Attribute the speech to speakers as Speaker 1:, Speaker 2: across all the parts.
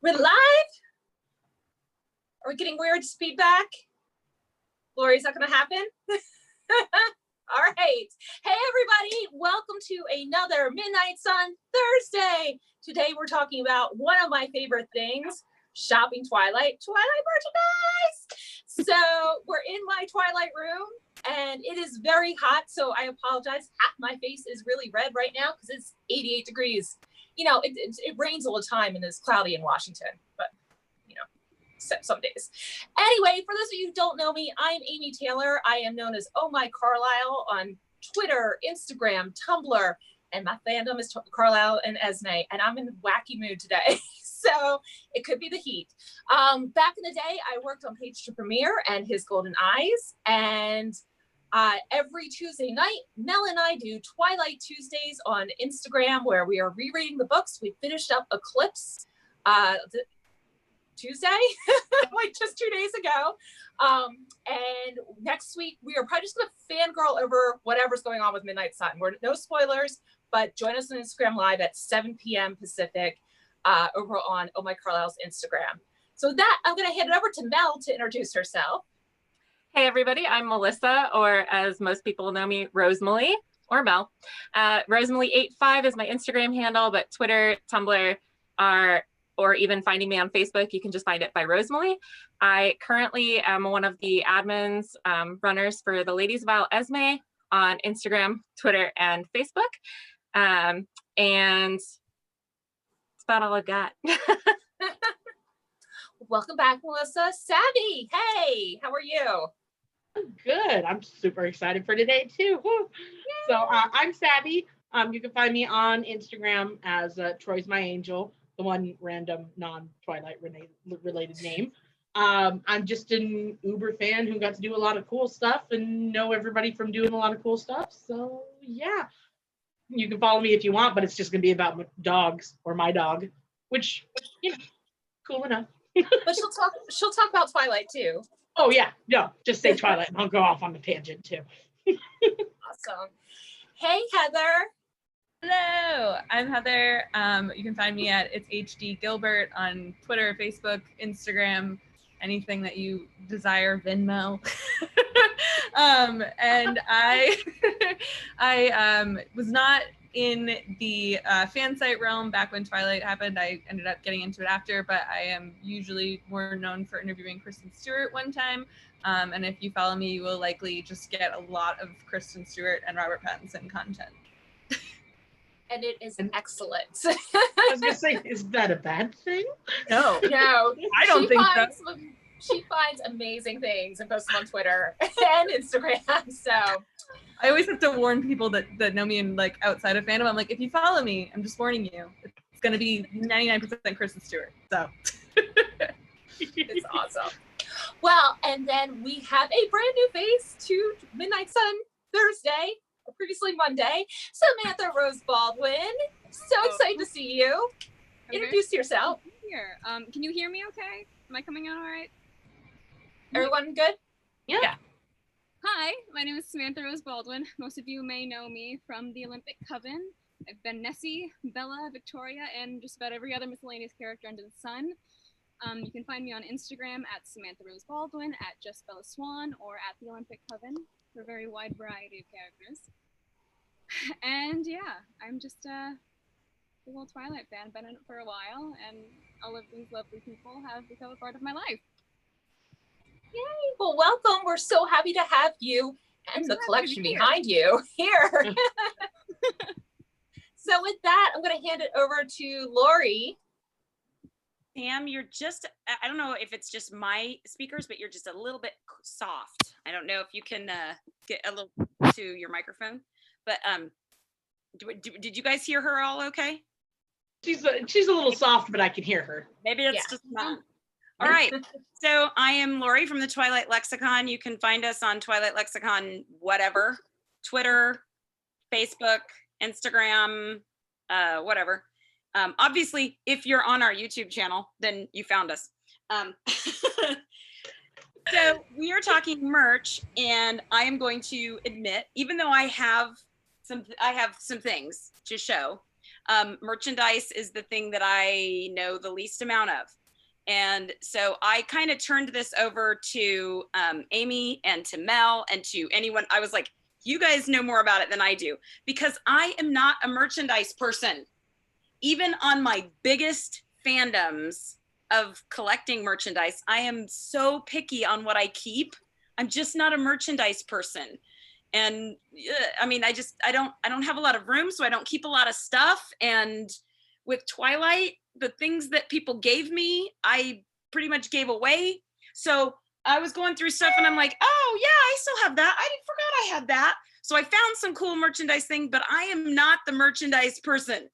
Speaker 1: We're live? Are we getting weird feedback? Lori, is that going to happen? All right. Hey, everybody. Welcome to another Midnight Sun Thursday. Today, we're talking about one of my favorite things, shopping Twilight merchandise. So we're in my Twilight room, and it is very hot, so I apologize. Half my face is really red right now because it's 88 degrees. You know, it rains all the time and it's cloudy in Washington, but you know, some days. Anyway, for those of you who don't know me, I'm Amy Taylor. I am known as Oh My Carlisle on Twitter, Instagram, Tumblr, and my fandom is Carlisle and Esme, and I'm in a wacky mood today. So it could be the heat. Back in the day, I worked on Page to Premiere and His Golden Eyes, and every Tuesday night, Mel and I do Twilight Tuesdays on Instagram, where we are rereading the books. We finished up Eclipse Tuesday, like just 2 days ago. And next week, we are probably just going to fangirl over whatever's going on with Midnight Sun. We're no spoilers, but join us on Instagram Live at 7 p.m. Pacific over on Oh My Carlisle's Instagram. So with that, I'm going to hand it over to Mel to introduce herself.
Speaker 2: Hey everybody, I'm Melissa, or as most people know me, Rosemely, or Mel. Rosemely85 is my Instagram handle, but Twitter, Tumblr, or even finding me on Facebook, you can just find it by Rosemely. I currently am one of the admins, runners for the Ladies of Isle Esme on Instagram, Twitter, and Facebook. And that's about all I got.
Speaker 1: Welcome back, Melissa. Savvy, hey, how are you?
Speaker 3: I'm good. I'm super excited for today too. Woo. So I'm Savvy. You can find me on Instagram as Troy's My Angel, the one random non-Twilight related name. I'm just an Uber fan who got to do a lot of cool stuff and know everybody from doing a lot of cool stuff. So yeah, you can follow me if you want, but it's just gonna be about dogs or my dog, which, you know, cool enough.
Speaker 1: But she'll talk about Twilight too.
Speaker 3: Oh yeah, no, just say Twilight and I'll go off on the tangent too.
Speaker 1: Awesome. Hey, Heather.
Speaker 4: Hello, I'm Heather. You can find me at It's HD Gilbert on Twitter, Facebook, Instagram, anything that you desire, Venmo. And I was not in the fan site realm back when Twilight happened. I ended up getting into it after, but I am usually more known for interviewing Kristen Stewart one time. And if you follow me, you will likely just get a lot of Kristen Stewart and Robert Pattinson content.
Speaker 1: And it is excellent.
Speaker 3: I was gonna say, is that a bad thing?
Speaker 4: No,
Speaker 1: I
Speaker 4: don't think so.
Speaker 1: She finds amazing things and posts them on Twitter and Instagram. So
Speaker 4: I always have to warn people that know me and like outside of fandom. I'm like, if you follow me, I'm just warning you. It's gonna be 99% Kristen Stewart. So
Speaker 1: it's awesome. Well, and then we have a brand new face to Midnight Sun Thursday, or previously Monday, Samantha Rose Baldwin. So excited to see you. Introduce yourself.
Speaker 5: Here. Can you hear me okay? Am I coming out all right?
Speaker 1: Everyone good?
Speaker 4: yeah.
Speaker 5: Hi, my name is Samantha Rose Baldwin. Most of you may know me from the Olympic Coven. I've been Nessie, Bella, Victoria, and just about every other miscellaneous character under the sun. You can find me on Instagram at Samantha Rose Baldwin, at Just Bella Swan, or at the Olympic Coven for a very wide variety of characters. And yeah, I'm just a big old Twilight fan. Been in it for a while, and all of these lovely people have become a part of my life.
Speaker 1: Yay! Well, welcome. We're so happy to have you and the collection behind you here. So with that, I'm going to hand it over to Lori.
Speaker 6: Sam, you're just, I don't know if it's just my speakers, but you're just a little bit soft. I don't know if you can get a little to your microphone, but did you guys hear her all okay?
Speaker 3: She's a little soft, but I can hear her.
Speaker 6: Maybe it's just not. All right. So I am Lori from the Twilight Lexicon. You can find us on Twilight Lexicon, whatever, Twitter, Facebook, Instagram, whatever. Obviously, if you're on our YouTube channel, then you found us. So we are talking merch, and I am going to admit, even though I have some things to show, Merchandise is the thing that I know the least amount of. And so I kind of turned this over to Amy and to Mel and to anyone. I was like, you guys know more about it than I do, because I am not a merchandise person. Even on my biggest fandoms of collecting merchandise, I am so picky on what I keep. I'm just not a merchandise person. And I mean, I don't have a lot of room, so I don't keep a lot of stuff. And with Twilight, the things that people gave me, I pretty much gave away. So I was going through stuff and I'm like, oh yeah, I still have that. I forgot I had that. So I found some cool merchandise thing, but I am not the merchandise person.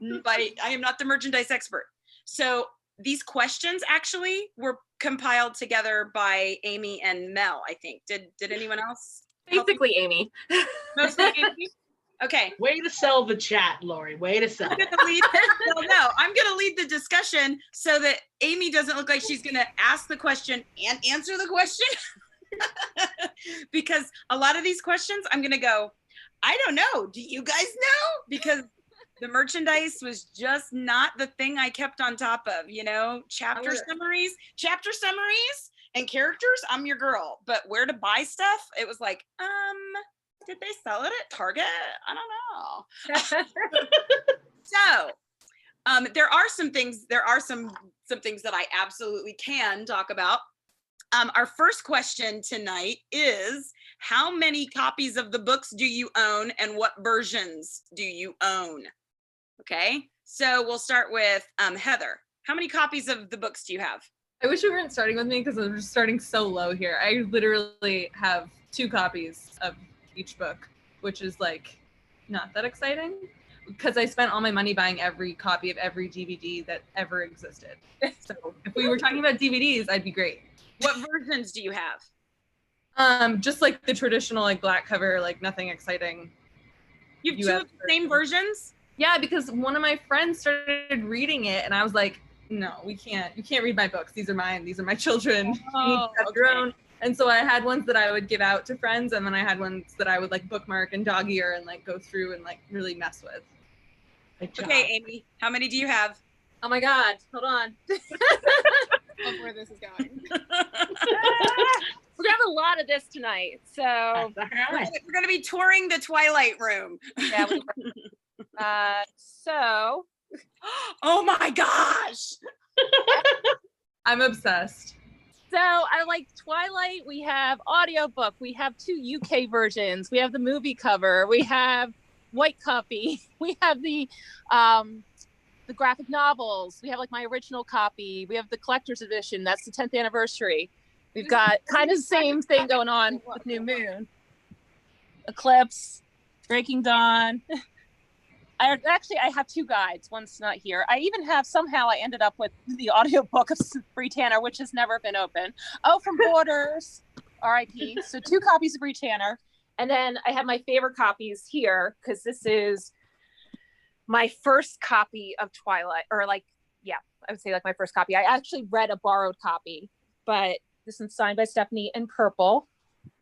Speaker 6: I am not the merchandise expert. So these questions actually were compiled together by Amy and Mel, I think. Did anyone else?
Speaker 2: Basically Amy.
Speaker 6: Mostly Amy? Okay.
Speaker 3: Way to sell the chat, Lori. Way to sell.
Speaker 6: I'm gonna lead the discussion so that Amy doesn't look like she's gonna ask the question and answer the question. Because a lot of these questions I'm gonna go, I don't know. Do you guys know? Because the merchandise was just not the thing I kept on top of, you know, chapter summaries and characters. I'm your girl, but where to buy stuff? It was like, did they sell it at Target? I don't know. So, there are some things that I absolutely can talk about. Our first question tonight is, how many copies of the books do you own and what versions do you own? Okay, so we'll start with Heather. How many copies of the books do you have?
Speaker 4: I wish you weren't starting with me because I'm just starting so low here. I literally have 2 copies of each book, which is like not that exciting because I spent all my money buying every copy of every DVD that ever existed. So if we were talking about DVDs, I'd be great.
Speaker 6: What versions do you have?
Speaker 4: Just like the traditional like black cover, like nothing exciting.
Speaker 6: You have 2 of the same versions?
Speaker 4: Yeah, because one of my friends started reading it and I was like, no, you can't read my books. These are mine. These are my children. You need to have your own. And so I had ones that I would give out to friends, and then I had ones that I would like bookmark and dog ear and like go through and like really mess with.
Speaker 6: Okay, Amy, how many do you have?
Speaker 1: Oh my God, hold on.
Speaker 5: Of where this is going. We're gonna have a lot of this tonight, so
Speaker 6: We're gonna be touring the Twilight room.
Speaker 5: yeah. So,
Speaker 6: oh my gosh,
Speaker 4: I'm obsessed.
Speaker 5: So I like Twilight. We have audiobook. We have 2 UK versions. We have the movie cover. We have white copy. We have the graphic novels. We have like my original copy. We have the collector's edition. That's the 10th anniversary. We've got kind of the same thing going on with New Moon, Eclipse, Breaking Dawn. I have 2 guides. One's not here. I even have, somehow I ended up with the audiobook of Bree Tanner, which has never been open. Oh, from Borders, R.I.P. So 2 copies of Bree Tanner. And then I have my favorite copies here, because this is my first copy of Twilight, or like, yeah, I would say like my first copy. I actually read a borrowed copy, but this one's signed by Stephanie in purple.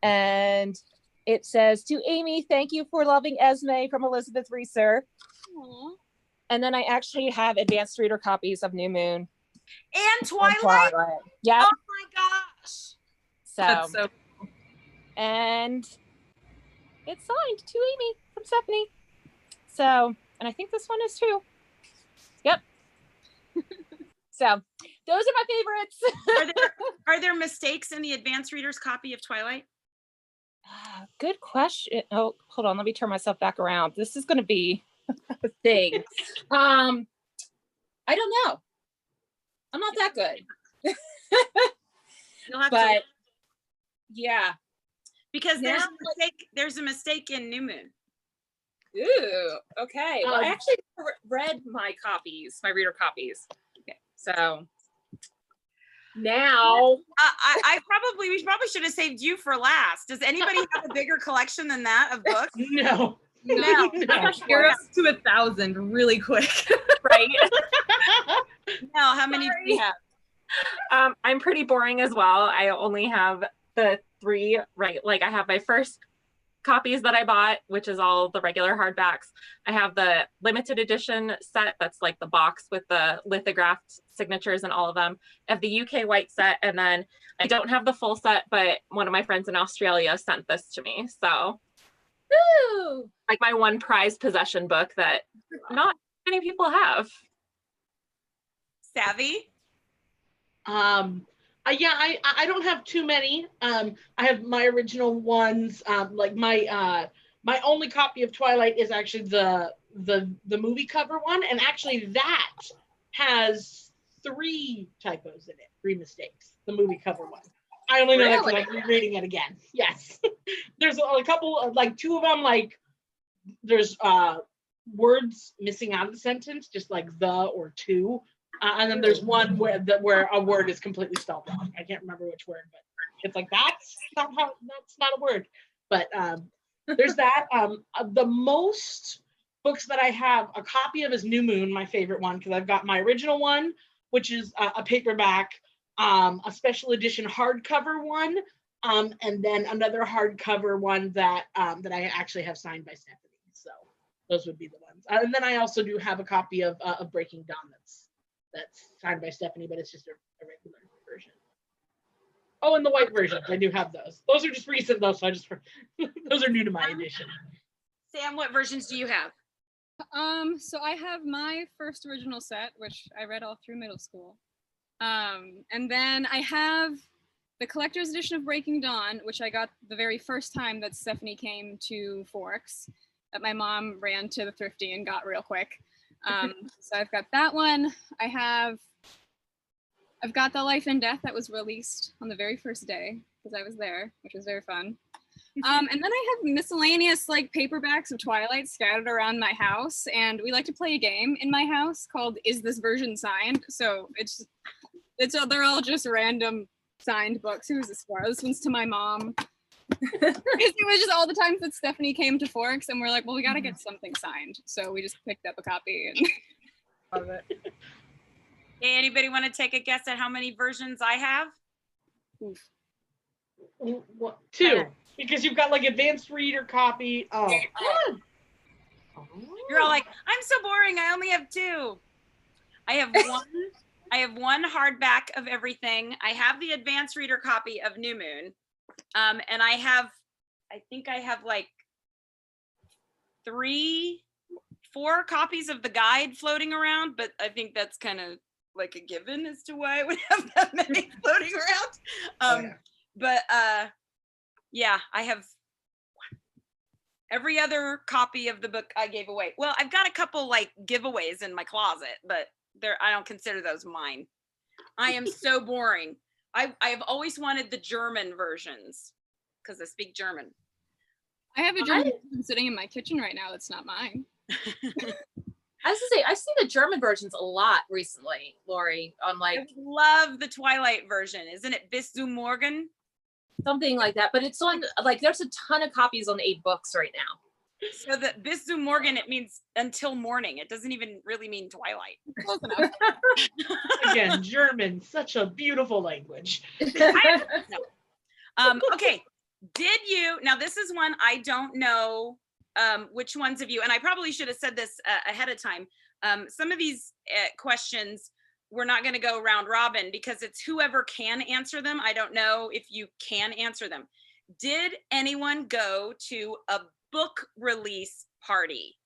Speaker 5: And it says, to Amy, thank you for loving Esme, from Elizabeth Reeser. Aww. And then I actually have advanced reader copies of New Moon.
Speaker 6: And Twilight?
Speaker 5: Yeah.
Speaker 6: Oh my gosh.
Speaker 4: That's so cool.
Speaker 5: And it's signed to Amy from Stephanie. So, and I think this one is too. Yep. So those are my favorites.
Speaker 6: Are there mistakes in the advanced reader's copy of Twilight?
Speaker 5: Good question. Oh, hold on. Let me turn myself back around. This is going to be a thing. I don't know. I'm not that good.
Speaker 6: You'll have
Speaker 5: but
Speaker 6: to.
Speaker 5: Yeah.
Speaker 6: Because there's a mistake in New Moon.
Speaker 5: Ooh, okay. Well, I actually read my copies, my reader copies. Okay. So now
Speaker 6: we probably should have saved you for last. Does anybody have a bigger collection than that of books?
Speaker 3: No.
Speaker 4: You're up to 1,000 really quick.
Speaker 5: Right?
Speaker 6: Now, how many do you have?
Speaker 2: I'm pretty boring as well. I only have the 3, right? Like I have my first copies that I bought, which is all the regular hardbacks. I have the limited edition set that's like the box with the lithographed signatures and all of them. I have the UK white set, and then I don't have the full set, but one of my friends in Australia sent this to me. So,
Speaker 1: Woo!
Speaker 2: like my one prized possession book that not many people have.
Speaker 6: Savvy?
Speaker 3: Yeah, I don't have too many. I have my original ones. Like my only copy of Twilight is actually the movie cover one, and actually that has 3 typos in it, 3 mistakes. The movie cover one. I only know that because I'm rereading it again. Yes, there's a couple of, like 2 of them, like there's words missing out of the sentence, just like the or to. And then there's one where a word is completely spelled wrong. I can't remember which word, but it's like that's not a word. But there's that. The most books that I have a copy of is New Moon, my favorite one, because I've got my original one, which is a paperback, a special edition hardcover one, and then another hardcover one that I actually have signed by Stephanie. So those would be the ones. And then I also do have a copy of Breaking Dawn that's signed by Stephanie, but it's just a regular version. Oh, and the white versions, I do have those. Those are just recent though, so those are new to my edition.
Speaker 6: Sam, what versions do you have?
Speaker 5: So I have my first original set, which I read all through middle school. And then I have the collector's edition of Breaking Dawn, which I got the very first time that Stephanie came to Forks, that my mom ran to the thrifty and got real quick. So I've got that one. I've got the Life and Death that was released on the very first day because I was there, which was very fun. And then I have miscellaneous like paperbacks of Twilight scattered around my house, and we like to play a game in my house called Is This Version Signed? So they're all just random signed books. Who's this for? This one's to my mom. It was just all the times that Stephanie came to Forks and we're like, well, we got to get something signed. So we just picked up a copy and love it.
Speaker 6: Hey, anybody want to take a guess at how many versions I have?
Speaker 5: Oof.
Speaker 3: 2, because you've got like advanced reader copy. Oh.
Speaker 6: You're all like, I'm so boring. I only have 2. I have one. I have one hardback of everything. I have the advanced reader copy of New Moon. And I think I have like 4 copies of the guide floating around, but I think that's kind of like a given as to why I would have that many floating around. But yeah, I have every other copy of the book I gave away. Well, I've got a couple like giveaways in my closet, but I don't consider those mine. I am so boring. I have always wanted the German versions because I speak German.
Speaker 5: I have a German version sitting in my kitchen right now that's not mine.
Speaker 1: I was gonna say, I've seen the German versions a lot recently, Lori, on like...
Speaker 6: I love the Twilight version. Isn't it Bis zum Morgen?
Speaker 1: Something like that, but it's on, like, there's a ton of copies on 8 books right now.
Speaker 6: So the Bis zum Morgen, it means until morning. It doesn't even really mean twilight.
Speaker 5: Close enough.
Speaker 3: Again, German, such a beautiful language.
Speaker 6: Okay, did you, now this is one I don't know which ones of you, and I probably should have said this ahead of time. Some of these questions, we're not going to go round robin because it's whoever can answer them. I don't know if you can answer them. Did anyone go to a book release party?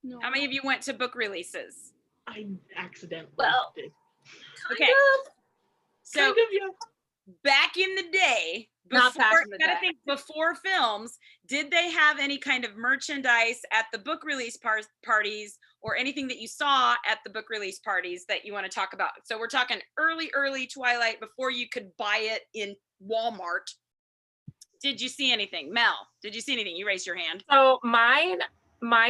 Speaker 5: No.
Speaker 6: How many of you went to book releases?
Speaker 3: I accidentally did.
Speaker 6: Okay. So
Speaker 3: Kind of, yeah.
Speaker 6: Back in the day, before films, did they have any kind of merchandise at the book release parties or anything that you saw at the book release parties that you want to talk about? So we're talking early Twilight, before you could buy it in Walmart. Did you see anything? Mel, did you see anything? You raised your hand.
Speaker 2: So my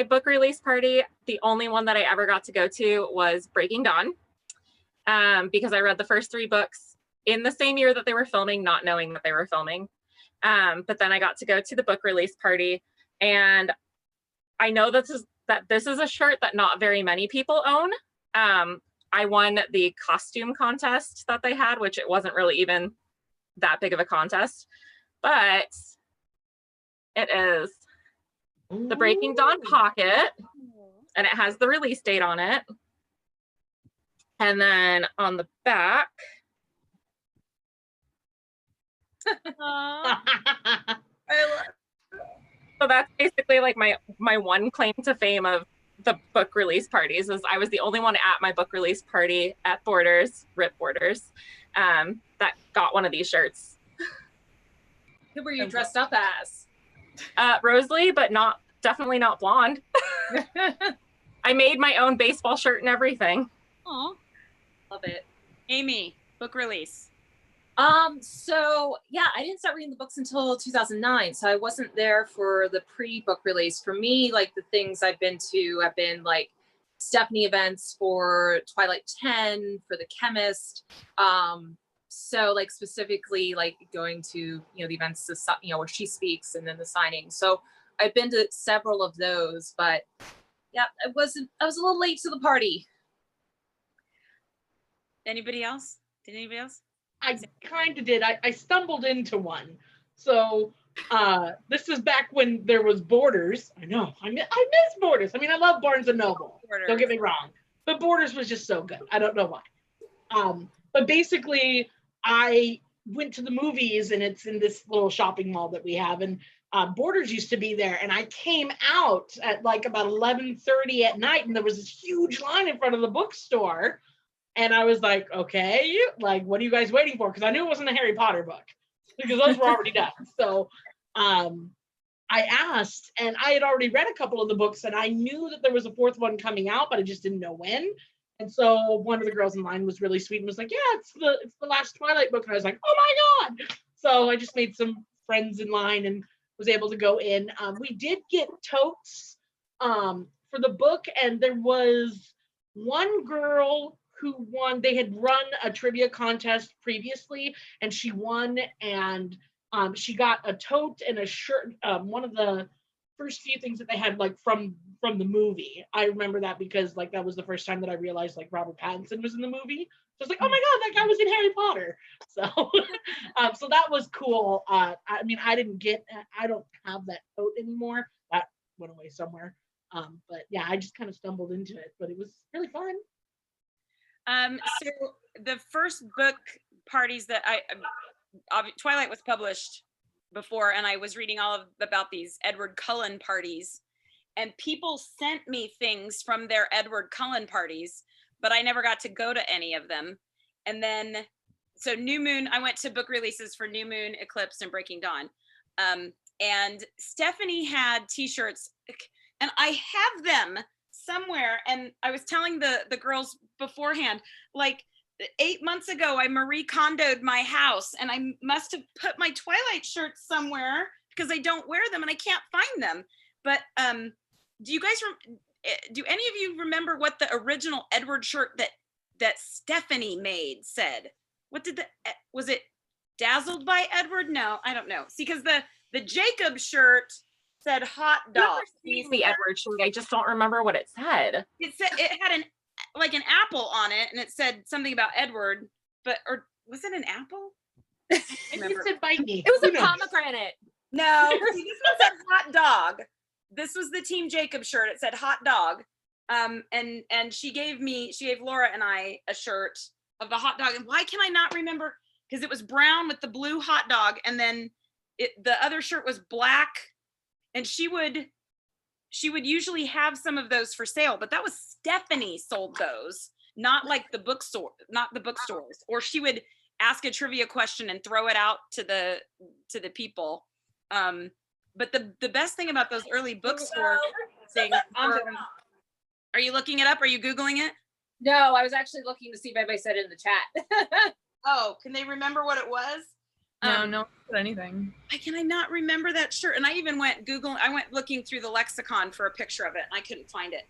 Speaker 2: book release party, the only one that I ever got to go to was Breaking Dawn, because I read the first 3 books in the same year that they were filming, not knowing that they were filming. But then I got to go to the book release party, and I know this is a shirt that not very many people own. I won the costume contest that they had, which it wasn't really even that big of a contest, but It is the Breaking Dawn pocket, and it has the release date on it. And then on the back, so that's basically like my one claim to fame of the book release parties is I was the only one at my book release party at Borders, Rip Borders, that got one of these shirts.
Speaker 1: Who were you dressed up as?
Speaker 2: Rosalie, but definitely not blonde. I made my own baseball shirt and everything.
Speaker 5: Aw.
Speaker 1: Love it.
Speaker 6: Amy, book release.
Speaker 1: So yeah, I didn't start reading the books until 2009. So I wasn't there for the pre-book release. For me, like the things I've been to have been like Stephanie events for Twilight 10, for The Chemist. So like specifically like going to, the events, where she speaks and then the signing. So I've been to several of those, but yeah, I was a little late to the party.
Speaker 6: Anybody else? Did anybody else?
Speaker 3: I kind of did. I stumbled into one. So this is back when there was Borders. I know. I miss Borders. I mean, I love Barnes and Noble.
Speaker 6: Borders.
Speaker 3: Don't get me wrong. But Borders was just so good. I don't know why. But basically, I went to the movies, and it's in this little shopping mall that we have. And Borders used to be there. And I came out at like about 11:30 at night, and there was this huge line in front of the bookstore. And I was like, okay, like, what are you guys waiting for? Because I knew it wasn't a Harry Potter book because those were already done. So I asked, and I had already read a couple of the books, and I knew that there was a fourth one coming out, but I just didn't know when. And so one of the girls in line was really sweet and was like, yeah, it's the last Twilight book. And I was like, oh my God. So I just made some friends in line and was able to go in. We did get totes for the book, and there was one girl who won. They had run a trivia contest previously, and she won, and she got a tote and a shirt, one of the first few things that they had like from the movie. I remember that because like that was the first time that I realized like Robert Pattinson was in the movie. So I was like, oh my God, that guy was in Harry Potter. So so that was cool. I mean, I don't have that tote anymore. That went away somewhere. But yeah, I just kind of stumbled into it, but it was really fun.
Speaker 6: So the first book parties that Twilight was published before, and I was reading about these Edward Cullen parties, and people sent me things from their Edward Cullen parties, but I never got to go to any of them. And then, so New Moon, I went to book releases for New Moon, Eclipse, and Breaking Dawn. And Stephanie had t-shirts, and I have them somewhere, and I was telling the girls beforehand, like 8 months ago I Marie Kondo'd my house, and I must have put my Twilight shirts somewhere because I don't wear them and I can't find them. But do any of you remember what the original Edward shirt that Stephanie made said? What did was it Dazzled by Edward? No, I don't know. See, because the Jacob shirt said hot dog.
Speaker 2: The Edward shirt. I just don't remember what it said.
Speaker 6: It said it had an apple on it, and it said something about Edward, or was it an apple?
Speaker 3: And you said bite me.
Speaker 1: It was a pomegranate.
Speaker 6: No, see, this one said hot dog. This was the Team Jacob shirt. It said hot dog. And she gave Laura and I a shirt of the hot dog. And why can I not remember? Because it was brown with the blue hot dog, and then the other shirt was black. And she would usually have some of those for sale, but that was Stephanie sold those, not like the bookstore, not the bookstores. Or she would ask a trivia question and throw it out to the people. But the best thing about those early bookstore things are you looking it up? Are you Googling it?
Speaker 1: No, I was actually looking to see if anybody said it in the chat.
Speaker 6: Oh, can they remember what it was?
Speaker 4: No one said anything.
Speaker 6: Why can I not remember that shirt? And I even went looking through the lexicon for a picture of it, and I couldn't find it.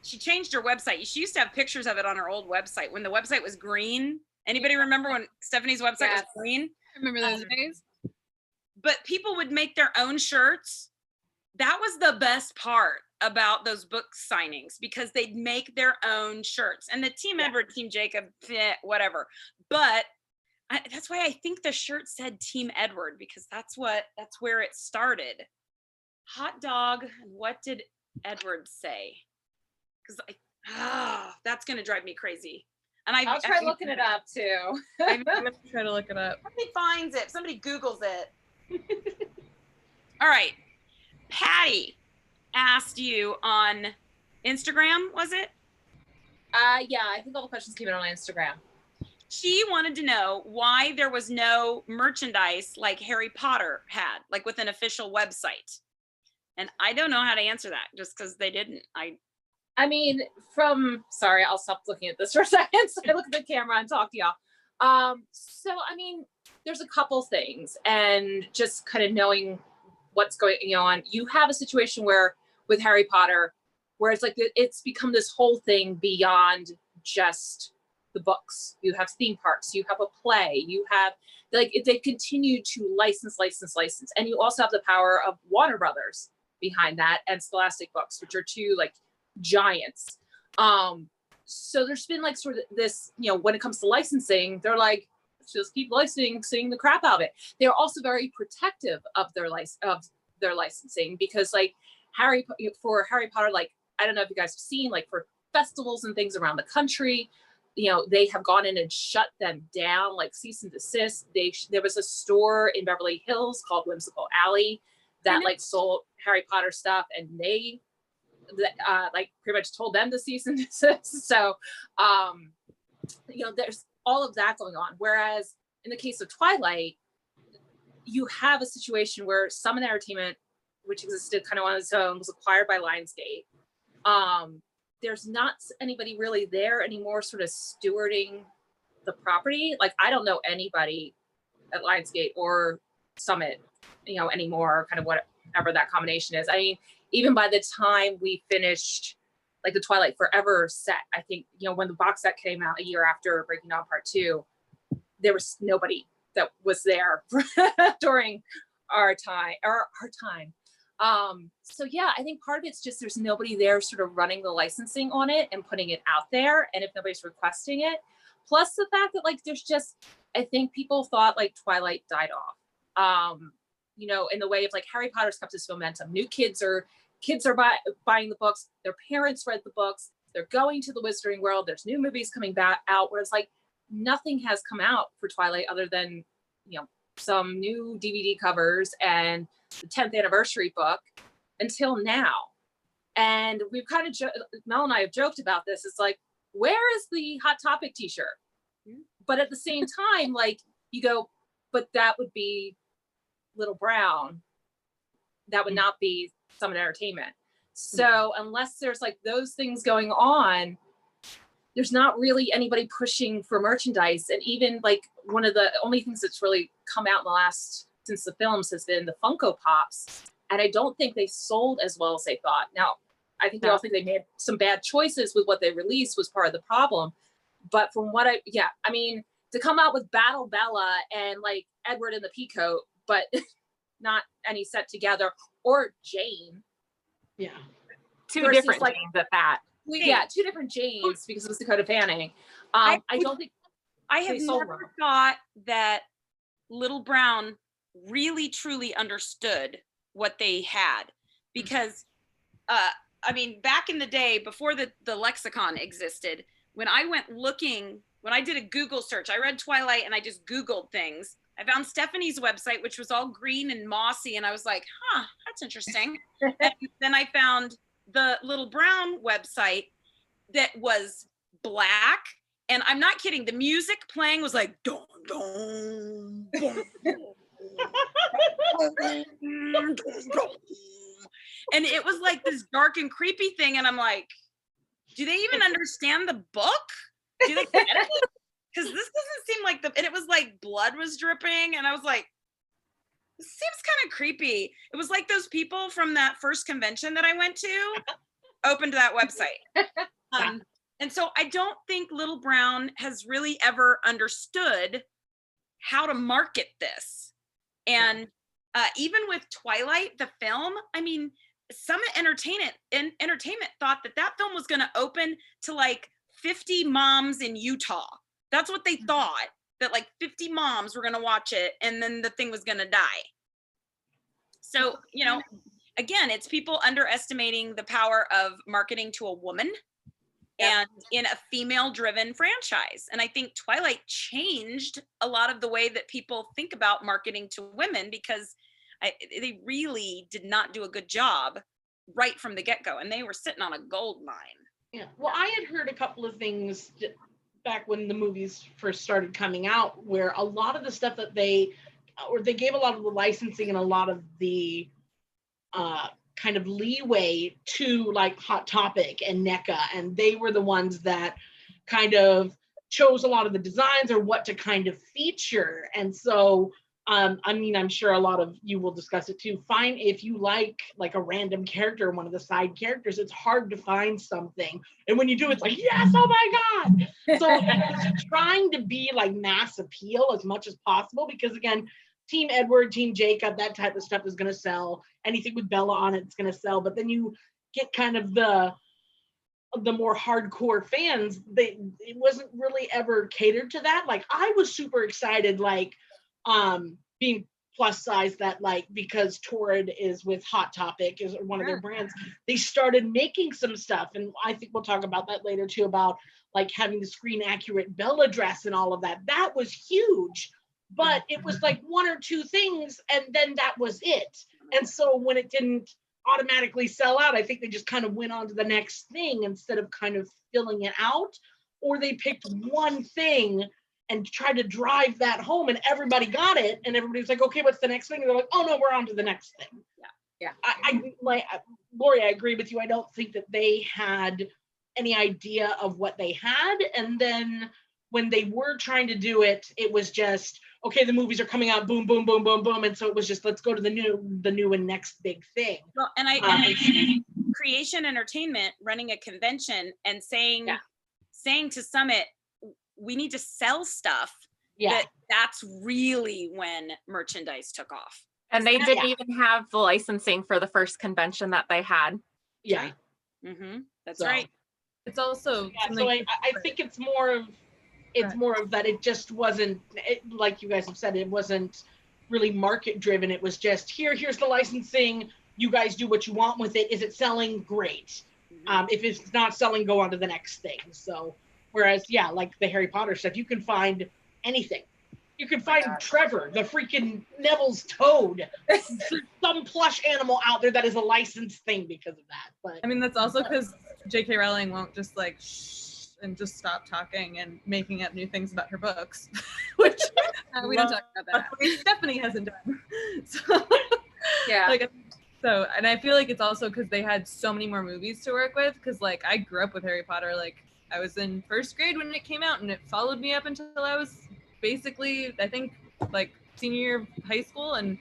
Speaker 6: She changed her website. She used to have pictures of it on her old website when the website was green. Anybody remember when Stephanie's website was green?
Speaker 5: I remember those days.
Speaker 6: But people would make their own shirts. That was the best part about those book signings, because they'd make their own shirts. And the Team Edward, Team Jacob, whatever. But That's why I think the shirt said Team Edward, because that's where it started. Hot dog. And what did Edward say? Because that's gonna drive me crazy. And
Speaker 1: I'll try looking it up too.
Speaker 4: I'm gonna try to look it up.
Speaker 6: Somebody finds it. Somebody Googles it. All right. Patty asked you on Instagram, was it?
Speaker 1: Yeah, I think all the questions came in on Instagram.
Speaker 6: She wanted to know why there was no merchandise like Harry Potter had, like with an official website. And I don't know how to answer that just because they didn't.
Speaker 1: I mean, sorry, I'll stop looking at this for a second. So I look at the camera and talk to y'all. So, I mean, there's a couple things, and just kind of knowing what's going on. You have a situation where with Harry Potter, where it's like, it's become this whole thing beyond just the books. You have theme parks, you have a play, you have, like, they continue to license. And you also have the power of Warner Brothers behind that, and Scholastic Books, which are two like giants. So there's been like sort of this, when it comes to licensing, they're like, let's just keep licensing the crap out of it. They're also very protective of their licensing, because like for Harry Potter, like, I don't know if you guys have seen, like, for festivals and things around the country, they have gone in and shut them down, like cease and desist. There was a store in Beverly Hills called Whimsical Alley that like sold Harry Potter stuff, and they like pretty much told them to cease and desist. So, there's all of that going on. Whereas in the case of Twilight, you have a situation where Summit Entertainment, which existed kind of on its own, was acquired by Lionsgate. There's not anybody really there anymore sort of stewarding the property. Like, I don't know anybody at Lionsgate or Summit, anymore, kind of whatever that combination is. I mean, even by the time we finished like the Twilight Forever set, I think, when the box set came out a year after Breaking Dawn Part 2, there was nobody that was there during our time. So yeah, I think part of it's just there's nobody there sort of running the licensing on it and putting it out there. And if nobody's requesting it, plus the fact that like there's just, I think people thought like Twilight died off. In the way of like Harry Potter's kept this momentum. New kids are buying the books. Their parents read the books. They're going to the Wizarding World. There's new movies coming back out. Whereas like nothing has come out for Twilight other than some new DVD covers and the 10th anniversary book until now. And we've kind of Mel and I have joked about this. It's like, where is the Hot Topic t-shirt? But at the same time, like, you go, but that would be Little Brown. That would not be Summit Entertainment. So unless there's like those things going on, there's not really anybody pushing for merchandise. And even like one of the only things that's really come out in the last, since the films, has been the Funko Pops. And I don't think they sold as well as they thought. Now, I think they all think they made some bad choices with what they released was part of the problem. But from what I mean, to come out with Battle Bella and like Edward in the Peacoat, but not any set together, or Jane.
Speaker 3: Yeah.
Speaker 2: Two different like, Janes at that.
Speaker 1: Yeah, two different Janes because it was Dakota Fanning. I don't think
Speaker 6: I have never thought that Little Brown really truly understood what they had, because I mean, back in the day before the lexicon existed, when I did a Google search, I read Twilight and I just Googled things. I found Stephanie's website, which was all green and mossy, and I was like, that's interesting. And then I found the Little Brown website that was black, and I'm not kidding, the music playing was like don, don, don, and it was like this dark and creepy thing, and I'm like, do they even understand the book? Do they get it? Because this doesn't seem like and it was like blood was dripping, and I was like, this seems kind of creepy. It was like those people from that first convention that I went to opened that website. And so I don't think Little Brown has really ever understood how to market this. And even with Twilight, the film, I mean, Summit Entertainment thought that film was going to open to like 50 moms in Utah. That's what they thought. that like 50 moms were going to watch it and then the thing was going to die. So, you know, again, it's people underestimating the power of marketing to a woman and in a female driven franchise. And I think Twilight changed a lot of the way that people think about marketing to women, because they really did not do a good job right from the get-go, and they were sitting on a gold mine.
Speaker 3: Yeah. Well, I had heard a couple of things back when the movies first started coming out, where a lot of the stuff that they gave a lot of the licensing and a lot of the kind of leeway to like Hot Topic and NECA, and they were the ones that kind of chose a lot of the designs or what to kind of feature. And so I mean, I'm sure a lot of you will discuss it too. Fine, if you like a random character, one of the side characters, it's hard to find something. And when you do, it's like, yes, oh my God. So it's trying to be like mass appeal as much as possible, because again, Team Edward, Team Jacob, that type of stuff is going to sell. Anything with Bella on it's going to sell. But then you get kind of the more hardcore fans, it wasn't really ever catered to that. Like, I was super excited, like, being plus size, that like, because Torrid is with Hot Topic, is one of their brands, they started making some stuff, and I think we'll talk about that later too, about like having the screen accurate Bella dress and all of that. That was huge, but it was like one or two things and then that was it. And so when it didn't automatically sell out, I think they just kind of went on to the next thing instead of kind of filling it out, or they picked one thing and tried to drive that home and everybody got it and everybody was like, okay, what's the next thing? And they're like, oh no, we're on to the next thing.
Speaker 6: Yeah.
Speaker 3: I like, Lori, I agree with you. I don't think that they had any idea of what they had. And then when they were trying to do it, it was just, okay, the movies are coming out, boom, boom, boom, boom, boom. And so it was just, let's go to the new and next big thing.
Speaker 6: Well, and I see Creation Entertainment running a convention and saying to Summit, we need to sell stuff. That's really when merchandise took off.
Speaker 2: And they didn't even have the licensing for the first convention that they had.
Speaker 3: Yeah.
Speaker 6: Mm-hmm. That's right.
Speaker 4: It's also
Speaker 3: so I think it's more of that. It just wasn't, like you guys have said, it wasn't really market driven. It was just here's the licensing, you guys do what you want with it. Is it selling? Great. If it's not selling, go on to the next thing. So whereas like the Harry Potter stuff, you can find anything. You can find Trevor, the freaking Neville's toad, some plush animal out there that is a licensed thing because of that. But
Speaker 4: I mean, that's also because J.K. Rowling won't just like shh and just stop talking and making up new things about her books, which
Speaker 5: we don't talk about that.
Speaker 4: Stephanie hasn't done. So, and I feel like it's also because they had so many more movies to work with. Because like I grew up with Harry Potter. Like I was in first grade when it came out, and it followed me up until I was basically, I think, like senior year of high school, and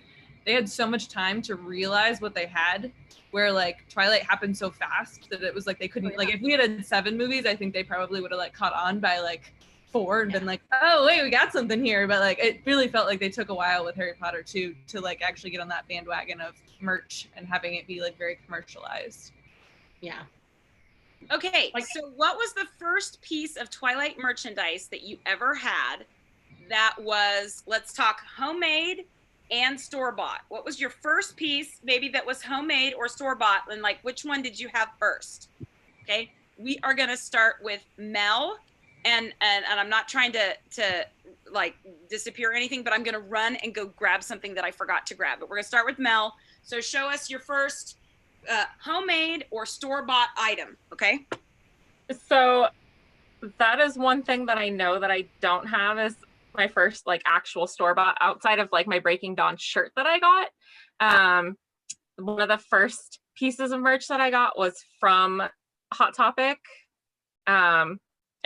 Speaker 4: they had so much time to realize what they had, where like Twilight happened so fast that it was like they couldn't, like if we had 7 movies, I think they probably would have like caught on by like 4 and been like, oh wait, we got something here. But like it really felt like they took a while with Harry Potter too to like actually get on that bandwagon of merch and having it be like very commercialized.
Speaker 3: Yeah.
Speaker 6: Okay, so what was the first piece of Twilight merchandise that you ever had that was, let's talk homemade and store-bought? What was your first piece, maybe that was homemade or store-bought, and like which one did you have first? Okay, we are gonna start with Mel, and I'm not trying to like disappear or anything, but I'm gonna run and go grab something that I forgot to grab. But we're gonna start with Mel. So show us your first homemade or store-bought item, okay?
Speaker 2: So that is one thing that I know that I don't have is my first like actual store-bought, outside of like my Breaking Dawn shirt that I got. One of the first pieces of merch that I got was from Hot Topic. I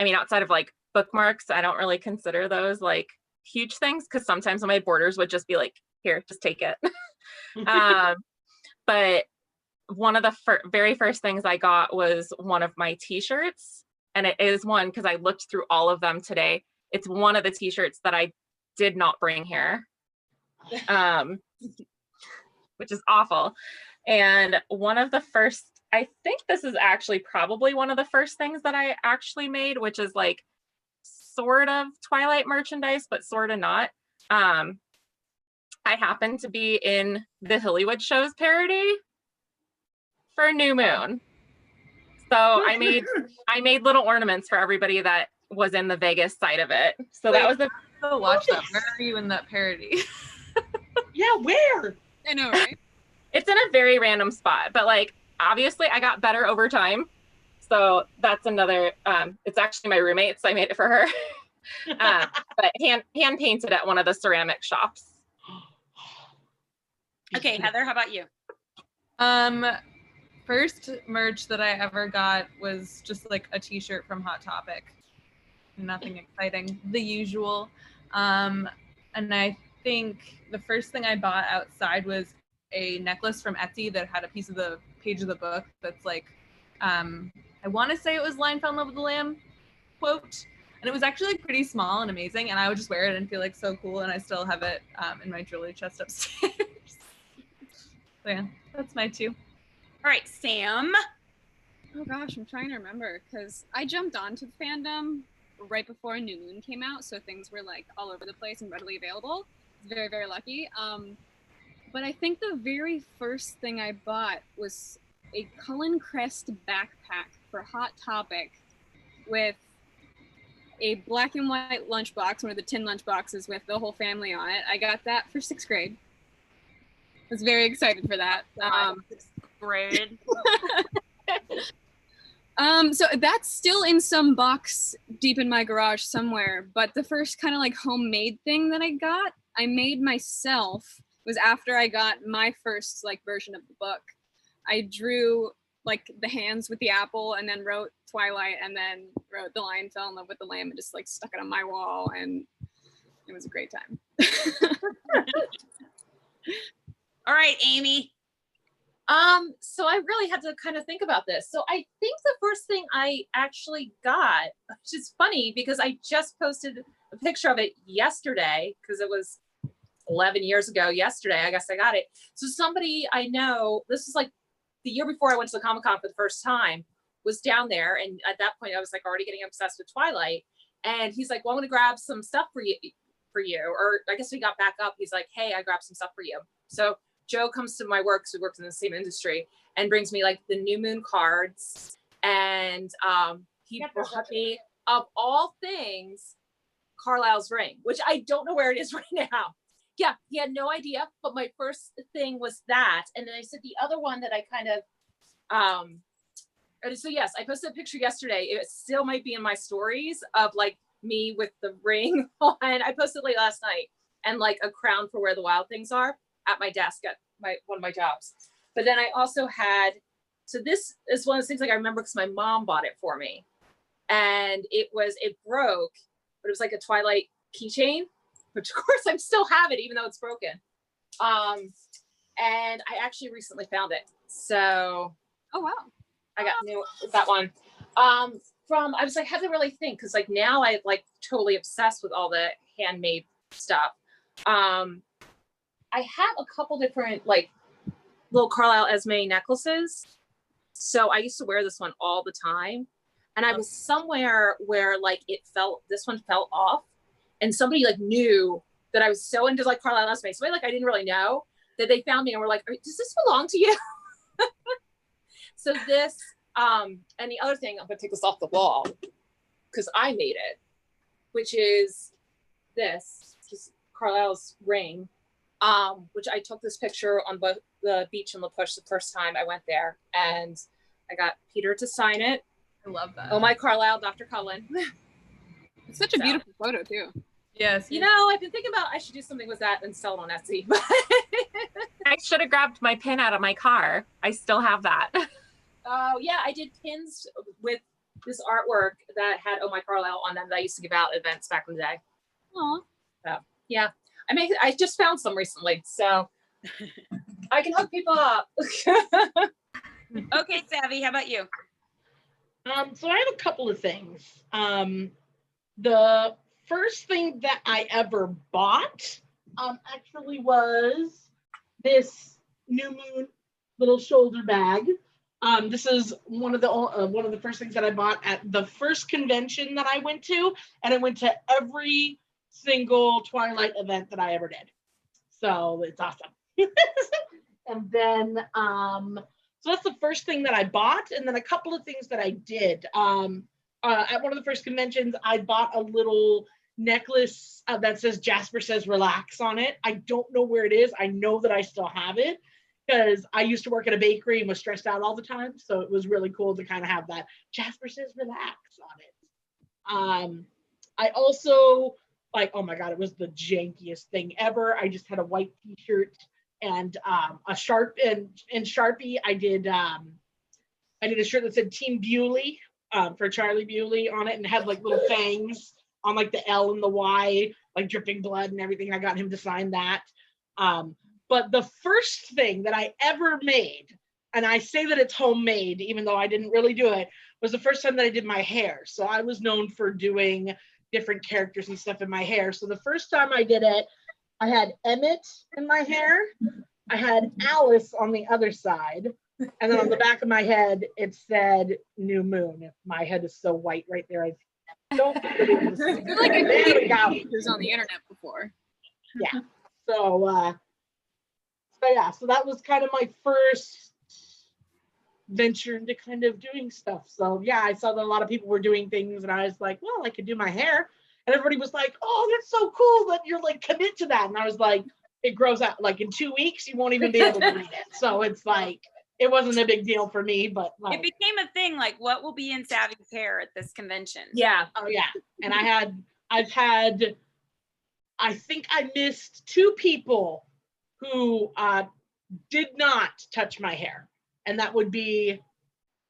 Speaker 2: mean, outside of like bookmarks, I don't really consider those like huge things, because sometimes my borders would just be like, here, just take it. But one of the very first things I got was one of my t-shirts, and it is one, because I looked through all of them today. It's one of the t-shirts that I did not bring here, which is awful. And one of the first, I think this is actually probably one of the first things that I actually made, which is like sort of Twilight merchandise, but sort of not. I happened to be in the Hillywood Shows parody for New Moon. So I made little ornaments for everybody that was in the Vegas side of it. So that was the
Speaker 4: Go watch that. Where are you in that parody?
Speaker 3: Yeah, where?
Speaker 5: I know, right?
Speaker 2: It's in a very random spot, but like obviously I got better over time. So that's another it's actually my roommate's, so I made it for her. But hand painted at one of the ceramic shops.
Speaker 6: Okay, Heather, how about you?
Speaker 4: First merch that I ever got was just like a t-shirt from Hot Topic. Nothing exciting, the usual. And I think the first thing I bought outside was a necklace from Etsy that had a piece of the page of the book that's like, I want to say it was Lion Fell in Love with the Lamb quote. And it was actually like pretty small and amazing. And I would just wear it and feel like so cool. And I still have it in my jewelry chest upstairs. So yeah, that's my two.
Speaker 6: All right, Sam.
Speaker 5: Oh gosh, I'm trying to remember because I jumped onto the fandom right before New Moon came out, so things were like all over the place and readily available. Very, very lucky. But I think the very first thing I bought was a Cullen Crest backpack for Hot Topic with a black and white lunchbox, one of the tin lunchboxes with the whole family on it. I got that for 6th grade. I was very excited for that.
Speaker 6: Grade.
Speaker 5: So that's still in some box deep in my garage somewhere, but the first kind of like homemade thing that I made myself was after I got my first like version of the book. I drew like the hands with the apple and then wrote Twilight and then wrote The Lion Fell in Love with the Lamb and just like stuck it on my wall, and it was a great time.
Speaker 6: All right, Amy.
Speaker 1: So I really had to kind of think about this. So I think the first thing I actually got, which is funny because I just posted a picture of it yesterday because it was 11 years ago yesterday. I guess I got it. So somebody I know, this is like the year before I went to the Comic-Con for the first time, was down there. And at that point I was like already getting obsessed with Twilight. And he's like, well, I'm going to grab some stuff for you. Or I guess we got back up. He's like, hey, I grabbed some stuff for you. So Joe comes to my work, so we worked in the same industry, and brings me like the New Moon cards. And he brought me, of all things, Carlisle's ring, which I don't know where it is right now. Yeah, he had no idea, but my first thing was that. And then I said the other one that I kind of, so yes, I posted a picture yesterday. It still might be in my stories of like me with the ring on. I posted late last night, and like a crown for Where the Wild Things Are at my desk at one of my jobs. But then I also had, so this is one of those things like I remember because my mom bought it for me, and it broke, but it was like a Twilight keychain, which of course I still have it even though it's broken. And I actually recently found it. So
Speaker 5: Oh wow.
Speaker 1: I got that one. I was like, had to really think, because like now I like totally obsessed with all the handmade stuff. I have a couple different like little Carlisle Esme necklaces. So I used to wear this one all the time. And I was somewhere where like this one fell off, and somebody like knew that I was so into like Carlisle Esme. Somebody like I didn't really know, that they found me and were like, does this belong to you? So this, and the other thing, I'm gonna take this off the wall because I made it, which is this, just Carlisle's ring, which I took this picture on the beach in La Push the first time I went there, and I got Peter to sign it.
Speaker 4: I love that.
Speaker 1: Oh my Carlisle, Dr. Cullen.
Speaker 5: It's such a beautiful photo too.
Speaker 4: Yes.
Speaker 1: You know, I've been thinking about I should do something with that and sell it on Etsy.
Speaker 2: I should have grabbed my pin out of my car. I still have that.
Speaker 1: Oh yeah, I did pins with this artwork that had Oh My Carlisle on them that I used to give out at events back in the day.
Speaker 5: Aw.
Speaker 1: So yeah, I just found some recently, so I can hook people up.
Speaker 6: Okay, Savvy, how about you?
Speaker 3: So I have a couple of things. The first thing that I ever bought actually was this New Moon little shoulder bag. This is one of the first things that I bought at the first convention that I went to, and I went to every single Twilight event that I ever did. So it's awesome. And then, so that's the first thing that I bought, and then a couple of things that I did. At one of the first conventions, I bought a little necklace that says Jasper Says Relax on it. I don't know where it is. I know that I still have it because I used to work at a bakery and was stressed out all the time. So it was really cool to kind of have that Jasper Says Relax on it. I also, like, oh my God, it was the jankiest thing ever. I just had a white t-shirt and a Sharpie. I did a shirt that said Team Bewley for Charlie Bewley on it, and had like little fangs on like the L and the Y, like dripping blood and everything. I got him to sign that. But the first thing that I ever made, and I say that it's homemade, even though I didn't really do it, was the first time that I did my hair. So I was known for doing different characters and stuff in my hair. So the first time I did it, I had Emmett in my hair. I had Alice on the other side. And then on the back of my head, it said New Moon. My head is so white right there. I don't believe this.
Speaker 5: I feel like I've
Speaker 3: There we
Speaker 5: seen
Speaker 3: go.
Speaker 5: pictures on the internet before.
Speaker 3: Yeah. So that was kind of my first venture into kind of doing stuff. So yeah, I saw that a lot of people were doing things, and I was like, well, I could do my hair. And everybody was like, oh, that's so cool that you're like commit to that. And I was like, it grows out like in 2 weeks, you won't even be able to read it. So it's like, it wasn't a big deal for me, but like,
Speaker 6: It became a thing, like what will be in Savvy's hair at this convention?
Speaker 1: Yeah.
Speaker 3: oh yeah. And I think I missed 2 people who did not touch my hair. And that would be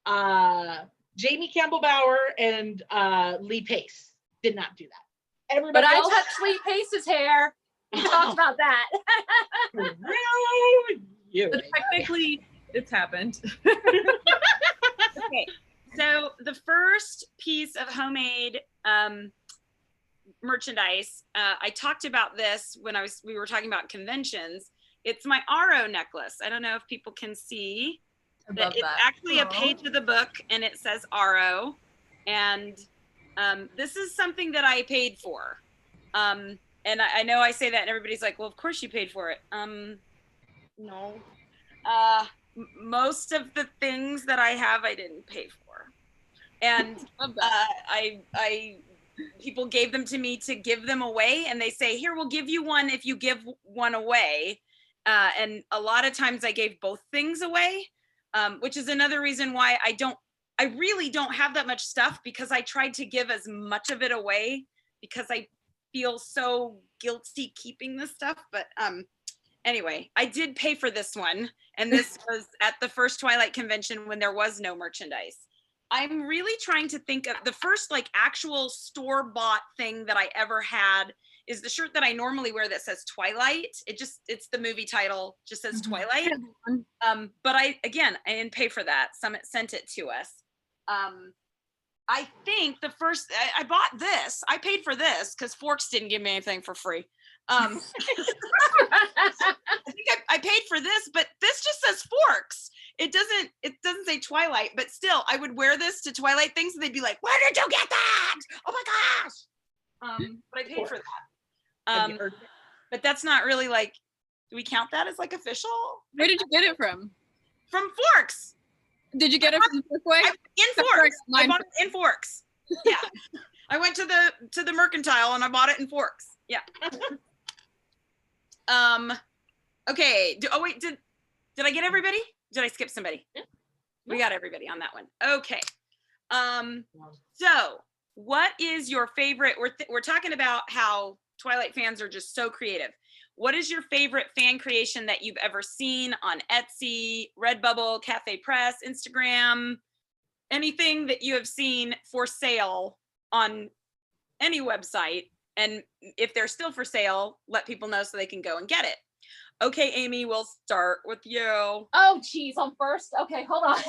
Speaker 3: Jamie Campbell Bauer and Lee Pace did not do that. Everybody
Speaker 1: But I
Speaker 3: else,
Speaker 1: touched Lee Pace's hair. We talked about that.
Speaker 3: you.
Speaker 4: But technically, it's happened.
Speaker 6: Okay, so the first piece of homemade merchandise, I talked about this when we were talking about conventions. It's my RO necklace. I don't know if people can see.
Speaker 4: Above
Speaker 6: It's
Speaker 4: that.
Speaker 6: actually a page of the book, and it says RO. And this is something that I paid for. And I know I say that, and everybody's like, well, of course you paid for it. No. Most of the things that I have, I didn't pay for. And people gave them to me to give them away, and they say, here, we'll give you one if you give one away. And a lot of times I gave both things away, which is another reason why I really don't have that much stuff, because I tried to give as much of it away because I feel so guilty keeping this stuff. But anyway, I did pay for this one, and this was at the first Twilight convention when there was no merchandise. I'm really trying to think of the first like actual store-bought thing that I ever had is the shirt that I normally wear that says Twilight. It's the movie title, just says Twilight. But I didn't pay for that. Summit sent it to us. I think the first, I bought this. I paid for this because Forks didn't give me anything for free. I think I paid for this, but this just says Forks. It doesn't say Twilight, but still, I would wear this to Twilight things, and they'd be like, "Where did you get that? Oh my gosh!" But I paid for that. But that's not really like, do we count that as like official?
Speaker 5: Where did you get it from?
Speaker 6: From Forks.
Speaker 5: Did you get it from Forkway?
Speaker 6: In Forks. I bought it in Forks. Yeah. I went to the mercantile and I bought it in Forks. Yeah. Okay. Did I get everybody? Did I skip somebody?
Speaker 3: Yeah.
Speaker 6: We got everybody on that one. Okay. So what is your favorite? We're talking about how Twilight fans are just so creative. What is your favorite fan creation that you've ever seen on Etsy, Redbubble, Cafe Press, Instagram, anything that you have seen for sale on any website? And if they're still for sale, let people know so they can go and get it. Okay, Amy, we'll start with you.
Speaker 1: Oh, geez, I'm first. Okay, hold on.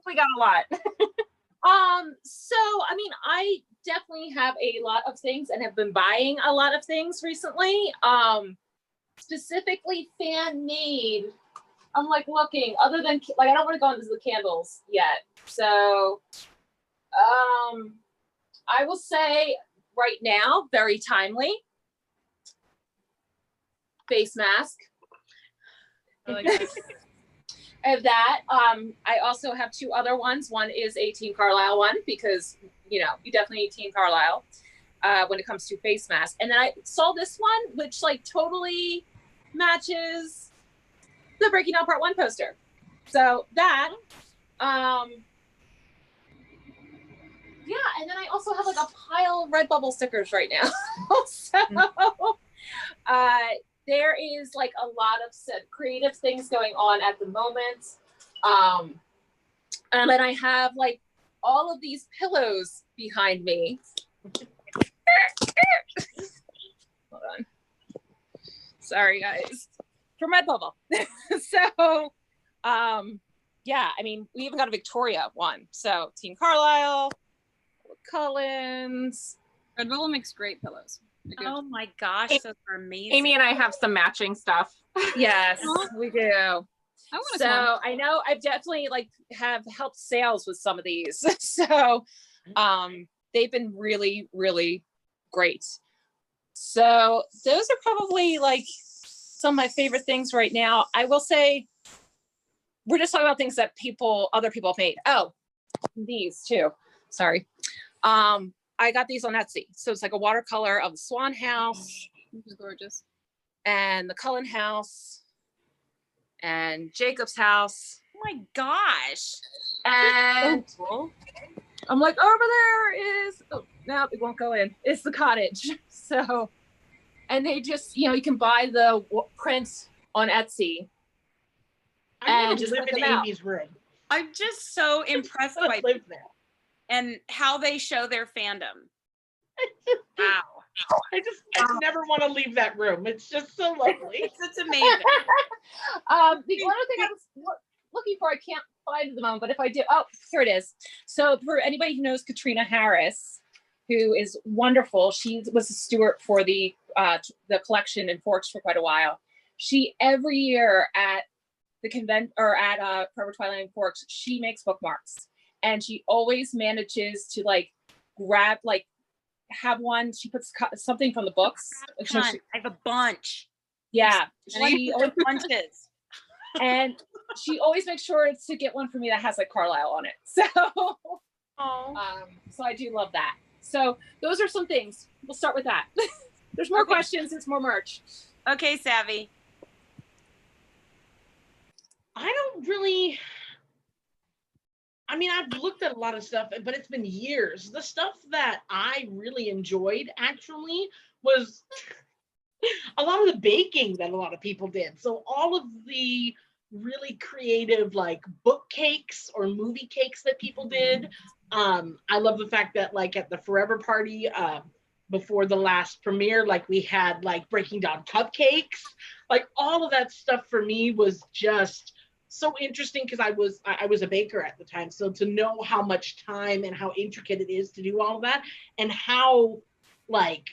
Speaker 2: We got a lot.
Speaker 1: So I mean, I definitely have a lot of things and have been buying a lot of things recently. Specifically fan made. I'm like looking, other than like I don't want to go into the candles yet. So I will say right now, very timely. Face mask.
Speaker 4: I like that.
Speaker 1: I have that. I also have two other ones. One is a Team Carlisle one because you definitely need Team Carlisle when it comes to face mask. And then I saw this one, which like totally matches the Breaking Down Part 1 poster. So that, yeah. And then I also have like a pile of Redbubble stickers right now. So, there is like a lot of creative things going on at the moment. And then I have like all of these pillows behind me. Hold on. Sorry, guys. From Redbubble. So, yeah, I mean, we even got a Victoria one. So, Team Carlisle, Cullens.
Speaker 5: Redbubble makes great pillows.
Speaker 6: Oh my gosh, those are amazing.
Speaker 2: Amy and I have some matching stuff.
Speaker 1: Yes, we do.
Speaker 5: I want
Speaker 1: So I know I've definitely have helped sales with some of these. So they've been really, really great. So those are probably like some of my favorite things right now. I will say we're just talking about things that other people have made. Oh, these too. Sorry. I got these on Etsy. So it's like a watercolor of the Swan House.
Speaker 5: Which is gorgeous.
Speaker 1: And the Cullen House. And Jacob's house.
Speaker 6: Oh my gosh.
Speaker 1: And
Speaker 5: So cool.
Speaker 1: I'm like, over there is, oh, no, it won't go in. It's the cottage. So, and they just, you can buy the prints on Etsy.
Speaker 3: I
Speaker 1: And just
Speaker 3: live
Speaker 1: put
Speaker 3: in
Speaker 1: them out.
Speaker 3: Amy's room.
Speaker 6: I'm just so impressed
Speaker 3: I
Speaker 6: by
Speaker 3: live there.
Speaker 6: and how they show their fandom. Wow.
Speaker 3: I never want to leave that room. It's just so lovely.
Speaker 6: It's amazing.
Speaker 1: The other thing I was looking for, I can't find it at the moment, but if I do, oh, here it is. So for anybody who knows Katrina Harris, who is wonderful, she was a steward for the collection in Forks for quite a while. She every year at the convent or at Forever Twilight in Forks, she makes bookmarks, and she always manages to grab have one. She puts something from the books.
Speaker 6: I have a bunch.
Speaker 1: Yeah,
Speaker 6: She bunches.
Speaker 1: and she always makes sure to get one for me that has Carlisle on it. So, so I do love that. So those are some things. We'll start with that. There's more questions. It's more merch.
Speaker 6: Okay, Savvy.
Speaker 3: I don't really. I mean, I've looked at a lot of stuff, but it's been years. The stuff that I really enjoyed actually was a lot of the baking that a lot of people did. So all of the really creative book cakes or movie cakes that people did. I love the fact that at the Forever Party before the last premiere, we had Breaking Down cupcakes. All of that stuff for me was just so interesting because I was a baker at the time. So to know how much time and how intricate it is to do all of that, and how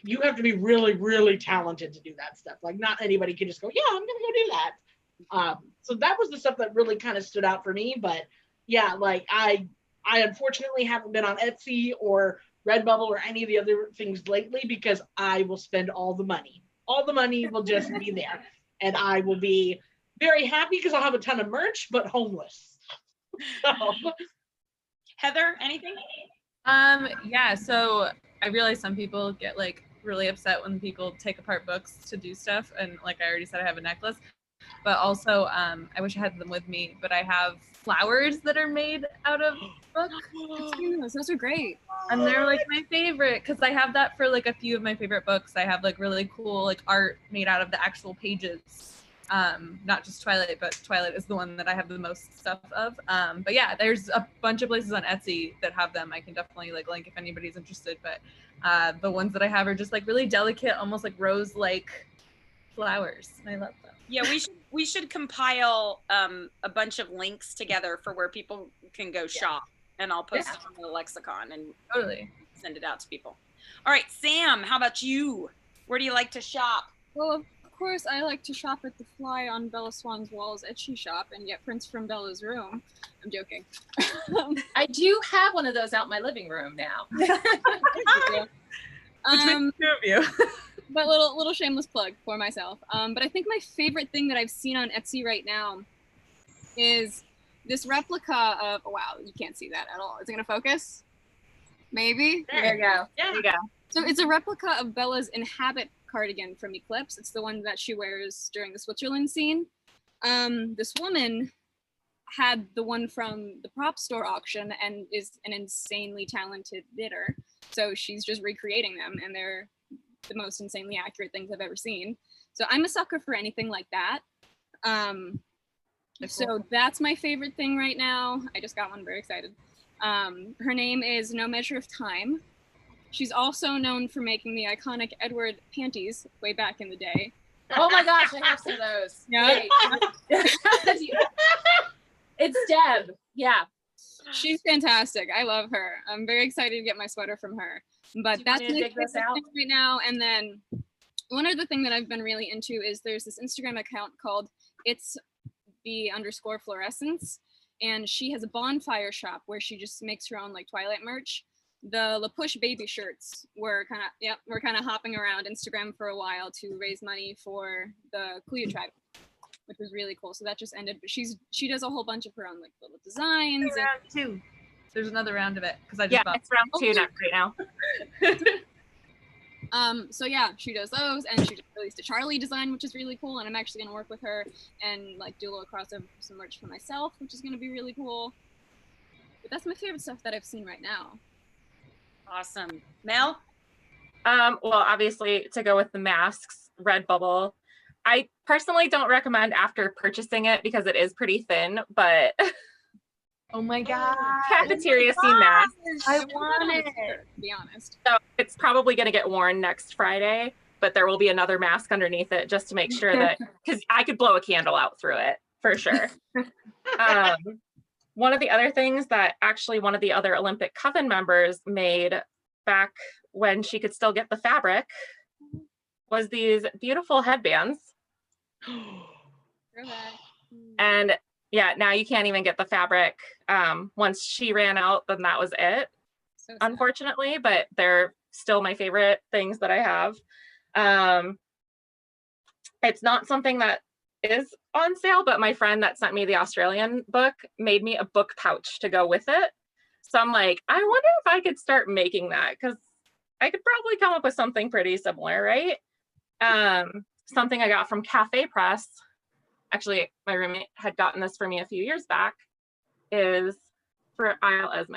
Speaker 3: you have to be really, really talented to do that stuff. Not anybody can just go, yeah, I'm gonna go do that. So that was the stuff that really kind of stood out for me. But yeah, I unfortunately haven't been on Etsy or Redbubble or any of the other things lately because I will spend all the money. All the money will just be there, and I will be very happy because I'll have a ton of merch, but homeless. So.
Speaker 6: Heather, anything?
Speaker 4: Yeah, so I realize some people get really upset when people take apart books to do stuff, and I already said, I have a necklace, but also I wish I had them with me, but I have flowers that are made out of book.
Speaker 5: Those are great.
Speaker 4: And they're my favorite because I have that for a few of my favorite books. I have really cool art made out of the actual pages. Not just Twilight, but Twilight is the one that I have the most stuff of. But yeah, there's a bunch of places on Etsy that have them. I can definitely link if anybody's interested, but the ones that I have are just really delicate, almost rose-like flowers. And I love them.
Speaker 6: Yeah, we should compile a bunch of links together for where people can go shop, and I'll post it on the lexicon and
Speaker 4: totally
Speaker 6: send it out to people. All right, Sam, how about you? Where do you like to shop?
Speaker 5: Well, of course, I like to shop at the Fly on Bella Swan's Walls Etsy shop and get prints from Bella's room. I'm joking.
Speaker 1: I do have one of those out in my living room now.
Speaker 4: Between the two of you.
Speaker 5: But little shameless plug for myself. But I think my favorite thing that I've seen on Etsy right now is this replica of, oh, wow, you can't see that at all. Is it gonna focus? Maybe?
Speaker 1: There you go.
Speaker 2: There you go.
Speaker 5: So it's a replica of Bella's Inhabit cardigan from Eclipse. It's the one that she wears during the Switzerland scene. This woman had the one from the prop store auction and is an insanely talented knitter. So she's just recreating them, and they're the most insanely accurate things I've ever seen. So I'm a sucker for anything like that. So that's my favorite thing right now. I just got one, very excited. Her name is No Measure of Time. She's also known for making the iconic Edward panties way back in the day.
Speaker 1: Oh my gosh, I have some of those.
Speaker 5: Yeah.
Speaker 1: It's Deb. Yeah.
Speaker 5: She's fantastic. I love her. I'm very excited to get my sweater from her. But that's my favorite thing right now. And then one other thing that I've been really into is there's this Instagram account called its_fluorescence, and she has a bonfire shop where she just makes her own like Twilight merch. The La Push baby shirts were kind of hopping around Instagram for a while to raise money for the Kuya tribe, which was really cool. So that just ended, but she does a whole bunch of her own like little designs.
Speaker 4: Round 2. There's another round of it because I just bought.
Speaker 2: It's round 2 right now.
Speaker 5: So yeah, she does those, and she just released a Charlie design, which is really cool, and I'm actually gonna work with her and like do a little crossover for some merch for myself, which is gonna be really cool. But that's my favorite stuff that I've seen right now.
Speaker 6: Awesome. Mel?
Speaker 2: Well, obviously, to go with the masks, Redbubble. I personally don't recommend after purchasing it because it is pretty thin, but
Speaker 4: Oh my god.
Speaker 2: cafeteria scene mask.
Speaker 4: I want it.
Speaker 5: To be honest.
Speaker 2: So it's probably going to get worn next Friday, but there will be another mask underneath it just to make sure that, because I could blow a candle out through it for sure. One of the other things that actually one of the other Olympic Coven members made back when she could still get the fabric was these beautiful headbands. And yeah, now you can't even get the fabric. Once she ran out, then that was it,
Speaker 5: So sad.
Speaker 2: unfortunately, but they're still my favorite things that I have. It's not something that is on sale, but my friend that sent me the Australian book made me a book pouch to go with it. So I'm like, I wonder if I could start making that, because I could probably come up with something pretty similar, right? Something I got from Cafe Press, actually my roommate had gotten this for me a few years back, is for Isle Esme.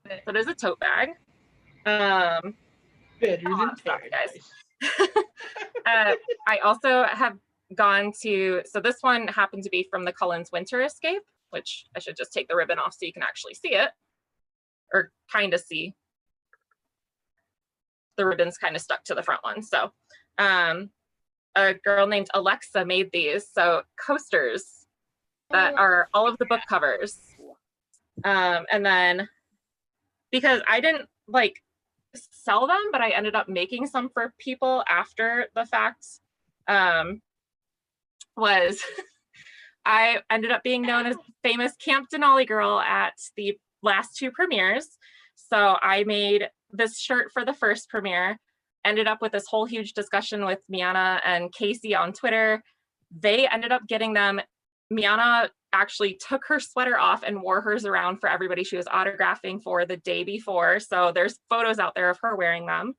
Speaker 2: So it is a tote bag.
Speaker 3: Better than
Speaker 2: sorry,
Speaker 3: paradise.
Speaker 2: I also have gone to, so this one happened to be from the Cullen's Winter Escape, which I should just take the ribbon off so you can actually see it, or kind of see. The ribbon's kind of stuck to the front one. So a girl named Alexa made these, so coasters that are all of the book covers. And then because I didn't like sell them, but I ended up making some for people after the fact, was I ended up being known as famous Camp Denali girl at the last 2 premieres. So I made this shirt for the first premiere, ended up with this whole huge discussion with Miana and Casey on Twitter. They ended up getting them. Miana actually took her sweater off and wore hers around for everybody she was autographing for the day before. So there's photos out there of her wearing them.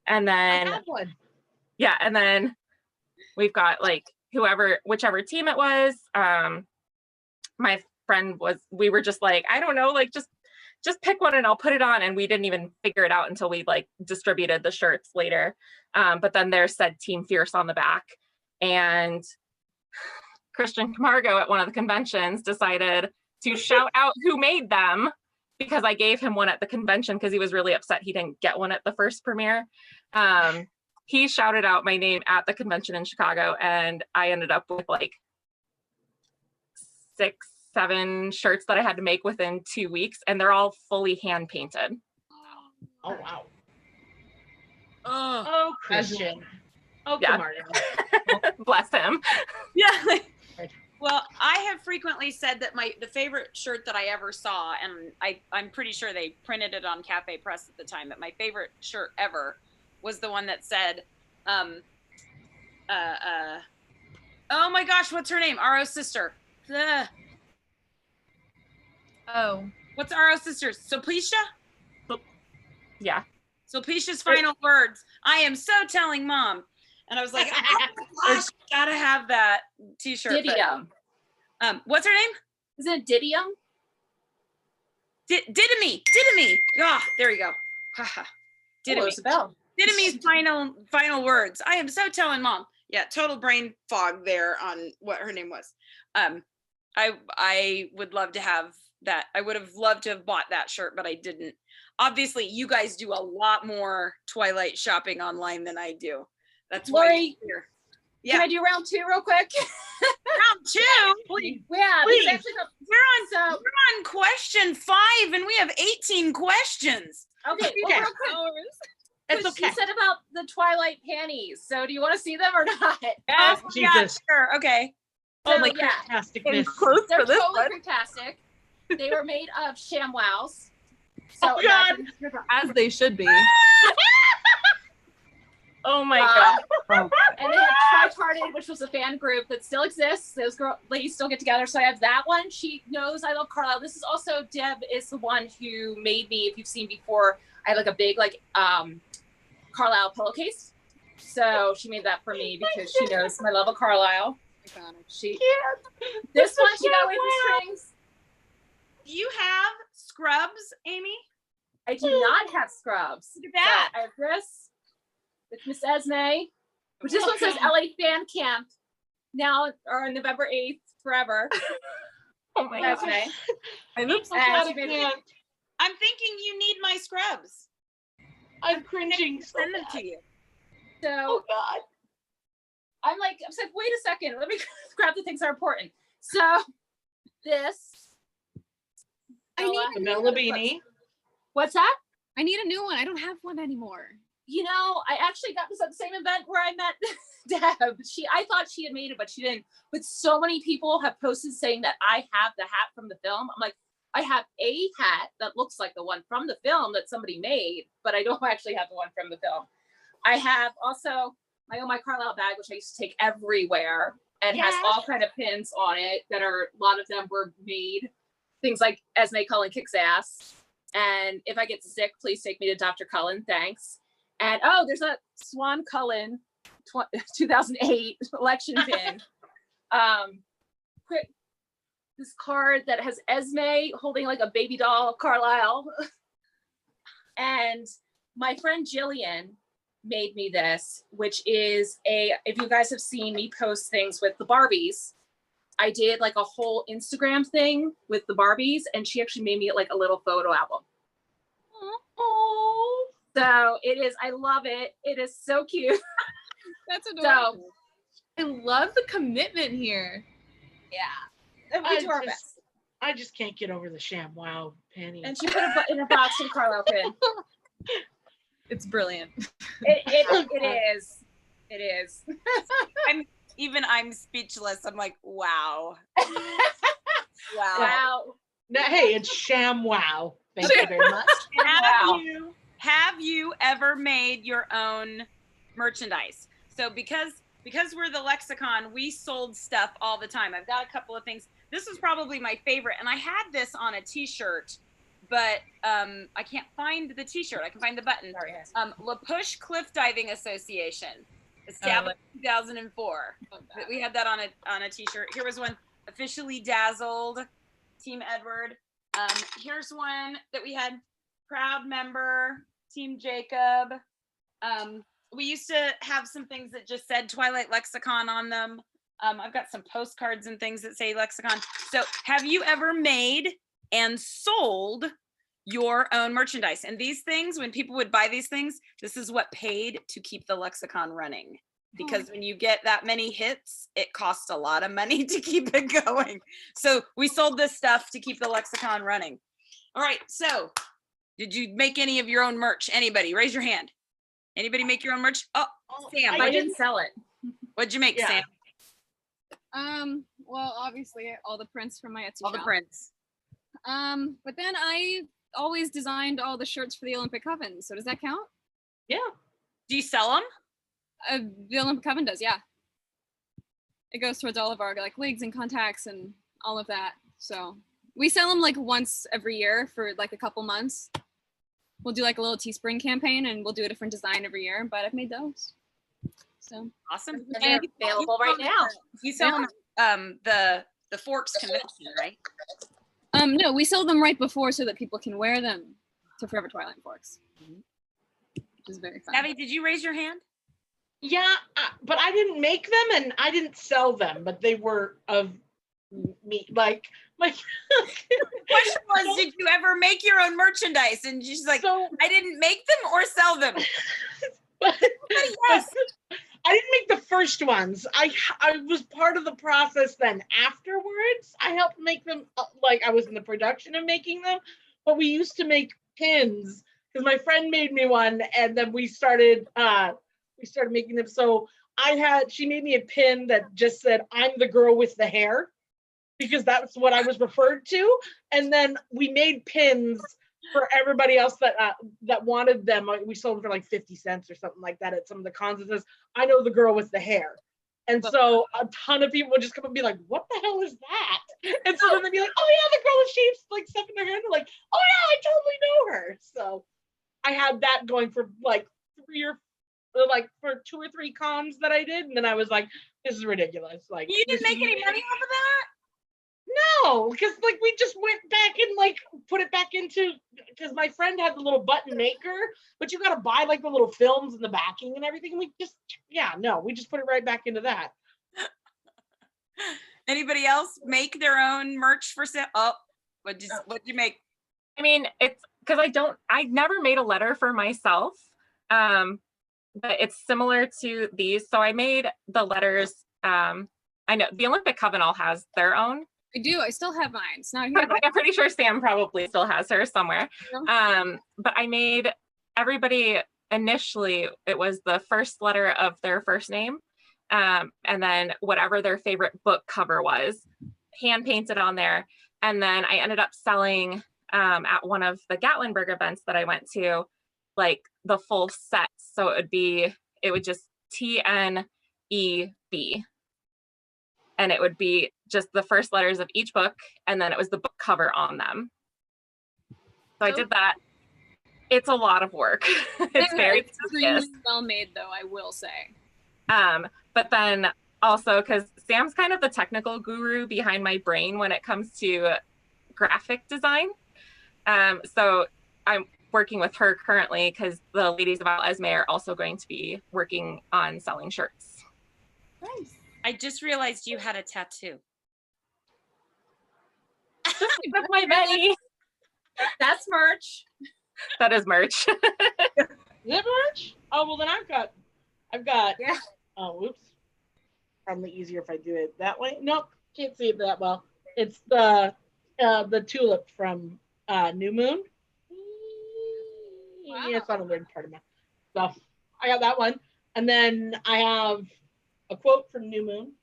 Speaker 2: And then,
Speaker 3: I have one.
Speaker 2: yeah, and then we've got like whichever team it was. My friend we were just like, I don't know, like just pick one and I'll put it on. And we didn't even figure it out until we like distributed the shirts later. But then there said Team Fierce on the back. And Christian Camargo at one of the conventions decided to shout out who made them, because I gave him one at the convention because he was really upset he didn't get one at the first premiere. He shouted out my name at the convention in Chicago, and I ended up with like 6-7 shirts that I had to make within 2 weeks, and they're all fully hand painted.
Speaker 3: Oh wow.
Speaker 6: Oh,
Speaker 3: Oh, Christian. Oh,
Speaker 2: Yeah.
Speaker 3: Martin.
Speaker 2: Bless him.
Speaker 6: Yeah.
Speaker 3: Right.
Speaker 6: Well, I have frequently said that the favorite shirt that I ever saw, and I'm pretty sure they printed it on Cafe Press at the time, but my favorite shirt ever was the one that said, oh my gosh, what's her name? Aro's sister. Ugh.
Speaker 4: Oh,
Speaker 6: What's Aro's sister? Sulpicia?
Speaker 2: Yeah.
Speaker 6: Sulpicia's final words. I am so telling mom. And I was like, oh my gosh, gotta have that t-shirt.
Speaker 1: Didium.
Speaker 6: But, what's her name?
Speaker 1: Is it Didium?
Speaker 6: Didymi. Ah, there you go. Haha. Didymi.
Speaker 1: Isabel.
Speaker 6: Didymy's final words. I am so telling mom. Yeah, total brain fog there on what her name was. I would love to have that. I would have loved to have bought that shirt, but I didn't. Obviously, you guys do a lot more Twilight shopping online than I do. That's why
Speaker 1: Lori,
Speaker 6: you're here.
Speaker 1: Can
Speaker 6: Yeah,
Speaker 1: I do round 2 real quick?
Speaker 6: round 2. Please.
Speaker 1: Yeah,
Speaker 3: Please.
Speaker 1: because actually,
Speaker 6: We're on question 5, and we have 18 questions.
Speaker 1: okay,
Speaker 3: Okay.
Speaker 1: well, real quick.
Speaker 3: It's
Speaker 1: She
Speaker 3: okay.
Speaker 1: said about the Twilight panties. So do you want to see them or not?
Speaker 6: Yes,
Speaker 3: Oh,
Speaker 6: yeah,
Speaker 3: Jesus.
Speaker 6: sure. Okay.
Speaker 3: Oh, my
Speaker 1: yeah.
Speaker 3: fantasticness.
Speaker 4: close
Speaker 1: They're
Speaker 4: for this
Speaker 1: totally
Speaker 4: one.
Speaker 1: fantastic. They were made of ShamWows. So
Speaker 3: Oh, God.
Speaker 1: imagine-
Speaker 4: As they should be.
Speaker 2: Oh my God.
Speaker 1: And they have Tripartite, which was a fan group that still exists. Those ladies still get together. So I have that one. She knows I love Carlisle. This is also, Deb is the one who made me, if you've seen before, I had like a big Carlisle pillowcase. So she made that for me because she knows my love of Carlisle. This one she got away from strings.
Speaker 6: Do you have scrubs, Amy?
Speaker 1: I do not have scrubs.
Speaker 6: Look at that.
Speaker 1: So I have this with Miss Esme, which this one says LA Fan Camp now or November 8th forever.
Speaker 2: Oh my God.
Speaker 1: Esme.
Speaker 4: I look so
Speaker 1: And
Speaker 3: God,
Speaker 1: she
Speaker 3: I
Speaker 1: made-
Speaker 3: can't.
Speaker 6: I'm thinking you need my scrubs.
Speaker 3: I'm cringing so
Speaker 6: Send them
Speaker 3: bad.
Speaker 6: to you.
Speaker 1: So
Speaker 3: Oh, God.
Speaker 1: I'm like, wait a second, let me grab the things that are important. So this.
Speaker 5: I need
Speaker 3: The Bella beanie.
Speaker 1: What's that?
Speaker 5: I need a new one. I don't have one anymore.
Speaker 1: You know, I actually got this at the same event where I met Deb. I thought she had made it, but she didn't. But so many people have posted saying that I have the hat from the film. I'm like, I have a hat that looks like the one from the film that somebody made, but I don't actually have the one from the film. I have also my Carlisle bag, which I used to take everywhere and has all kind of pins on it that are, a lot of them were made. Things like Esme Cullen kicks ass. And if I get sick, please take me to Dr. Cullen. Thanks. And oh, there's a Swan Cullen 2008 election pin. Quick, this card that has Esme holding like a baby doll Carlisle. And my friend Jillian made me this, which is if you guys have seen me post things with the Barbies, I did like a whole Instagram thing with the Barbies, and she actually made me like a little photo album.
Speaker 3: Oh.
Speaker 1: So it is, I love it. It is so cute.
Speaker 5: That's adorable.
Speaker 1: So
Speaker 4: I love the commitment here.
Speaker 1: yeah, and we do our best.
Speaker 3: I just can't get over the ShamWow penny.
Speaker 1: And she put it in a box in Carlisle pin.
Speaker 4: It's brilliant.
Speaker 1: It is. It is.
Speaker 6: I'm speechless. I'm like, wow. Wow.
Speaker 1: Wow.
Speaker 3: No, hey, it's ShamWow. Thank you very much.
Speaker 1: Wow.
Speaker 6: Have you ever made your own merchandise? So because we're the Lexicon, we sold stuff all the time. I've got a couple of things. This was probably my favorite, and I had this on a t-shirt, but I can't find the t-shirt. I can find the button.
Speaker 1: Sorry, guys.
Speaker 6: La Push Cliff Diving Association, established in 2004. We had that on a t-shirt. Here was one, Officially Dazzled, Team Edward. Here's one that we had, Proud Member, Team Jacob. We used to have some things that just said Twilight Lexicon on them. I've got some postcards and things that say Lexicon. So have you ever made and sold your own merchandise? And these things, when people would buy these things, this is what paid to keep the Lexicon running. Because when you get that many hits, it costs a lot of money to keep it going. So we sold this stuff to keep the Lexicon running. All right, so did you make any of your own merch? Anybody? Raise your hand. Anybody make your own merch? Oh, Sam,
Speaker 1: I didn't sell it.
Speaker 6: what'd you make,
Speaker 3: Yeah.
Speaker 6: Sam?
Speaker 5: Well, obviously all the prints from my Etsy
Speaker 6: All the
Speaker 5: shop.
Speaker 6: prints.
Speaker 5: But then I always designed all the shirts for the Olympic Coven. So does that count?
Speaker 3: Yeah.
Speaker 6: Do you sell them?
Speaker 5: The Olympic Coven does, yeah. It goes towards all of our like wigs and contacts and all of that. So we sell them like once every year for like a couple months. We'll do like a little Teespring campaign and we'll do a different design every year. But I've made those. So
Speaker 6: Awesome.
Speaker 1: And they're available right now.
Speaker 6: You sell them the Forks convention, right?
Speaker 5: no, we sell them right before so that people can wear them to Forever Twilight Forks. Which is very fun.
Speaker 6: Abby, did you raise your hand?
Speaker 3: Yeah, but I didn't make them and I didn't sell them, but they were of me. Like my
Speaker 6: Question was, did you ever make your own merchandise? And she's like,
Speaker 3: so,
Speaker 6: I didn't make them or sell them.
Speaker 3: but,
Speaker 6: Yes.
Speaker 3: I didn't make the first ones. I was part of the process then afterwards. I helped make them, like I was in the production of making them, but we used to make pins because my friend made me one and then we started making them. So she made me a pin that just said, I'm the girl with the hair, because that's what I was referred to. And then we made pins for everybody else that wanted them. We sold them for like 50 cents or something like that at some of the cons. It says, I know the girl with the hair. And so a ton of people would just come up and be like, what the hell is that? And so then they'd be like, oh yeah, the girl with shapes like stuff in her hair. And they're like, oh yeah, I totally know her. So I had that going for like for 2 or 3 cons that I did. And then I was like, this is ridiculous. Like,
Speaker 6: You didn't make any money off of that?
Speaker 3: no, because like we just went back and like put it back into, because my friend had the little button maker, but you got to buy like the little films and the backing and everything. And we just, we just put it right back into that.
Speaker 6: Anybody else make their own merch for sale? Oh, what'd you make?
Speaker 2: I mean, it's because I never made a letter for myself, but it's similar to these. So I made the letters. I know the Olympic Coven all has their own.
Speaker 5: I do. I still have mine. It's not here.
Speaker 2: I'm pretty sure Sam probably still has hers somewhere. But I made everybody initially, it was the first letter of their first name. And then whatever their favorite book cover was, hand painted on there. And then I ended up selling at one of the Gatlinburg events that I went to, like the full set. So it would just TNEB. And it would be just the first letters of each book, and then it was the book cover on them. So I did that. It's a lot of work. It's very
Speaker 5: extremely well made, though, I will say.
Speaker 2: But then also, because Sam's kind of the technical guru behind my brain when it comes to graphic design. So I'm working with her currently because the ladies of Al Esme are also going to be working on selling shirts.
Speaker 6: Nice. I just realized you had a tattoo.
Speaker 2: That's my Betty.
Speaker 1: That's merch.
Speaker 2: That is merch.
Speaker 3: Is it merch? Oh, well then I've got,
Speaker 1: Yeah.
Speaker 3: Oh, whoops. Probably easier if I do it that way. Nope, can't see it that well. It's the tulip from New Moon.
Speaker 5: Wow.
Speaker 3: Yeah, it's not a weird part of my stuff. I got that one. And then I have a quote from New Moon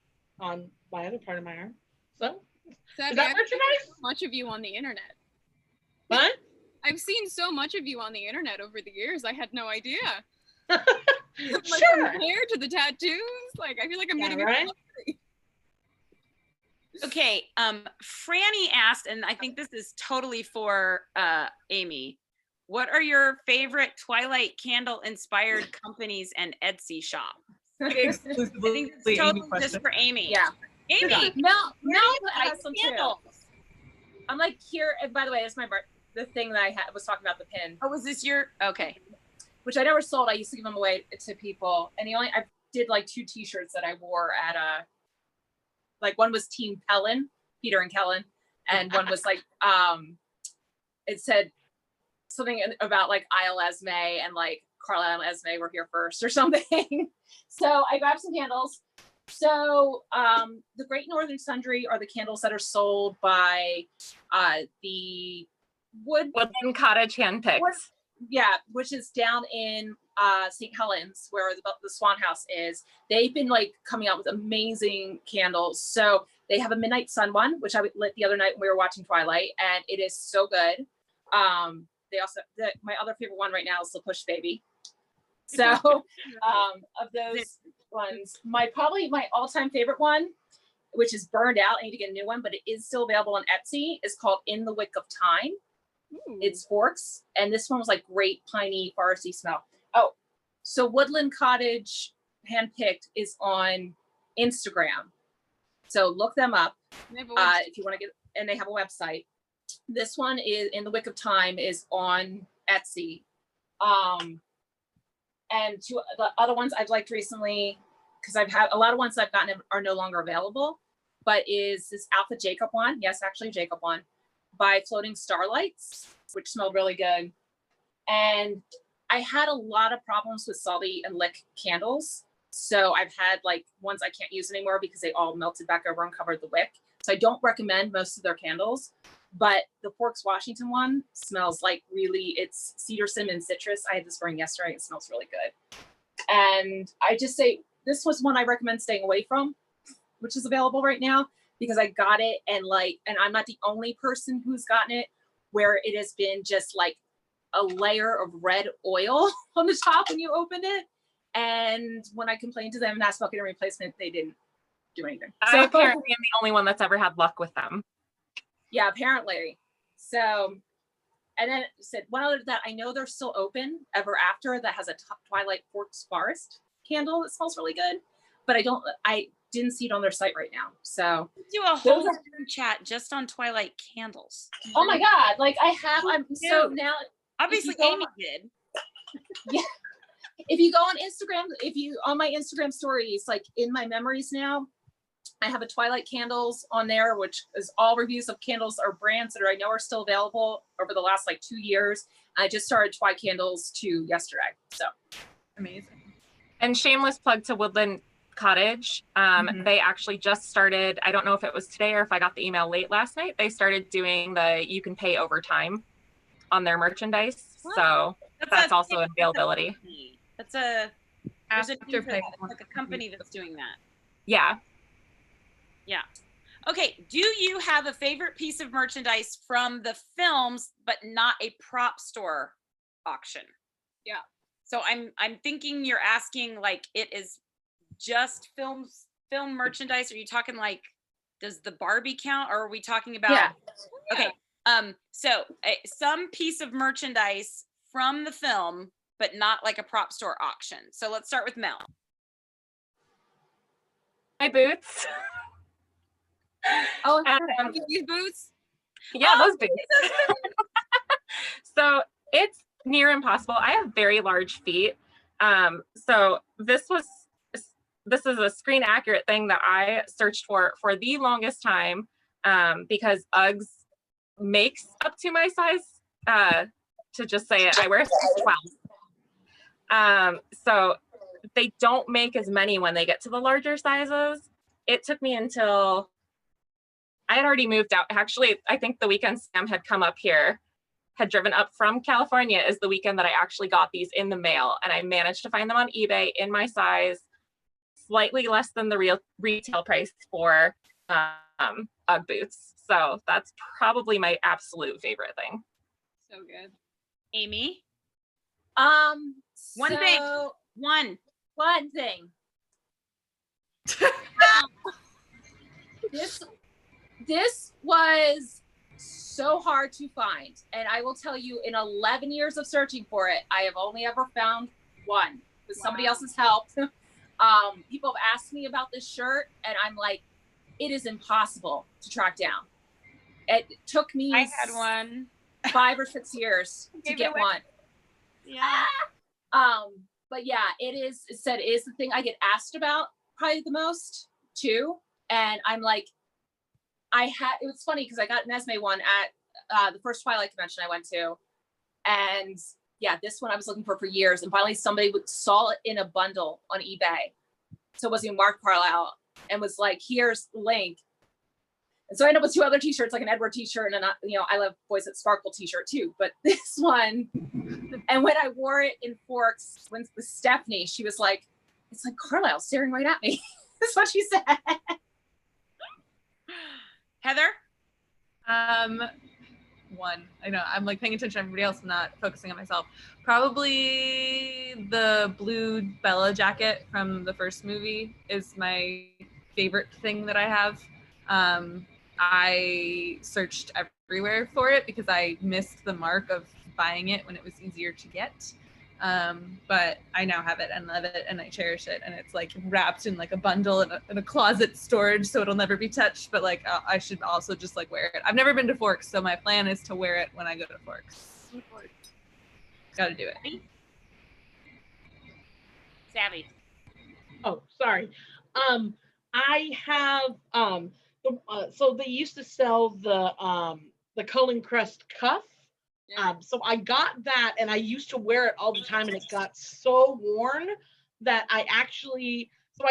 Speaker 3: on my other part of my arm. So,
Speaker 5: Sabby,
Speaker 3: is that
Speaker 5: I've
Speaker 3: merchandise?
Speaker 5: seen so much of you on the internet.
Speaker 3: What?
Speaker 5: I've seen so much of you on the internet over the years. I had no idea.
Speaker 3: Sure.
Speaker 5: From hair to the tattoos. Like, I feel like I'm getting
Speaker 3: right?
Speaker 6: Okay, Franny asked, and I think this is totally for Amy. What are your favorite Twilight candle inspired companies and Etsy shop? I think it's totally just for Amy.
Speaker 1: Yeah.
Speaker 6: Amy,
Speaker 1: Mel
Speaker 6: like
Speaker 1: has some
Speaker 6: candles.
Speaker 1: too. I'm like here. And by the way, it's the thing that I was talking about, the pin,
Speaker 6: Oh, was this your okay?
Speaker 1: which I never sold. I used to give them away to people, and I did like 2 T-shirts that I wore at like one was Team Kellen, Peter and Kellen, and one was like it said something about like Isle Esme and like Carlisle and Esme were here first or something. So I grabbed some candles. So the Great Northern Sundry are the candles that are sold by the
Speaker 2: Woodland Cottage handpicks.
Speaker 1: Yeah, which is down in St. Helens, where the Swan House is. They've been like coming out with amazing candles. So they have a Midnight Sun one, which I lit the other night when we were watching Twilight, and it is so good. They also, my other favorite one right now is the Push Baby. So of those ones, probably my all-time favorite one, which is burned out, I need to get a new one, but it is still available on Etsy, is called In the Wick of Time. Ooh. It's forks, and this one was like great piney foresty smell. Oh, so Woodland Cottage Handpicked is on Instagram, so look them up if you want to get. And they have a website. This one is In the Wick of Time is on Etsy, and two the other ones I've liked recently, because I've had a lot of ones I've gotten are no longer available, but is this Alpha Jacob one? Yes, actually Jacob one, by Floating Starlights, which smelled really good. And I had a lot of problems with salty and lick candles. So I've had like ones I can't use anymore because they all melted back over and covered the wick. So I don't recommend most of their candles, but the Forks Washington one smells like really, it's cedar, cinnamon, citrus. I had this burn yesterday. It smells really good. And I just say, this was one I recommend staying away from, which is available right now, because I got it and I'm not the only person who's gotten it, where it has been just like a layer of red oil on the top when you open it. And when I complained to them and asked about getting a replacement, they didn't do anything.
Speaker 2: So apparently I'm the only one that's ever had luck with them.
Speaker 1: Yeah, apparently. So, and then said one other that I know they're still open, Ever After, that has a Twilight Forks Forest candle that smells really good, but I didn't see it on their site right now. So
Speaker 6: do a whole chat just on Twilight candles.
Speaker 1: Oh my God. Like so now
Speaker 6: obviously Amy did.
Speaker 1: Yeah. If you go on Instagram, on my Instagram stories, like in my memories now, I have a Twilight candles on there, which is all reviews of candles or brands that I know are still available over the last like 2 years. I just started Twi Candles 2 yesterday. So
Speaker 4: amazing.
Speaker 2: And shameless plug to Woodland Cottage. They actually just started, I don't know if it was today or if I got the email late last night, they started doing you can pay overtime on their merchandise. Wow. So that's also an availability.
Speaker 6: There's a like a company that's doing that.
Speaker 2: Yeah.
Speaker 6: Yeah. Okay. Do you have a favorite piece of merchandise from the films, but not a prop store auction?
Speaker 1: Yeah.
Speaker 6: So I'm thinking you're asking like it is just film merchandise. Are you talking like, does the Barbie count, or are we talking about?
Speaker 1: Yeah.
Speaker 6: Okay. So some piece of merchandise from the film, but not like a prop store auction. So let's start with Mel.
Speaker 2: My boots.
Speaker 6: Oh, these boots?
Speaker 2: Yeah, those boots. So it's near impossible. I have very large feet. So this is a screen accurate thing that I searched for the longest time, because Uggs makes up to my size. To just say it, I wear size 12. So they don't make as many when they get to the larger sizes. It took me until I had already moved out. Actually, I think the weekend Sam had come up here, had driven up from California, is the weekend that I actually got these in the mail, and I managed to find them on eBay in my size, slightly less than the real retail price for Ugg boots. So that's probably my absolute favorite thing.
Speaker 5: So good.
Speaker 6: Amy?
Speaker 1: One thing. This was so hard to find, and I will tell you, in 11 years of searching for it, I have only ever found one with somebody else's help. People have asked me about this shirt, and I'm like, it is impossible to track down. It took me
Speaker 6: I had one
Speaker 1: 5 or 6 years to get one.
Speaker 6: Yeah.
Speaker 1: But yeah, it is the thing I get asked about probably the most too. And I'm like, it was funny because I got an Esme one at the first Twilight convention I went to. And yeah, this one I was looking for years. And finally somebody saw it in a bundle on eBay. So it wasn't even Mark Carlisle, and was like, here's the link. And so I ended up with 2 other t-shirts, like an Edward t-shirt and I Love Boys That Sparkle t-shirt too. But this one, and when I wore it in Forks, when with Stephanie, she was like, it's like Carlisle staring right at me. That's what she said.
Speaker 6: Heather?
Speaker 4: One. I know I'm like paying attention to everybody else and not focusing on myself. Probably the blue Bella jacket from the first movie is my favorite thing that I have. I searched everywhere for it because I missed the mark of buying it when it was easier to get. But I now have it and love it and I cherish it, and it's like wrapped in like a bundle in a closet storage, so it'll never be touched, but like I should also just like wear it. I've never been to Forks, so my plan is to wear it when I go to Forks. Gotta do it.
Speaker 6: Savvy.
Speaker 3: Oh, sorry. I have so they used to sell the Cullen Crest cuff. So I got that and I used to wear it all the time, and it got so worn that I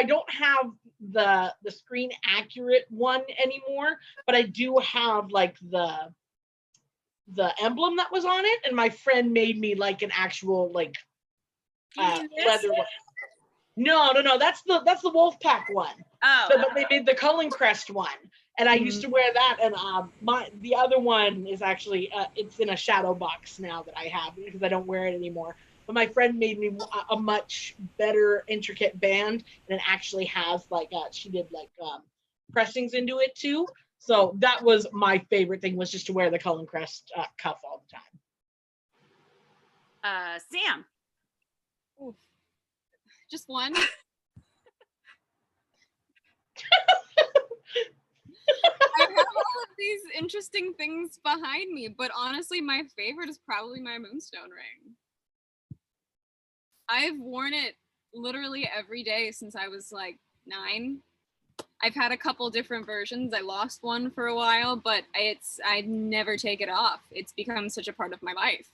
Speaker 3: don't have the screen accurate one anymore, but I do have like the emblem that was on it, and my friend made me like an actual like leather one. No, that's the Wolfpack one.
Speaker 6: Oh.
Speaker 3: So, but they made the Cullen Crest one, and I used to wear that. And the other one is actually it's in a shadow box now that I have because I don't wear it anymore. But my friend made me a much better intricate band, and it actually has like she did like pressings into it too. So that was my favorite thing, was just to wear the Cullen Crest cuff all the time.
Speaker 6: Sam.
Speaker 5: Oof. Just one. I have all of these interesting things behind me, but honestly, my favorite is probably my moonstone ring. I've worn it literally every day since I was like 9. I've had a couple different versions. I lost one for a while, but I never take it off. It's become such a part of my life.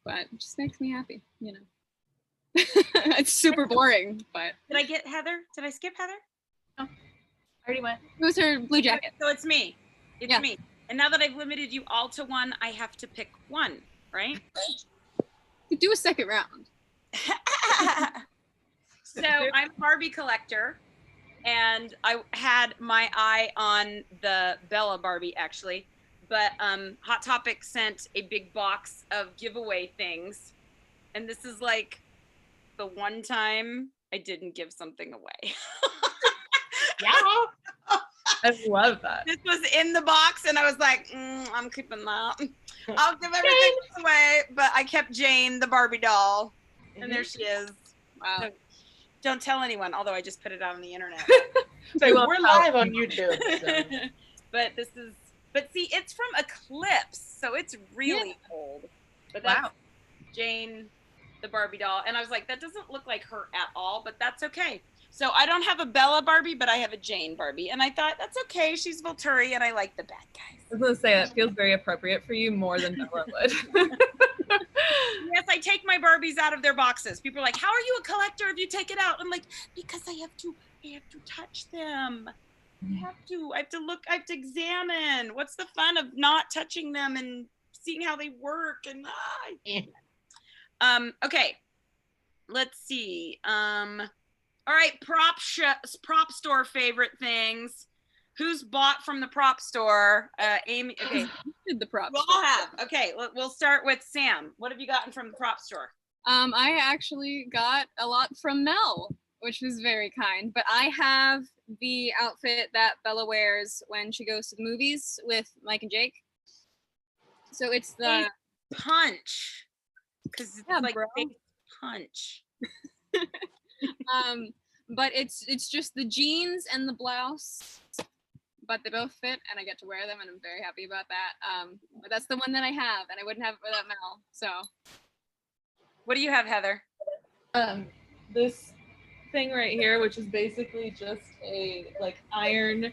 Speaker 5: But it just makes me happy, you know. It's super boring, but
Speaker 6: Did I get Heather? Did I skip Heather?
Speaker 4: No, I already went.
Speaker 5: it was her blue jacket.
Speaker 6: So it's me. It's
Speaker 5: Yeah.
Speaker 6: me. And now that I've limited you all to one, I have to pick one, right?
Speaker 5: Could do a second round.
Speaker 6: So I'm a Barbie collector, and I had my eye on the Bella Barbie actually, but Hot Topic sent a big box of giveaway things, and this is like the one time I didn't give something away.
Speaker 3: Yeah.
Speaker 4: I love that.
Speaker 6: This was in the box, and I was like, I'm keeping that. I'll give everything away, but I kept Jane, the Barbie doll, and there she is.
Speaker 5: Wow.
Speaker 6: So, don't tell anyone, although I just put it out on the internet.
Speaker 3: So we're live on YouTube. So.
Speaker 6: But see, it's from Eclipse, so it's really old. But that's Jane, the Barbie doll, and I was like, that doesn't look like her at all, but that's okay. So I don't have a Bella Barbie, but I have a Jane Barbie, and I thought that's okay. She's Volturi, and I like the bad guys.
Speaker 4: I was gonna say that feels very appropriate for you more than Bella would.
Speaker 6: Yes, I take my Barbies out of their boxes. People are like, "How are you a collector if you take it out?" I'm like, because I have to touch them. I have to look. I have to examine. What's the fun of not touching them and seeing how they work? And okay, let's see. All right, prop store favorite things. Who's bought from the prop store? Amy. Okay,
Speaker 5: Did the props.
Speaker 6: we all have. Okay, we'll start with Sam. What have you gotten from the prop store?
Speaker 5: I actually got a lot from Mel, which was very kind. But I have the outfit that Bella wears when she goes to the movies with Mike and Jake. So it's the
Speaker 6: punch, because it's like big punch.
Speaker 5: But it's just the jeans and the blouse, but they both fit and I get to wear them and I'm very happy about that. But that's the one that I have, and I wouldn't have it without Mel. So
Speaker 6: what do you have, Heather?
Speaker 4: This thing right here, which is basically just a like iron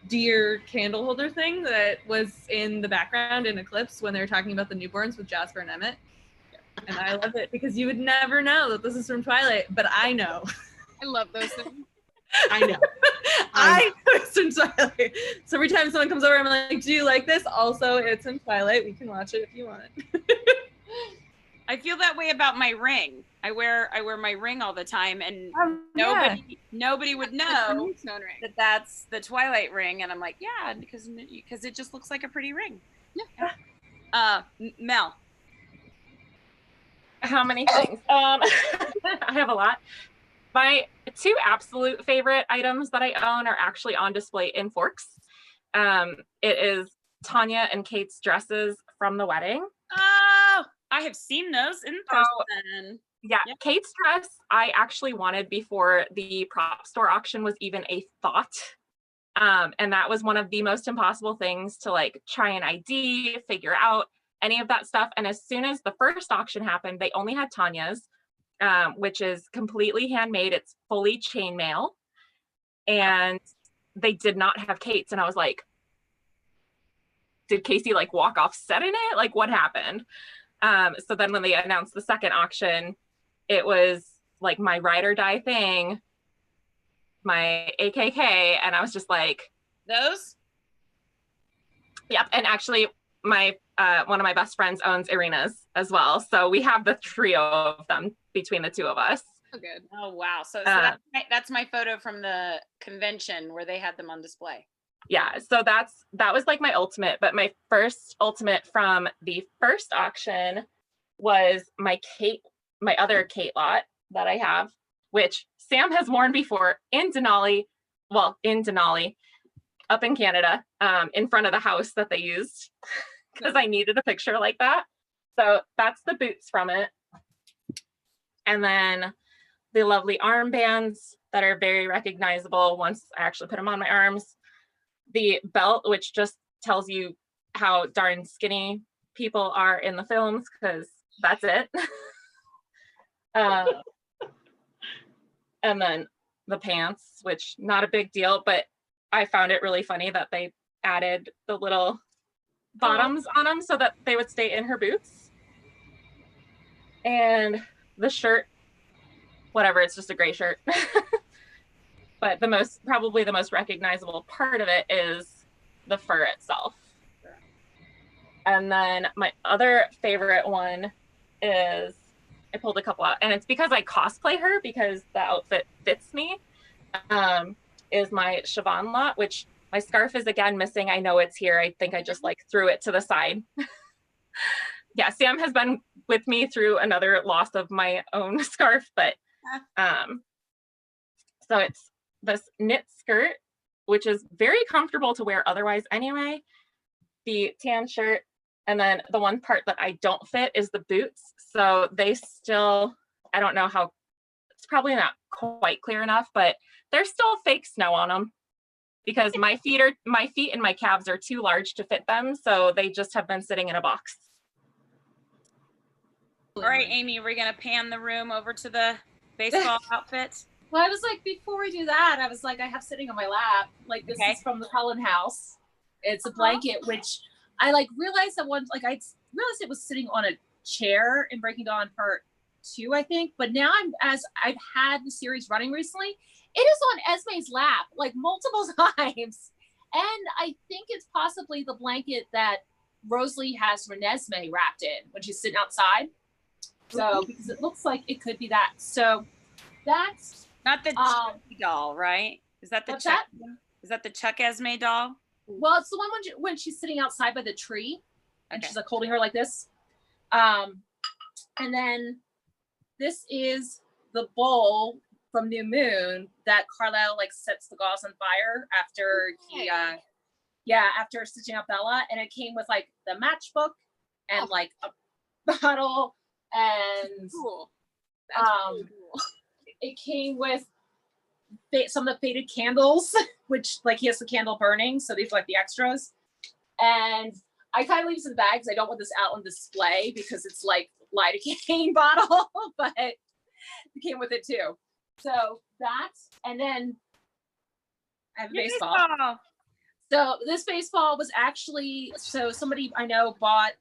Speaker 4: deer candle holder thing that was in the background in Eclipse when they were talking about the newborns with Jasper and Emmett. And I love it because you would never know that this is from Twilight, but I know.
Speaker 5: I love those things.
Speaker 3: I know.
Speaker 4: I know it's in Twilight. So every time someone comes over, I'm like, do you like this? Also, it's in Twilight. We can watch it if you want.
Speaker 6: I feel that way about my ring. I wear my ring all the time, and
Speaker 4: Yeah.
Speaker 6: nobody would
Speaker 5: That's the
Speaker 6: know
Speaker 5: Moonstone ring.
Speaker 6: that that's the Twilight ring, and I'm like, yeah, because it just looks like a pretty ring.
Speaker 5: Yeah.
Speaker 6: Mel.
Speaker 2: How many things? I have a lot. My two absolute favorite items that I own are actually on display in Forks. It is Tanya and Kate's dresses from the wedding.
Speaker 6: Oh, I have seen those in person.
Speaker 2: Yeah,
Speaker 6: Yep.
Speaker 2: Kate's dress I actually wanted before the prop store auction was even a thought. And that was one of the most impossible things to like try and ID, figure out any of that stuff. And as soon as the first auction happened, they only had Tanya's, which is completely handmade. It's fully chainmail. And they did not have Kate's. And I was like, did Casey like walk off set in it? Like what happened? So then when they announced the second auction, it was like my ride or die thing, my AKK, and I was just like,
Speaker 6: Those?
Speaker 2: yep. And actually my one of my best friends owns Irina's as well. So we have the trio of them between the two of us.
Speaker 5: So good.
Speaker 6: Oh wow! So that's my photo from the convention where they had them on display.
Speaker 2: Yeah, so that was like my ultimate, but my first ultimate from the first auction was my other Kate lot that I have, which Sam has worn before in Denali, up in Canada, in front of the house that they used because I needed a picture like that. So that's the boots from it. And then the lovely armbands that are very recognizable once I actually put them on my arms. The belt, which just tells you how darn skinny people are in the films, because that's it. And then the pants, which not a big deal, but I found it really funny that they added the little bottoms on them so that they would stay in her boots. And the shirt, whatever, it's just a gray shirt. But probably the most recognizable part of it is the fur itself. And then my other favorite one is, I pulled a couple out, and it's because I cosplay her because the outfit fits me, is my Siobhan lot, which my scarf is again missing. I know it's here. I think I just like threw it to the side. Yeah, Sam has been with me through another loss of my own scarf, but so it's this knit skirt, which is very comfortable to wear otherwise anyway, the tan shirt, and then the one part that I don't fit is the boots. So they still, I don't know how, it's probably not quite clear enough, but there's still fake snow on them because my feet and my calves are too large to fit them. So they just have been sitting in a box.
Speaker 6: All right, Amy, we're gonna pan the room over to the baseball outfit.
Speaker 1: Well, I was like, before we do that, I was like, I have sitting on my lap. Like, this is from the Cullen house. It's a blanket, which I like realized that once, like, I realized it was sitting on a chair in Breaking Dawn Part 2, I think. But now as I've had the series running recently, it is on Esme's lap, like, multiple times. And I think it's possibly the blanket that Rosalie has Renesmee wrapped in when she's sitting outside. So, because it looks like it could be that. So, that's
Speaker 6: not the Chucky doll, right? Is that the Chuck? Is that the Chuck Esme doll?
Speaker 1: Well, it's the one when she's sitting outside by the tree, and she's like holding her like this. And then this is the bowl from New Moon that Carlisle like sets the gauze on fire after after stitching up Bella, and it came with like the matchbook and like a bottle and
Speaker 5: Cool.
Speaker 1: Really cool. It came with some of the faded candles, which like he has the candle burning, so these are like the extras. And I kind of leave some bags. I don't want this out on display because it's like lidocaine bottle, but it came with it too. So that's, and then I have a baseball. So this baseball was actually, so somebody I know bought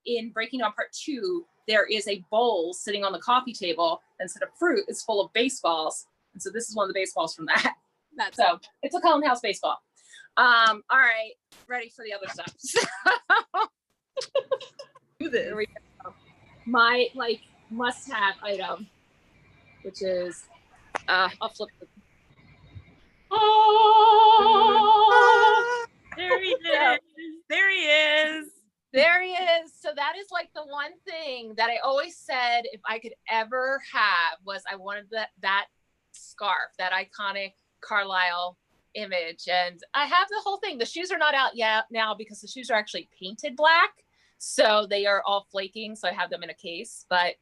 Speaker 1: in Breaking Dawn Part 2, there is a bowl sitting on the coffee table. Instead of fruit, it's full of baseballs. And so this is one of the baseballs from that.
Speaker 5: That's
Speaker 1: So it's a Cullen House baseball. All right, ready for the other stuff.
Speaker 4: Do this.
Speaker 1: Here we go. My like must-have item, which is I'll flip the
Speaker 6: There he is. There he is.
Speaker 1: There he is. So that is like the one thing that I always said if I could ever have was I wanted that scarf, that iconic Carlisle image. And I have the whole thing. The shoes are not out yet now because the shoes are actually painted black. So they are all flaking. So I have them in a case, but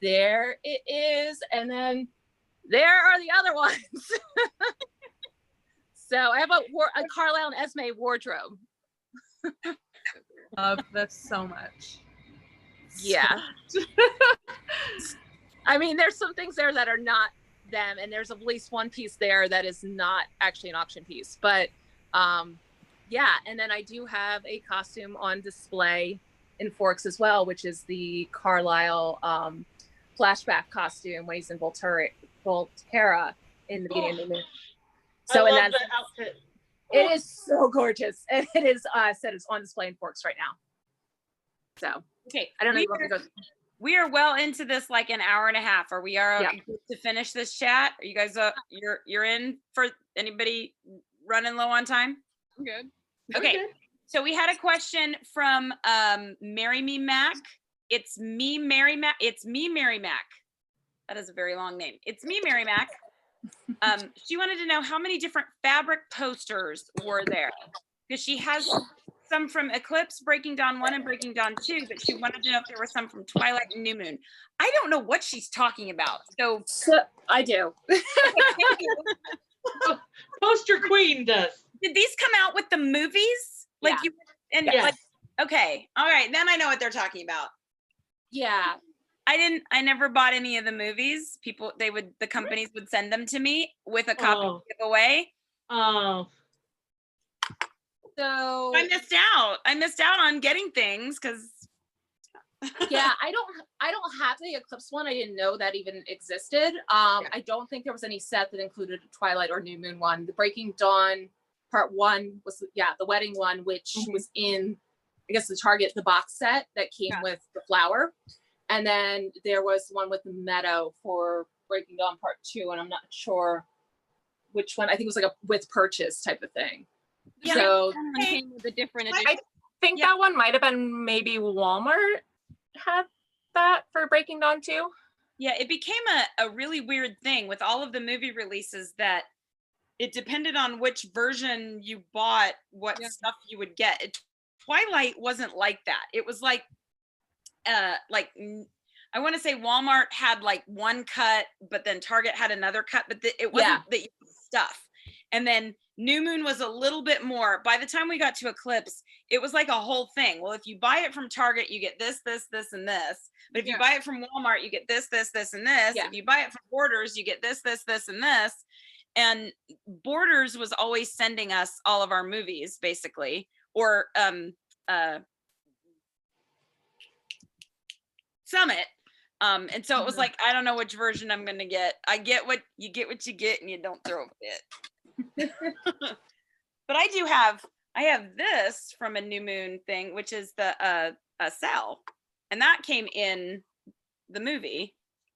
Speaker 1: there it is. And then there are the other ones. So I have a Carlisle and Esme wardrobe.
Speaker 4: Love this so much.
Speaker 1: Yeah. I mean, there's some things there that are not them, and there's at least one piece there that is not actually an auction piece. But yeah, and then I do have a costume on display in Forks as well, which is the Carlisle flashback costume when he's in Volterra in the beginning of the movie. So
Speaker 3: I
Speaker 1: and
Speaker 3: love
Speaker 1: that's
Speaker 3: the outfit.
Speaker 1: it is so gorgeous. And it is said it's on display in Forks right now. So
Speaker 6: Okay.
Speaker 1: I don't know if you want to go.
Speaker 6: We are well into this, like an hour and a half. Are we
Speaker 1: Yeah.
Speaker 6: good to finish this chat? Are you guys you're in for anybody running low on time?
Speaker 5: I'm good.
Speaker 6: Okay.
Speaker 3: Good.
Speaker 6: So we had a question from Mary Me Mac. It's me, Mary Mac. It's me, Mary Mac. That is a very long name. It's me, Mary Mac. She wanted to know how many different fabric posters were there, because she has some from Eclipse, Breaking Dawn 1 and Breaking Dawn 2, but she wanted to know if there were some from Twilight and New Moon. I don't know what she's talking about. So
Speaker 1: I do.
Speaker 3: Poster Queen does.
Speaker 6: did these come out with the movies? Like
Speaker 1: Yeah.
Speaker 6: you and
Speaker 3: Yes.
Speaker 6: like, okay, all right, then I know what they're talking about.
Speaker 1: Yeah.
Speaker 6: I never bought any of the movies. The companies would send them to me with a copy to give away.
Speaker 3: Oh,
Speaker 1: So
Speaker 6: I missed out on getting things because
Speaker 1: yeah, I don't have the Eclipse one. I didn't know that even existed. I don't think there was any set that included a Twilight or New Moon one. The Breaking Dawn part 1 was the wedding one, which was in I guess the Target, the box set that came with the flower. And then there was one with the meadow for Breaking Dawn part 2, and I'm not sure which one. I think it was like a with purchase type of thing.
Speaker 6: Yeah.
Speaker 1: So
Speaker 5: One came with a different edition.
Speaker 2: I think that one might have been maybe Walmart had that for Breaking Dawn 2.
Speaker 6: yeah, it became a really weird thing with all of the movie releases that it depended on which version you bought, what stuff you would get. Twilight wasn't like that. It was like I want to say Walmart had like one cut, but then Target had another cut, but it wasn't the stuff. And then New Moon was a little bit more. By the time we got to Eclipse, it was like a whole thing. Well, if you buy it from Target, you get this, this, this, and this. But if you buy it from Walmart, you get this, this, this, and this.
Speaker 1: Yeah.
Speaker 6: If you buy it from Borders, you get this, this, this, and this. And Borders was always sending us all of our movies, basically, or Summit. And so it was like, I don't know which version I'm gonna get. I get what you get, and you don't throw a fit. But I have this from a New Moon thing, which is the a cell, and that came in the movie,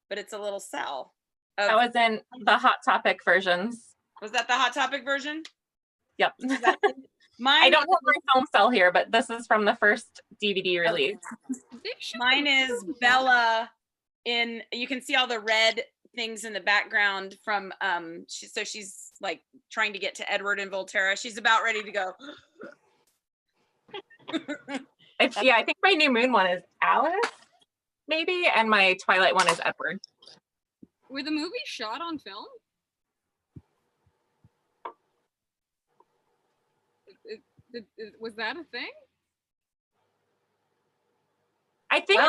Speaker 6: but it's a little cell.
Speaker 2: That was in the Hot Topic versions.
Speaker 6: Was that the Hot Topic version?
Speaker 2: Yep.
Speaker 6: Mine,
Speaker 2: I don't have my film cell here, but this is from the first DVD release.
Speaker 6: mine is Bella in, you can see all the red things in the background from she's like trying to get to Edward and Volterra. She's about ready to go.
Speaker 2: I think my New Moon one is Alice, maybe, and my Twilight one is Edward.
Speaker 5: Were the movies shot on film? Was that a thing?
Speaker 2: I think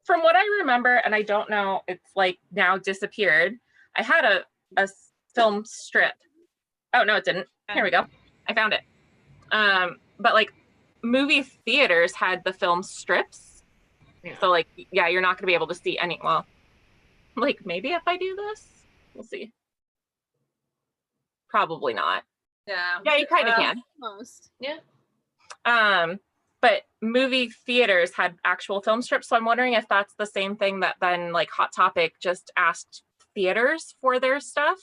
Speaker 2: from what I remember, and I don't know, it's like now disappeared. I had a film strip. Oh no, it didn't. Here we go. I found it. But like movie theaters had the film strips.
Speaker 3: Yeah.
Speaker 2: So like, yeah, you're not gonna be able to see any, well, like maybe if I do this. We'll see. Probably not.
Speaker 1: Yeah.
Speaker 2: Yeah, you kind of can.
Speaker 5: Most.
Speaker 3: Yeah.
Speaker 2: But movie theaters had actual film strips, so I'm wondering if that's the same thing that then like Hot Topic just asked theaters for their stuff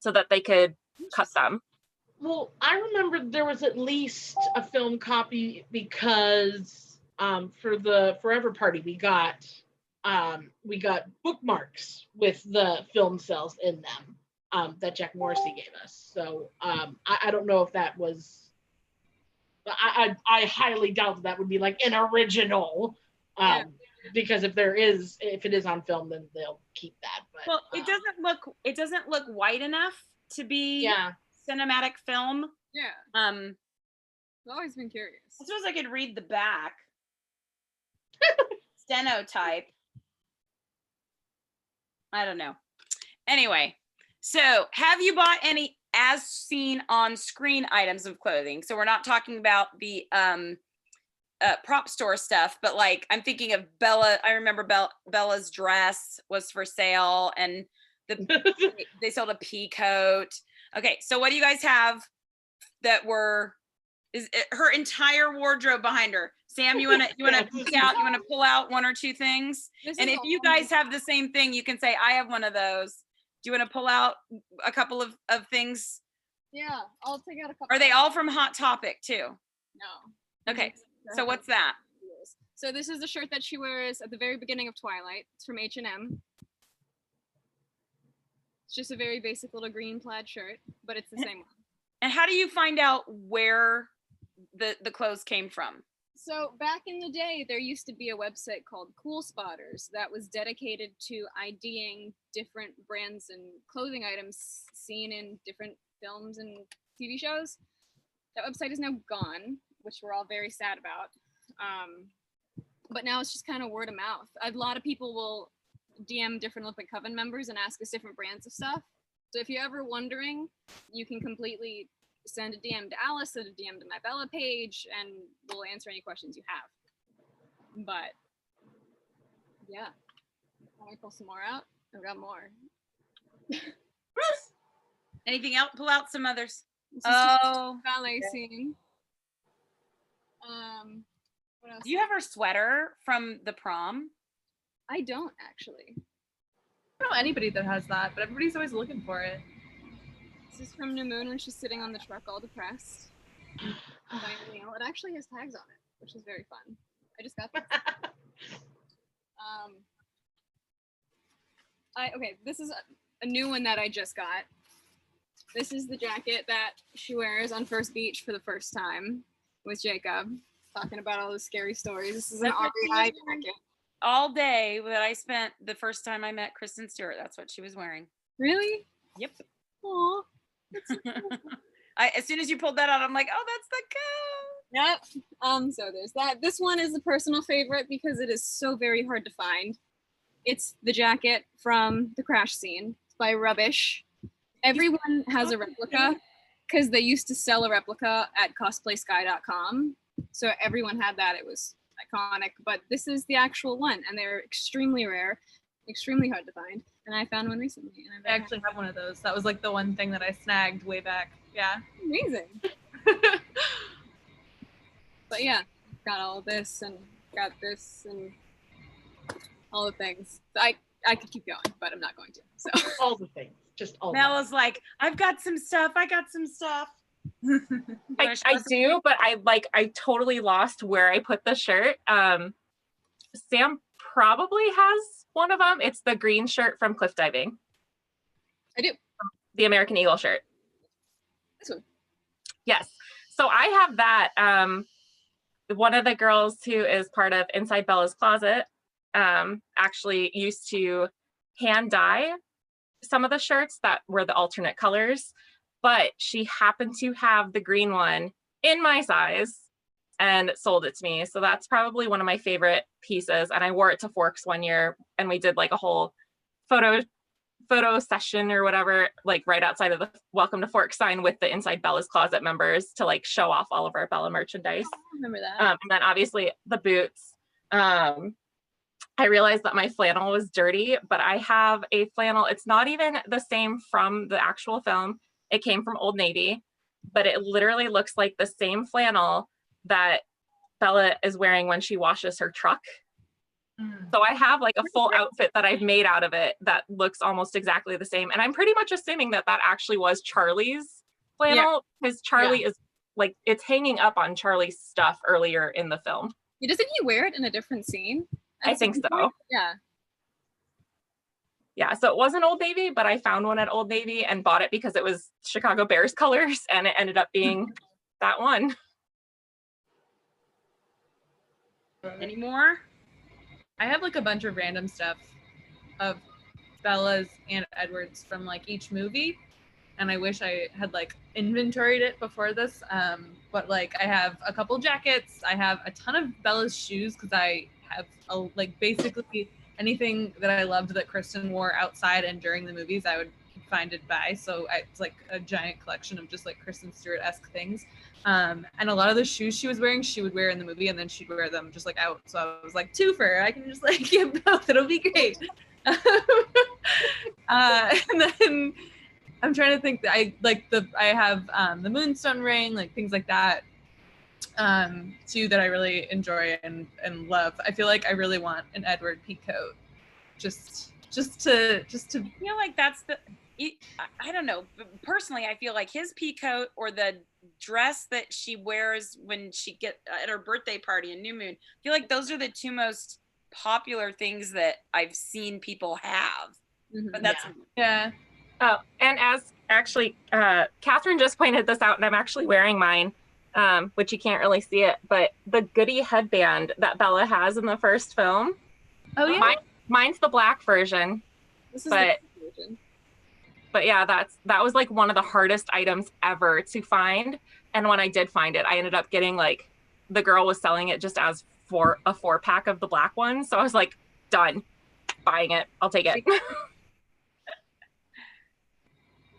Speaker 2: so that they could cut them.
Speaker 3: Well, I remember there was at least a film copy because for the Forever Party we got bookmarks with the film cells in them that Jack Morrissey gave us. So I don't know if that was. I highly doubt that would be like an original, because if it is on film, then they'll keep that. But
Speaker 6: Well, it doesn't look white enough to be cinematic film.
Speaker 5: Yeah.
Speaker 6: I've
Speaker 5: always been curious.
Speaker 6: I suppose I could read the back. Stenotype. I don't know. Anyway, so have you bought any as seen on screen items of clothing? So we're not talking about the prop store stuff, but like I'm thinking of Bella. I remember Bella's dress was for sale, and they sold a pea coat. Okay, so what do you guys have that is her entire wardrobe behind her? Sam, you wanna pull out one or two things? And if you guys have the same thing, you can say I have one of those. Do you want to pull out a couple of things?
Speaker 5: Yeah, I'll take out a couple.
Speaker 6: Are they all from Hot Topic too?
Speaker 5: No.
Speaker 6: Okay, so what's that?
Speaker 5: So this is the shirt that she wears at the very beginning of Twilight. It's from H&M. It's just a very basic little green plaid shirt, but it's the same one.
Speaker 6: And how do you find out where the clothes came from?
Speaker 5: So back in the day, there used to be a website called Cool Spotters that was dedicated to IDing different brands and clothing items seen in different films and TV shows. That website is now gone, which we're all very sad about. But now it's just kind of word of mouth. A lot of people will DM different Olympic Coven members and ask us different brands of stuff. So if you're ever wondering, you can completely send a DM to Alice, send a DM to my Bella page, and we'll answer any questions you have. But yeah, want me to pull some more out? I've got more.
Speaker 6: Anything else? Pull out some others.
Speaker 5: Ballet scene. What else?
Speaker 6: Do you have her sweater from the prom?
Speaker 5: I don't actually.
Speaker 4: I don't know anybody that has that, but everybody's always looking for it.
Speaker 5: This is from New Moon when she's sitting on the truck all depressed. It actually has tags on it, which is very fun. I just got this. Okay, this is a new one that I just got. This is the jacket that she wears on First Beach for the first time with Jacob, talking about all the scary stories. This is an REI jacket.
Speaker 6: All day that I spent the first time I met Kristen Stewart, that's what she was wearing.
Speaker 5: Really?
Speaker 6: Yep.
Speaker 5: Aw.
Speaker 6: As soon as you pulled that out, I'm like, oh, that's the coat.
Speaker 5: Yep. So there's that. This one is a personal favorite because it is so very hard to find. It's the jacket from the crash scene. It's by Rubbish. Everyone has a replica because they used to sell a replica at cosplaysky.com. So everyone had that. It was iconic, but this is the actual one, and they're extremely rare, extremely hard to find. And I found one recently. And
Speaker 4: I actually have one of those. That was like the one thing that I snagged way back. Yeah.
Speaker 5: Amazing. But yeah, got all of this and got this and all the things. I could keep going, but I'm not going to. So
Speaker 3: all the things, just all.
Speaker 6: Mel was like, I've got some stuff. I got some stuff.
Speaker 2: I do, but I totally lost where I put the shirt. Sam probably has one of them. It's the green shirt from Cliff Diving.
Speaker 5: I do.
Speaker 2: The American Eagle shirt.
Speaker 5: This one.
Speaker 2: Yes. So I have that. One of the girls who is part of Inside Bella's Closet actually used to hand dye some of the shirts that were the alternate colors, but she happened to have the green one in my size and sold it to me. So that's probably one of my favorite pieces. And I wore it to Forks one year, and we did like a whole photo session or whatever, like right outside of the Welcome to Forks sign with the Inside Bella's Closet members to like show off all of our Bella merchandise.
Speaker 5: I remember that.
Speaker 2: And then obviously the boots. I realized that my flannel was dirty, but I have a flannel. It's not even the same from the actual film. It came from Old Navy, but it literally looks like the same flannel that Bella is wearing when she washes her truck. So I have like a full outfit that I've made out of it that looks almost exactly the same. And I'm pretty much assuming that that actually was Charlie's flannel, because Charlie is like, it's hanging up on Charlie's stuff earlier in the film.
Speaker 5: Doesn't he wear it in a different scene?
Speaker 2: I think so.
Speaker 5: Yeah.
Speaker 2: Yeah, so it wasn't Old Navy, but I found one at Old Navy and bought it because it was Chicago Bears colors, and it ended up being that one.
Speaker 6: Any more?
Speaker 4: I have like a bunch of random stuff of Bella's and Edward's from like each movie, and I wish I had like inventoried it before this. But like I have a couple jackets, I have a ton of Bella's shoes because I have like basically anything that I loved that Kristen wore outside and during the movies, I would find and buy. So it's like a giant collection of just like Kristen Stewart-esque things. And a lot of the shoes she was wearing, she would wear in the movie, and then she'd wear them just like out. So I was like, twofer, I can just like get both. It'll be great. And then I'm trying to think that I have the Moonstone ring, like things like that, too, that I really enjoy and love. I feel like I really want an Edward peacoat, just to
Speaker 6: I feel like that's I don't know. Personally, I feel like his peacoat or the dress that she wears when she get at her birthday party in New Moon, I feel like those are the two most popular things that I've seen people have. But that's
Speaker 2: Oh, and as actually, Catherine just pointed this out, and I'm actually wearing mine, which you can't really see it, but the Goody headband that Bella has in the first film.
Speaker 4: Oh yeah.
Speaker 2: Mine's the black version.
Speaker 5: This is
Speaker 2: But-
Speaker 5: the version.
Speaker 2: But yeah, that was like one of the hardest items ever to find. And when I did find it, I ended up getting like, the girl was selling it just as for a 4-pack of the black one. So I was like, done, buying it. I'll take it.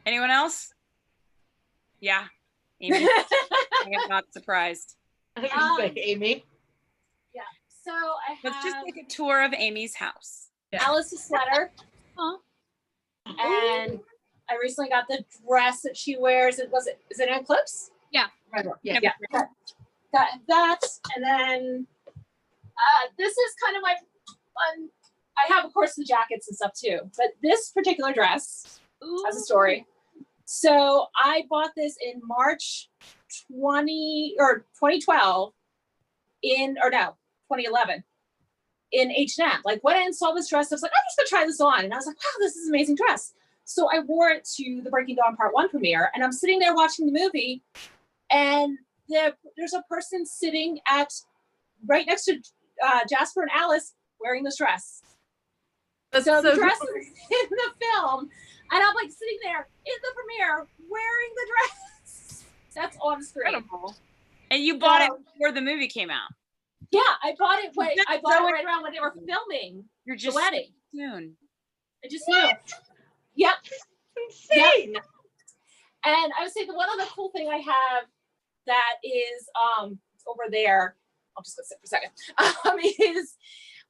Speaker 6: Anyone else? Yeah, Amy. I am not surprised.
Speaker 3: I was gonna say, Amy.
Speaker 1: Yeah. So I have
Speaker 6: Let's just take a tour of Amy's house.
Speaker 1: Alice's sweater. And I recently got the dress that she wears. Is it an Eclipse?
Speaker 5: Yeah.
Speaker 1: Right. Yeah. Got that. And then this is kind of my fun. I have, of course, the jackets and stuff too. But this particular dress has a story. So I bought this in March 2012 2011 in H&M. Like when I saw this dress, I was like, I'm just gonna try this on. And I was like, wow, this is an amazing dress. So I wore it to the Breaking Dawn Part 1 premiere, and I'm sitting there watching the movie, and there's a person sitting right next to Jasper and Alice wearing this dress. So the dress is in the film, and I'm like sitting there in the premiere wearing the dress. That's on screen.
Speaker 6: Incredible. And you bought it before the movie came out.
Speaker 1: Yeah, I bought it right around when they were filming
Speaker 6: You're just
Speaker 1: the wedding.
Speaker 6: Soon.
Speaker 1: I just knew. Yep.
Speaker 3: Insane.
Speaker 1: Yep. And I would say the one other cool thing I have that is over there, I'll just go sit for a second, is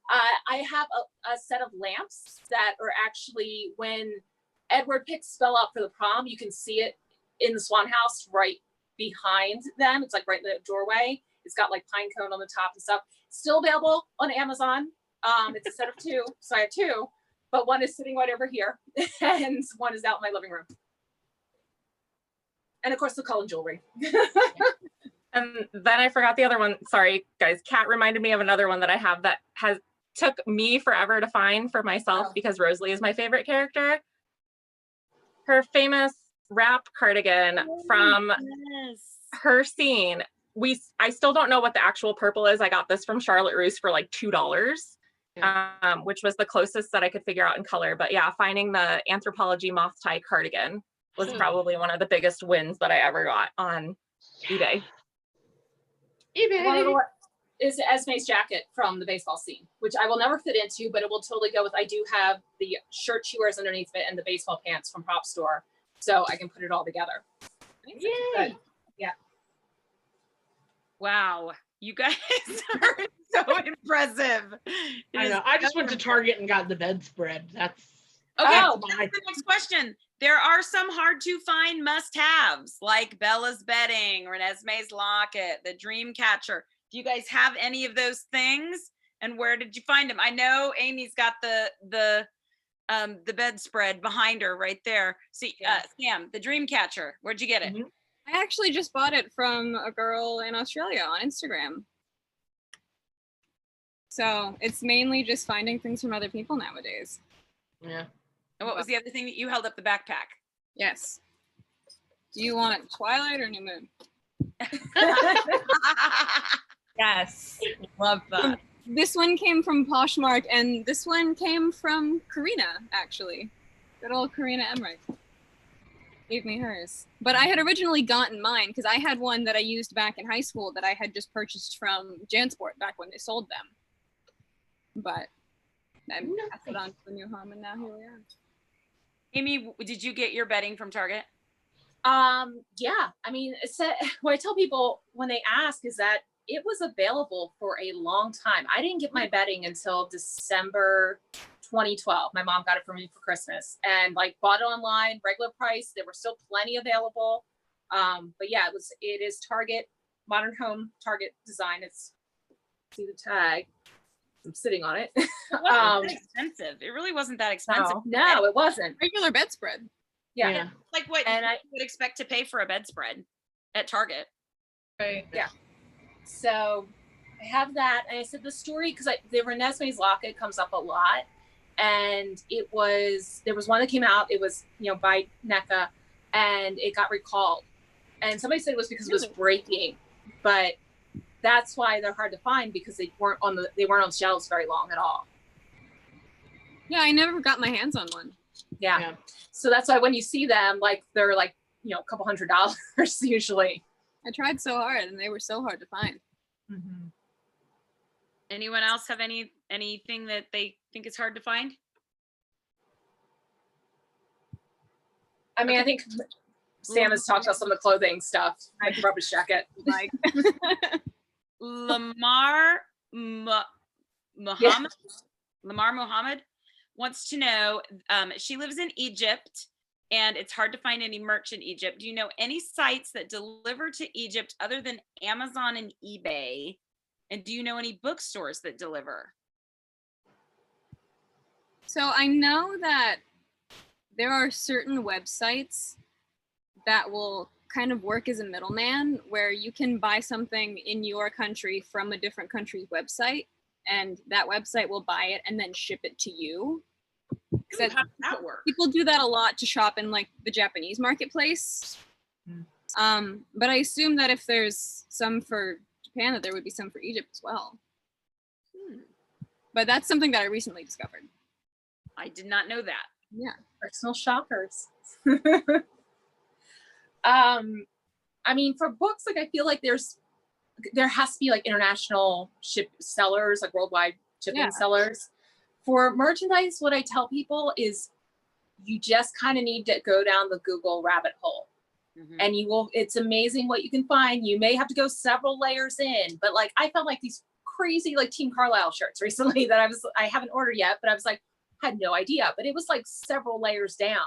Speaker 1: I have a set of lamps that are actually, when Edward picks Bella up for the prom, you can see it in the Swan House right behind them. It's like right in the doorway. It's got like pine cone on the top and stuff. Still available on Amazon. It's a set of 2, so I have 2, but one is sitting right over here, and one is out in my living room. And of course, the Cullen jewelry.
Speaker 2: And then I forgot the other one. Sorry, guys. Kat reminded me of another one that I have that took me forever to find for myself because Rosalie is my favorite character. Her famous wrap cardigan from her scene. I still don't know what the actual purple is. I got this from Charlotte Russe for like $2, which was the closest that I could figure out in color. But yeah, finding the Anthropologie moth tie cardigan was probably one of the biggest wins that I ever got on eBay.
Speaker 1: One of the is Esme's jacket from the baseball scene, which I will never fit into, but it will totally go with. I do have the shirt she wears underneath it and the baseball pants from Prop Store, so I can put it all together.
Speaker 3: Yay.
Speaker 1: Yeah.
Speaker 6: Wow. You guys are so impressive.
Speaker 3: I know. I just went to Target and got the bedspread. That's
Speaker 6: Okay,
Speaker 1: Oh,
Speaker 6: that's the next question. There are some hard to find must-haves like Bella's bedding, Renesmee's locket, the dream catcher. Do you guys have any of those things? And where did you find them? I know Amy's got the bedspread behind her right there. See, Sam, the dream catcher. Where'd you get it?
Speaker 3: Mhm.
Speaker 5: I actually just bought it from a girl in Australia on Instagram. So it's mainly just finding things from other people nowadays.
Speaker 3: Yeah.
Speaker 6: And what was the other thing that you held up the backpack?
Speaker 5: Yes. Do you want Twilight or New Moon?
Speaker 4: Yes, love that.
Speaker 5: This one came from Poshmark, and this one came from Karina, actually. Good old Karina Emmerich gave me hers. But I had originally gotten mine because I had one that I used back in high school that I had just purchased from Jansport back when they sold them. But I passed it on to the new home, and now here we are.
Speaker 6: Amy, did you get your bedding from Target?
Speaker 1: Yeah. I mean, what I tell people when they ask is that it was available for a long time. I didn't get my bedding until December 2012. My mom got it for me for Christmas and like bought it online, regular price. There were still plenty available. But yeah, it is Target, Modern Home Target design. See the tag. I'm sitting on it.
Speaker 6: It wasn't that expensive. It really wasn't that expensive.
Speaker 1: No, it wasn't.
Speaker 5: Regular bedspread.
Speaker 1: Yeah.
Speaker 6: Like what
Speaker 1: And
Speaker 6: you would expect to pay for a bedspread at Target.
Speaker 4: Right.
Speaker 1: Yeah. So I have that. And I said the story, because the Renesmee's locket comes up a lot. And there was one that came out, it was, by NECA, and it got recalled. And somebody said it was because it was breaking. But that's why they're hard to find, because they weren't on shelves very long at all.
Speaker 5: Yeah, I never got my hands on one.
Speaker 1: Yeah. So that's why when you see them, like they're like, a couple $100 usually.
Speaker 5: I tried so hard and they were so hard to find.
Speaker 1: Mm-hmm.
Speaker 6: Anyone else have anything that they think is hard to find?
Speaker 1: I mean, I think Sam has talked about some of the clothing stuff, like rubbish jacket.
Speaker 5: Like
Speaker 6: Lamar Muhammad wants to know, she lives in Egypt and it's hard to find any merch in Egypt. Do you know any sites that deliver to Egypt other than Amazon and eBay? And do you know any bookstores that deliver?
Speaker 5: So I know that there are certain websites that will kind of work as a middleman, where you can buy something in your country from a different country's website, and that website will buy it and then ship it to you.
Speaker 6: Ooh, how does that work?
Speaker 5: People do that a lot to shop in like the Japanese marketplace. But I assume that if there's some for Japan, that there would be some for Egypt as well. But that's something that I recently discovered.
Speaker 6: I did not know that.
Speaker 5: Yeah.
Speaker 1: Personal shoppers. I mean, for books, like I feel like there has to be like international sellers, like worldwide shipping sellers. For merchandise, what I tell people is you just kind of need to go down the Google rabbit hole. Mm-hmm. And it's amazing what you can find. You may have to go several layers in, but like I found like these crazy like Team Carlisle shirts recently that I haven't ordered yet, but I was like, had no idea, but it was like several layers down.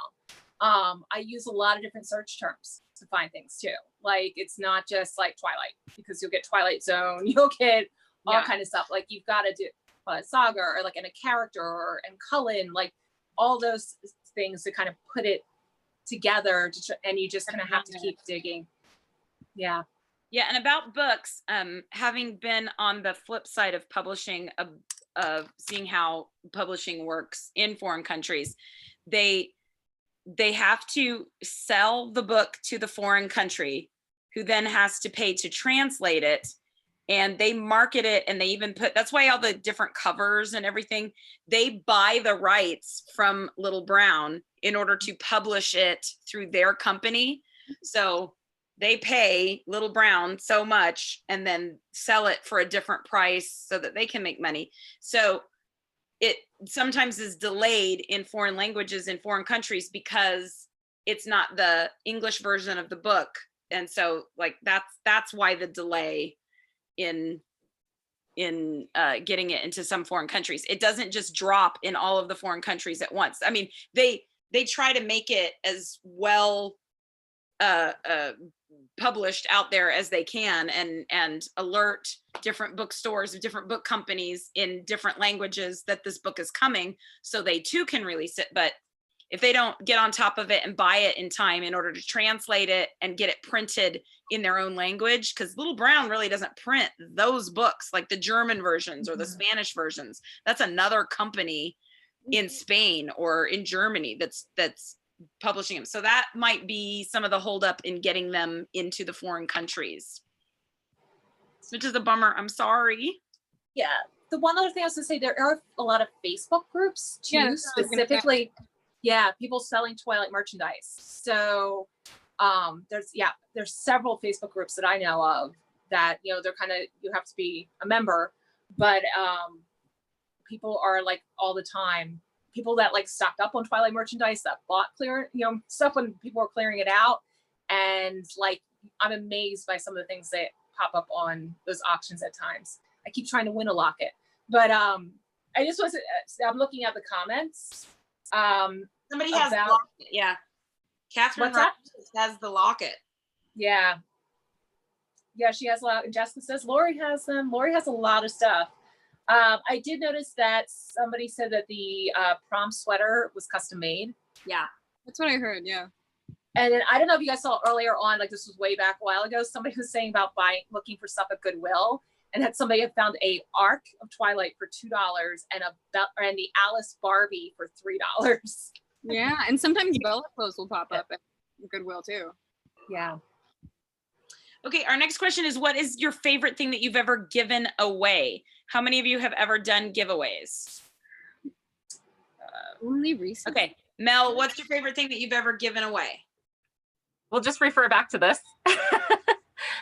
Speaker 1: I use a lot of different search terms to find things too. Like it's not just like Twilight, because you'll get Twilight Zone, you'll get all kind of stuff. Like you've got to do Saga or like in a character and Cullen, like all those things to kind of put it together and you just kind of have to keep digging. Yeah.
Speaker 6: And about books, having been on the flip side of publishing, of seeing how publishing works in foreign countries, they have to sell the book to the foreign country, who then has to pay to translate it, and they market it, and they even that's why all the different covers and everything, they buy the rights from Little Brown in order to publish it through their company. So they pay Little Brown so much and then sell it for a different price so that they can make money. So it sometimes is delayed in foreign languages in foreign countries because it's not the English version of the book. And so like that's why the delay in getting it into some foreign countries. It doesn't just drop in all of the foreign countries at once. I mean, they try to make it as well published out there as they can, and alert different bookstores, different book companies in different languages that this book is coming, so they too can release it. But if they don't get on top of it and buy it in time in order to translate it and get it printed in their own language, because Little Brown really doesn't print those books, like the German versions or the Spanish versions. That's another company in Spain or in Germany that's publishing them. So that might be some of the holdup in getting them into the foreign countries, which is a bummer. I'm sorry.
Speaker 1: Yeah. The one other thing I was gonna say, there are a lot of Facebook groups too,
Speaker 5: Yeah,
Speaker 1: specifically, people selling Twilight merchandise. So there's several Facebook groups that I know of that, they're kind of, you have to be a member, but people are like all the time, people that like stocked up on Twilight merchandise, that bought stuff when people were clearing it out. And like, I'm amazed by some of the things that pop up on those auctions at times. I keep trying to win a locket, but I just was, I'm looking at the comments.
Speaker 6: Somebody has the locket. Yeah. Catherine has the locket.
Speaker 1: Yeah. Yeah, she has a lot. And Jessica says Lori has them. Lori has a lot of stuff. I did notice that somebody said that the prom sweater was custom made.
Speaker 6: Yeah.
Speaker 5: That's what I heard, yeah.
Speaker 1: And then I don't know if you guys saw earlier on, like this was way back a while ago, somebody was saying about looking for stuff at Goodwill, and that somebody had found a arc of Twilight for $2 and the Alice Barbie for $3.
Speaker 5: Yeah, and sometimes Bella clothes will pop up at Goodwill too.
Speaker 1: Yeah.
Speaker 6: Okay, our next question is, what is your favorite thing that you've ever given away? How many of you have ever done giveaways?
Speaker 5: Only recently.
Speaker 6: Okay, Mel, what's your favorite thing that you've ever given away?
Speaker 2: We'll just refer back to this.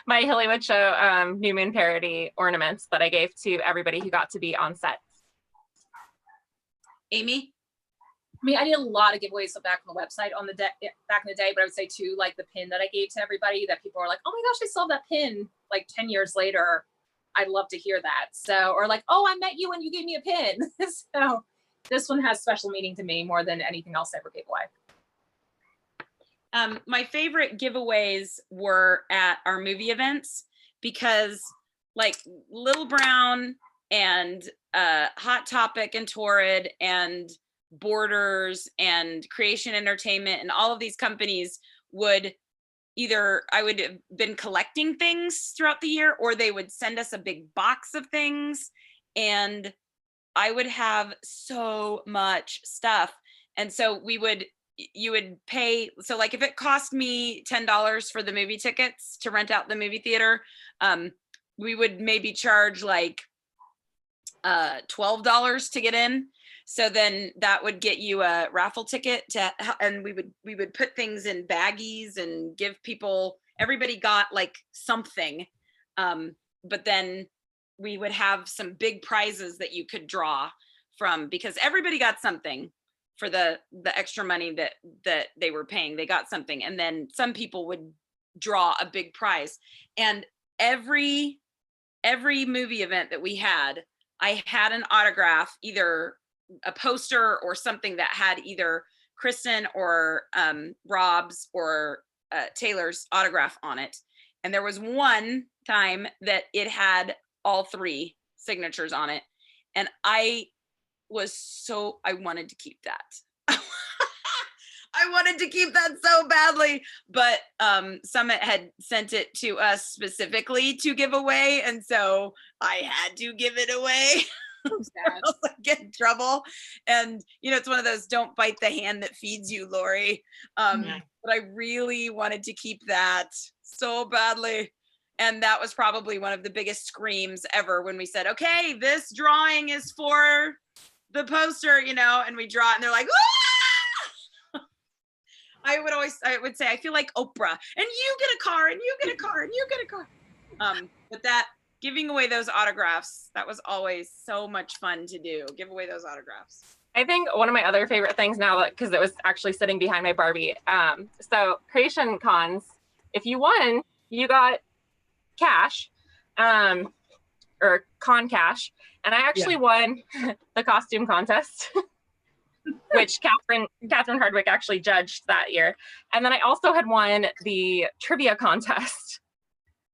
Speaker 2: My Hollywood Show New Moon parody ornaments that I gave to everybody who got to be on set.
Speaker 6: Amy?
Speaker 1: I mean, I did a lot of giveaways back on the website back in the day, but I would say too, like the pin that I gave to everybody that people are like, oh my gosh, I saw that pin like 10 years later. I'd love to hear that. So, or like, oh, I met you and you gave me a pin. So this one has special meaning to me more than anything else I ever gave away.
Speaker 6: My favorite giveaways were at our movie events, because like Little Brown and Hot Topic and Torrid and Borders and Creation Entertainment and all of these companies would either, I would have been collecting things throughout the year, or they would send us a big box of things, and I would have so much stuff. And so you would pay, so like if it cost me $10 for the movie tickets to rent out the movie theater, we would maybe charge like $12 to get in. So then that would get you a raffle ticket and we would put things in baggies and give people, everybody got like something. But then we would have some big prizes that you could draw from, because everybody got something for the extra money that they were paying. They got something, and then some people would draw a big prize. And every movie event that we had, I had an autograph, either a poster or something that had either Kristen or Rob's or Taylor's autograph on it. And there was one time that it had all three signatures on it, and I wanted to keep that. I wanted to keep that so badly, but Summit had sent it to us specifically to give away, and so I had to give it away.
Speaker 5: Sad.
Speaker 6: Else I'd get in trouble. And it's one of those, don't bite the hand that feeds you, Lori. But I really wanted to keep that so badly. And that was probably one of the biggest screams ever when we said, okay, this drawing is for the poster, and we draw it, and they're like, ah! I would say, I feel like Oprah, and you get a car, and you get a car, and you get a car. But that, giving away those autographs, that was always so much fun to do. Give away those autographs.
Speaker 2: I think one of my other favorite things now, because it was actually sitting behind my Barbie. So Creation Cons, if you won, you got cash. or con cash, and I actually won the costume contest, which Catherine Hardwick actually judged that year. And then I also had won the trivia contest.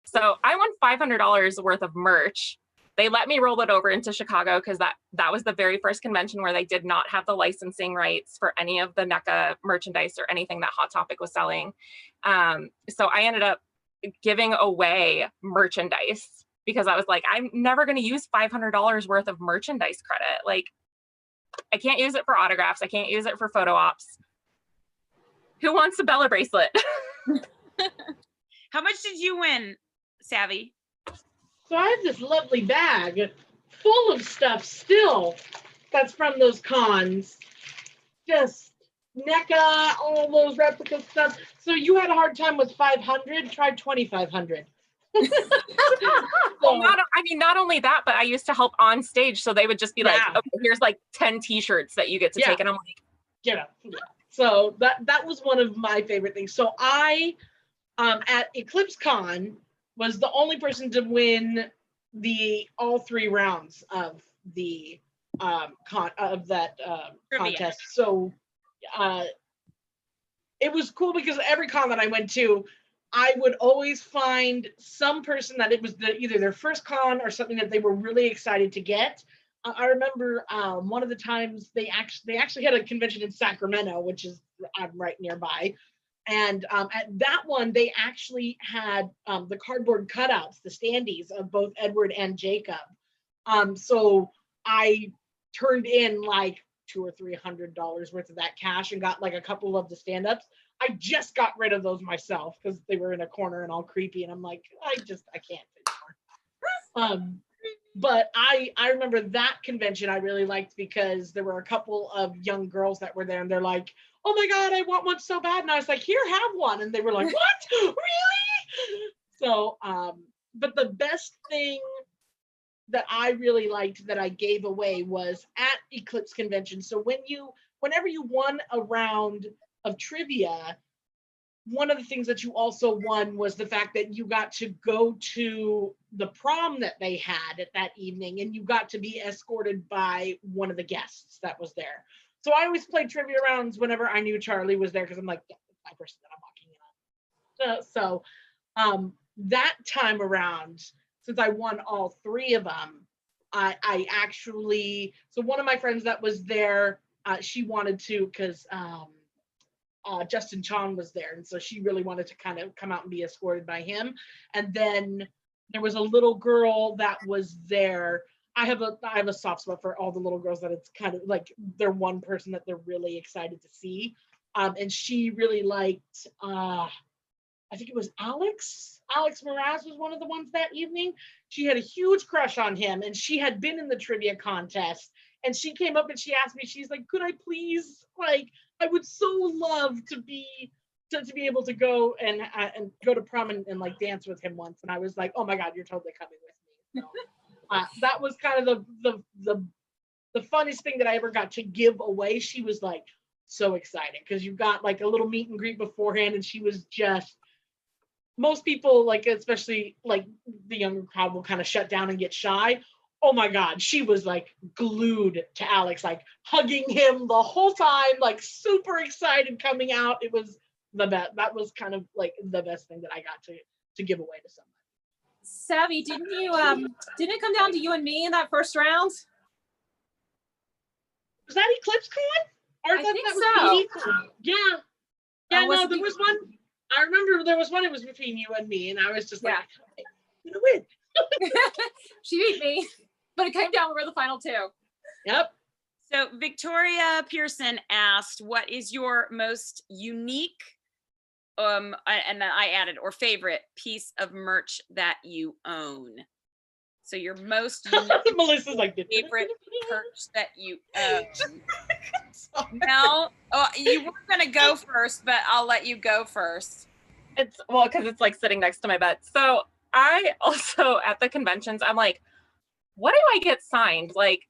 Speaker 2: So I won $500 worth of merch. They let me roll it over into Chicago because that was the very first convention where they did not have the licensing rights for any of the NECA merchandise or anything that Hot Topic was selling. So I ended up giving away merchandise because I was like, I'm never going to use $500 worth of merchandise credit. Like, I can't use it for autographs. I can't use it for photo ops. Who wants a Bella bracelet?
Speaker 6: How much did you win, Savvy?
Speaker 3: So I have this lovely bag full of stuff still that's from those cons. Just NECA, all those replica stuff. So you had a hard time with 500, try 2,500.
Speaker 2: Well, not only that, but I used to help on stage. So they would just be like, okay, here's like 10 t-shirts that you get to take. And I'm like,
Speaker 3: get up. So that was one of my favorite things. So I, at Eclipse Con, was the only person to win all 3 rounds of the contest. So it was cool because every con that I went to, I would always find some person that it was either their first con or something that they were really excited to get. I remember one of the times they actually had a convention in Sacramento, which is right nearby. And at that one, they actually had the cardboard cutouts, the standees of both Edward and Jacob. So I turned in like $200 or $300 worth of that cash and got like a couple of the stand-ups. I just got rid of those myself because they were in a corner and all creepy. And I'm like, I can't anymore. But I remember that convention I really liked because there were a couple of young girls that were there and they're like, oh my God, I want one so bad. And I was like, here, have one. And they were like, what? Really? So, but the best thing that I really liked that I gave away was at Eclipse Convention. So whenever you won a round of trivia, one of the things that you also won was the fact that you got to go to the prom that they had at that evening, and you got to be escorted by one of the guests that was there. So I always played trivia rounds whenever I knew Charlie was there because I'm like, yeah, that's my person that I'm walking in on. So that time around, since I won all 3 of them, I actually, so one of my friends that was there, she wanted to, because Justin Chong was there. And so she really wanted to kind of come out and be escorted by him. And then there was a little girl that was there. I have a soft spot for all the little girls that it's kind of like they're one person that they're really excited to see. And she really liked, I think it was Alex Mraz was one of the ones that evening. She had a huge crush on him and she had been in the trivia contest. And she came up and she asked me, she's like, could I please, like, I would so love to be able to go and go to prom and like dance with him once. And I was like, oh my God, you're totally coming with me. So that was kind of the funniest thing that I ever got to give away. She was like so excited because you got like a little meet and greet beforehand, and she was just, most people, like especially like the younger crowd, will kind of shut down and get shy. Oh my God, she was like glued to Alex, like hugging him the whole time, like super excited coming out. It was the best. That was kind of like the best thing that I got to give away to somebody.
Speaker 1: Savvy, didn't it come down to you and me in that first round?
Speaker 3: Was that Eclipse Con? Or
Speaker 1: I think so.
Speaker 3: Yeah. Yeah, no, there was one. I remember there was one, it was between you and me, and I was just like, I'm gonna win.
Speaker 1: She beat me, but it came down, we were the final 2.
Speaker 3: Yep.
Speaker 6: So Victoria Pearson asked, what is your most unique, and then I added, or favorite piece of merch that you own? So your most unique
Speaker 3: Melissa's like,
Speaker 6: favorite merch that you own. No, you were gonna go first, but I'll let you go first.
Speaker 2: It's because it's like sitting next to my bed. So I also, at the conventions, I'm like, what do I get signed? Like,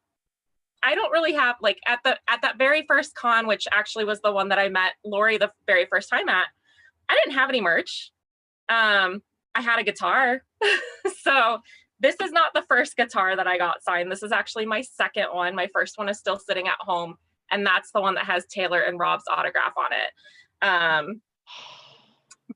Speaker 2: I don't really have, like, at that very first con, which actually was the one that I met Lori the very first time at, I didn't have any merch. I had a guitar. So This is not the first guitar that I got signed. This is actually my second one. My first one is still sitting at home, and that's the one that has Taylor and Rob's autograph on it.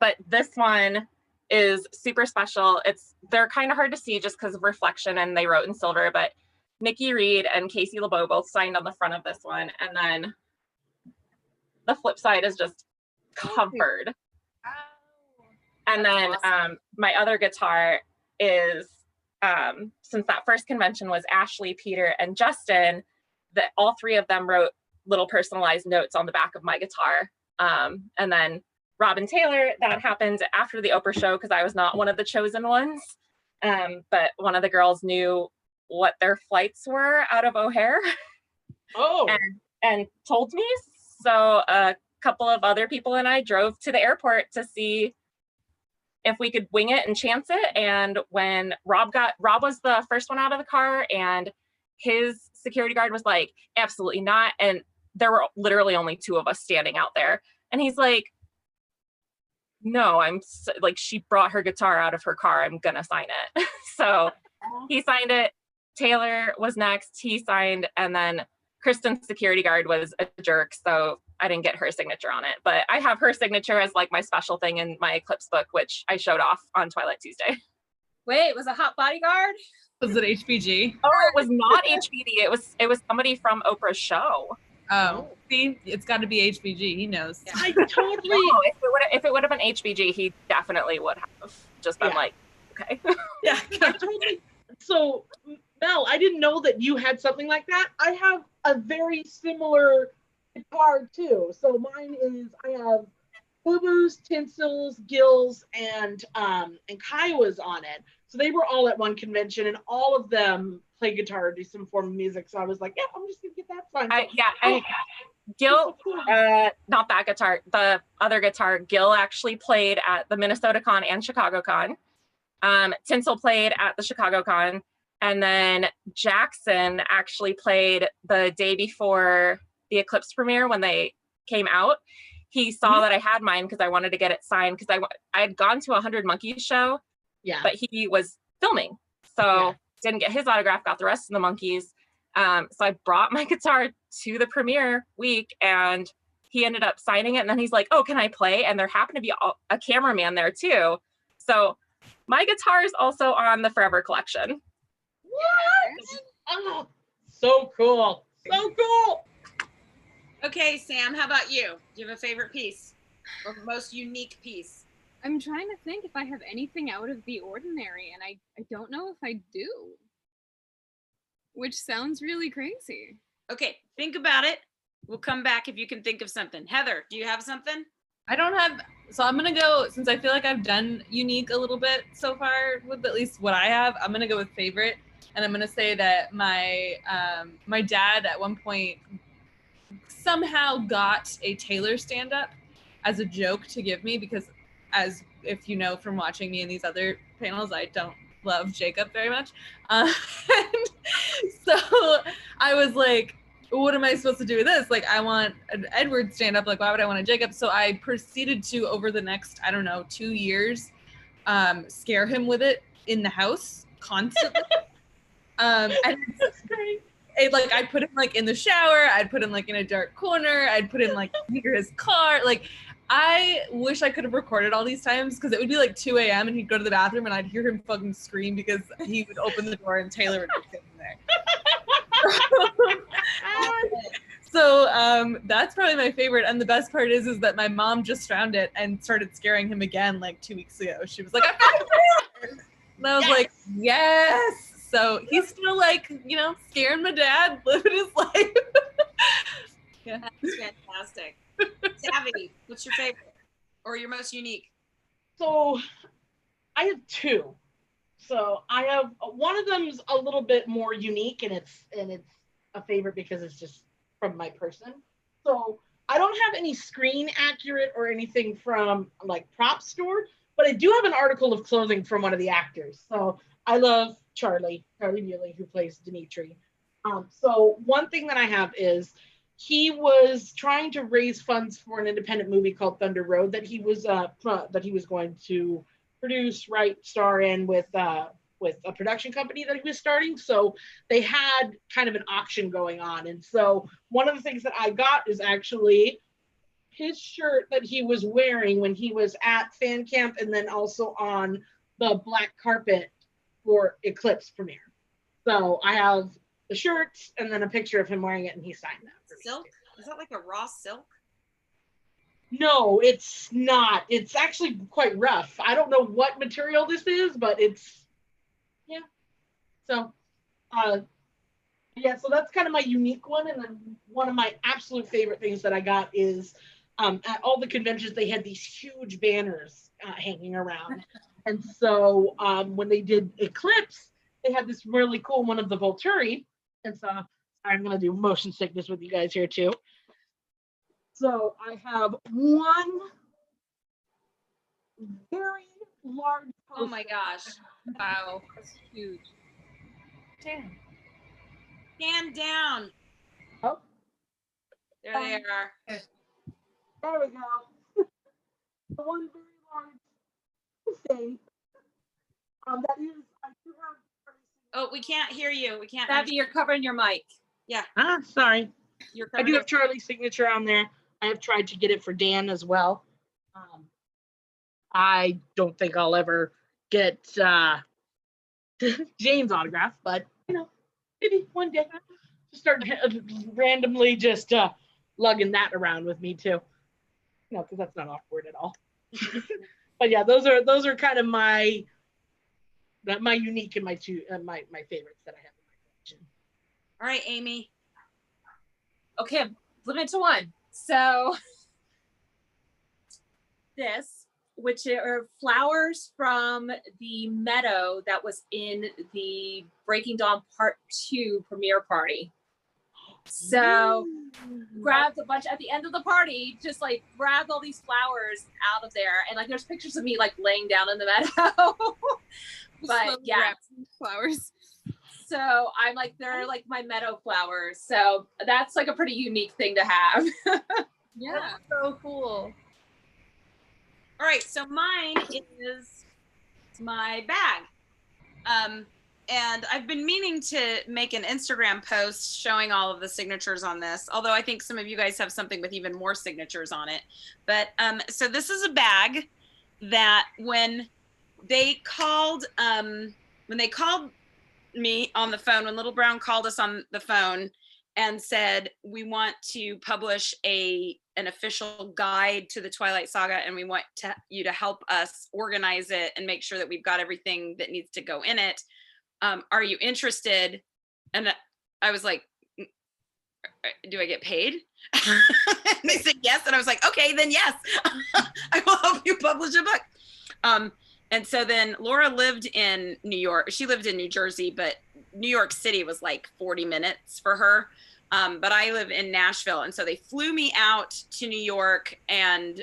Speaker 2: But this one is super special. They're kind of hard to see just because of reflection, and they wrote in silver, but Nikki Reed and Casey LeBeau both signed on the front of this one. And then the flip side is just covered. And then my other guitar is, since that first convention was Ashley, Peter, and Justin, that all three of them wrote little personalized notes on the back of my guitar. And then Rob and Taylor, that happened after the Oprah show because I was not one of the chosen ones. But one of the girls knew what their flights were out of O'Hare.
Speaker 3: Oh.
Speaker 2: And told me. So a couple of other people and I drove to the airport to see if we could wing it and chance it. And when Rob was the first one out of the car, and his security guard was like, absolutely not. And there were literally only two of us standing out there. And he's like, no, she brought her guitar out of her car. I'm gonna sign it. So he signed it. Taylor was next. He signed, and then Kristen's security guard was a jerk, so I didn't get her signature on it. But I have her signature as like my special thing in my Eclipse book, which I showed off on Twilight Tuesday.
Speaker 1: Wait, was it Hot Bodyguard?
Speaker 4: Was it HBG?
Speaker 2: Oh, it was not HBD. It was somebody from Oprah's show.
Speaker 4: Oh, see, it's got to be HBG. He knows.
Speaker 3: I totally.
Speaker 2: No, if it would have been HBG, he definitely would have just been like, okay.
Speaker 4: Yeah.
Speaker 3: I totally. So, Mel, I didn't know that you had something like that. I have a very similar guitar too. So mine is, I have Boo Boo's, Tinsel's, Gil's, and Kiowa's on it. So they were all at one convention, and all of them play guitar or do some form of music. So I was like, yeah, I'm just gonna get that signed.
Speaker 2: And Gil, not that guitar, the other guitar, Gil actually played at the Minnesota Con and Chicago Con. Tinsel played at the Chicago Con, and then Jackson actually played the day before the Eclipse premiere when they came out. He saw that I had mine because I wanted to get it signed because I had gone to a 100 Monkeys show, but he was filming, so didn't get his autograph, got the rest of the Monkeys. So I brought my guitar to the premiere week, and he ended up signing it, and then he's like, oh, can I play? And there happened to be a cameraman there too. So my guitar is also on the Forever collection.
Speaker 3: What? Oh, so cool. So cool.
Speaker 6: Okay, Sam, how about you? Do you have a favorite piece or most unique piece?
Speaker 5: I'm trying to think if I have anything out of the ordinary, and I don't know if I do, which sounds really crazy.
Speaker 6: Okay, think about it. We'll come back if you can think of something. Heather, do you have something?
Speaker 4: I don't have, so I'm gonna go, since I feel like I've done unique a little bit so far with at least what I have, I'm gonna go with favorite. And I'm gonna say that my dad at one point somehow got a Taylor stand-up as a joke to give me, because as if you know from watching me in these other panels, I don't love Jacob very much. And so I was like, what am I supposed to do with this? Like, I want an Edward stand-up. Like, why would I want a Jacob? So I proceeded to, over the next, 2 years, scare him with it in the house constantly. And
Speaker 3: That's great.
Speaker 4: Like, I'd put him like in the shower, I'd put him like in a dark corner, I'd put him like near his car. Like, I wish I could have recorded all these times, because it would be like 2 a.m. and he'd go to the bathroom and I'd hear him fucking scream because he would open the door and Taylor would be sitting there. So that's probably my favorite. And the best part is that my mom just found it and started scaring him again like 2 weeks ago. She was like, I found it! And I was like, yes. So he's still like, scaring my dad, living his life. Yeah.
Speaker 6: That's fantastic. Savvy, what's your favorite or your most unique?
Speaker 3: So I have two. So I have, one of them's a little bit more unique, and it's a favorite because it's just from my person. So I don't have any screen accurate or anything from like prop store, but I do have an article of clothing from one of the actors. So I love Charlie Bewley, who plays Dimitri. So one thing that I have is he was trying to raise funds for an independent movie called Thunder Road that he was going to produce, write, star in with with a production company that he was starting. So they had kind of an auction going on. And so one of the things that I got is actually his shirt that he was wearing when he was at fan camp, and then also on the black carpet for Eclipse premiere. So I have the shirt and then a picture of him wearing it, and he signed that for me.
Speaker 6: Silk? Is that like a raw silk?
Speaker 3: No, it's not. It's actually quite rough. I don't know what material this is, but it's, yeah. So, yeah, so that's kind of my unique one. And then one of my absolute favorite things that I got is at all the conventions, they had these huge banners hanging around. And so when they did Eclipse, they had this really cool one of the Volturi. And so I'm going to do motion sickness with you guys here too. So I have one very large poster.
Speaker 6: Oh my gosh.
Speaker 4: Wow, that's huge.
Speaker 3: Damn.
Speaker 6: Stand down.
Speaker 3: Oh,
Speaker 6: There they are.
Speaker 3: there we go. The one very large thing. That is, I do have.
Speaker 6: Oh, we can't hear you. We can't.
Speaker 1: Savvy, you're covering your mic.
Speaker 3: Sorry.
Speaker 6: You're
Speaker 3: I do have Charlie's signature on there. I have tried to get it for Dan as well. I don't think I'll ever get Jane's autograph, but maybe one day. Just start randomly just lugging that around with me too. Because that's not awkward at all. But yeah, those are kind of my unique and my favorites that I have in my collection.
Speaker 6: All right, Amy.
Speaker 1: Okay, limit to one. So this, which are flowers from the meadow that was in the Breaking Dawn Part 2 premiere party. So grabbed a bunch at the end of the party, just like grabbed all these flowers out of there. And like there's pictures of me like laying down in the meadow. But yeah.
Speaker 5: Flowers.
Speaker 1: So I'm like, they're like my meadow flowers. So that's like a pretty unique thing to have.
Speaker 4: Yeah. That's so cool.
Speaker 6: All right, so mine is my bag. And I've been meaning to make an Instagram post showing all of the signatures on this, although I think some of you guys have something with even more signatures on it. But so this is a bag that when they called me on the phone, when Little Brown called us on the phone and said, we want to publish an official guide to the Twilight Saga, and we want you to help us organize it and make sure that we've got everything that needs to go in it. Are you interested? And I was like, do I get paid? And they said yes. And I was like, okay, then yes, I will help you publish a book. And so then Laura lived in New York. She lived in New Jersey, but New York City was like 40 minutes for her. But I live in Nashville. And so they flew me out to New York, and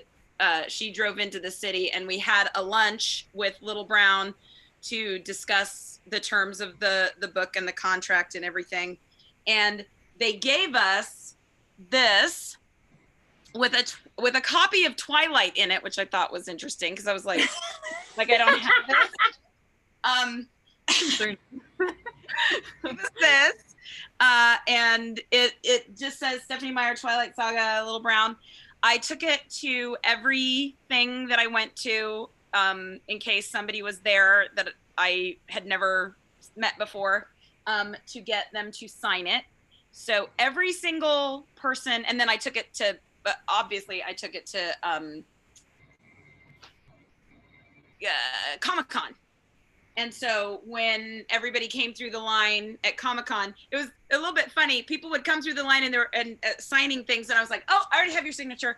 Speaker 6: she drove into the city, and we had a lunch with Little Brown to discuss the terms of the book and the contract and everything. And they gave us this with a copy of Twilight in it, which I thought was interesting because I was like I don't have this. This and it just says Stephanie Meyer, Twilight Saga, Little Brown. I took it to everything that I went to in case somebody was there that I had never met before, to get them to sign it. So every single person, and then I took it to, obviously I took it to Comic-Con. And so when everybody came through the line at Comic-Con, it was a little bit funny. People would come through the line and they were signing things, and I was like, oh, I already have your signature.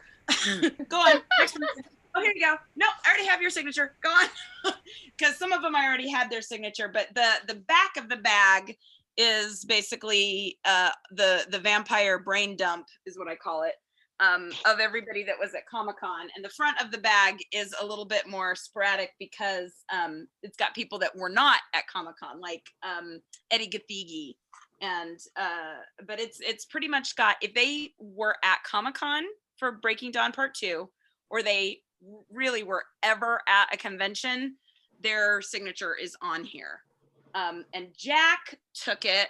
Speaker 6: Go on. Next one. Oh, here you go. No, I already have your signature. Go on. Because some of them I already had their signature, but the back of the bag is basically the vampire brain dump is what I call it, of everybody that was at Comic-Con. And the front of the bag is a little bit more sporadic because it's got people that were not at Comic-Con, like Eddie Gathegi. And but it's pretty much got, if they were at Comic-Con for Breaking Dawn Part 2, or they really were ever at a convention, their signature is on here. And Jack took it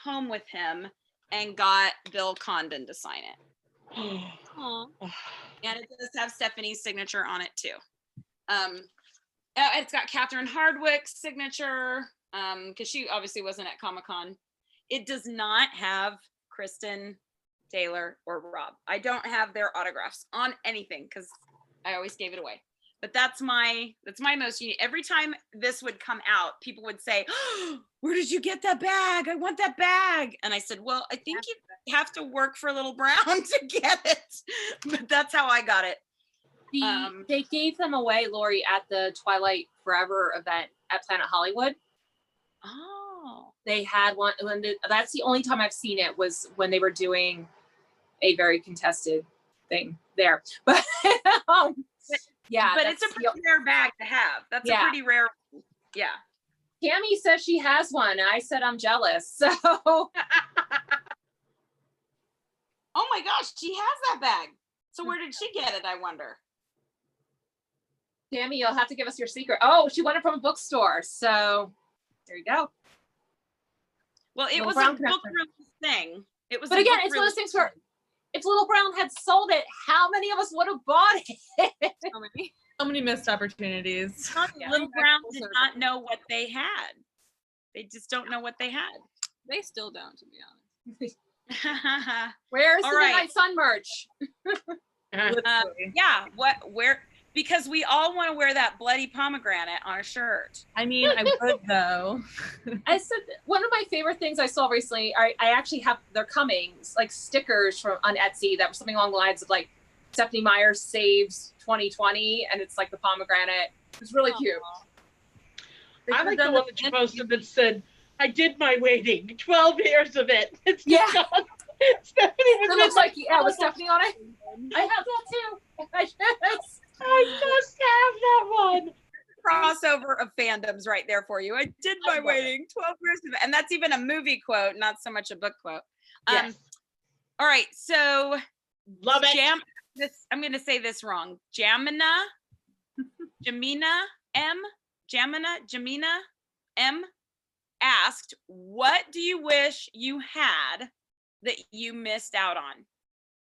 Speaker 6: home with him and got Bill Condon to sign it.
Speaker 5: Aw.
Speaker 6: And it does have Stephanie's signature on it too. It's got Catherine Hardwicke's signature, because she obviously wasn't at Comic-Con. It does not have Kristen, Taylor, or Rob. I don't have their autographs on anything because I always gave it away. But that's my most unique. Every time this would come out, people would say, oh, where did you get that bag? I want that bag. And I said, well, I think you have to work for Little Brown to get it. But that's how I got it.
Speaker 1: They gave them away, Lori, at the Twilight Forever event at Planet Hollywood.
Speaker 6: Oh.
Speaker 1: They had one. That's the only time I've seen it, was when they were doing a very contested thing there. But yeah,
Speaker 6: but it's a pretty rare bag to have. That's a pretty rare. Yeah.
Speaker 1: Tammy says she has one, and I said I'm jealous. So. Oh
Speaker 6: my gosh, she has that bag. So where did she get it, I wonder?
Speaker 1: Tammy, you'll have to give us your secret. Oh, she won it from a bookstore. So there you go.
Speaker 6: Well, it was a book release thing. It was.
Speaker 1: But again, it's one of those things where if Little Brown had sold it, how many of us would have bought it?
Speaker 4: So many missed opportunities.
Speaker 6: Little Brown did not know what they had. They just don't know what they had.
Speaker 5: They still don't, to be honest.
Speaker 1: Where's the Midnight Sun merch?
Speaker 6: Yeah, where? Because we all want to wear that bloody pomegranate on a shirt.
Speaker 4: I mean, I would though.
Speaker 1: I said one of my favorite things I saw recently. I actually have. They're coming like stickers from on Etsy that were something along the lines of like Stephanie Meyer saves 2020, and it's like the pomegranate. It's really cute.
Speaker 3: I like the one that you posted that said, "I did my waiting, 12 years of it." It's Stephanie.
Speaker 1: It looks like with Stephanie on it. I have that too.
Speaker 3: I just have that one.
Speaker 6: Crossover of fandoms right there for you. I did my waiting, 12 years of it. And that's even a movie quote, not so much a book quote.
Speaker 1: Yes.
Speaker 6: All right, so
Speaker 3: love it.
Speaker 6: I'm going to say this wrong. Jamina M asked, what do you wish you had that you missed out on?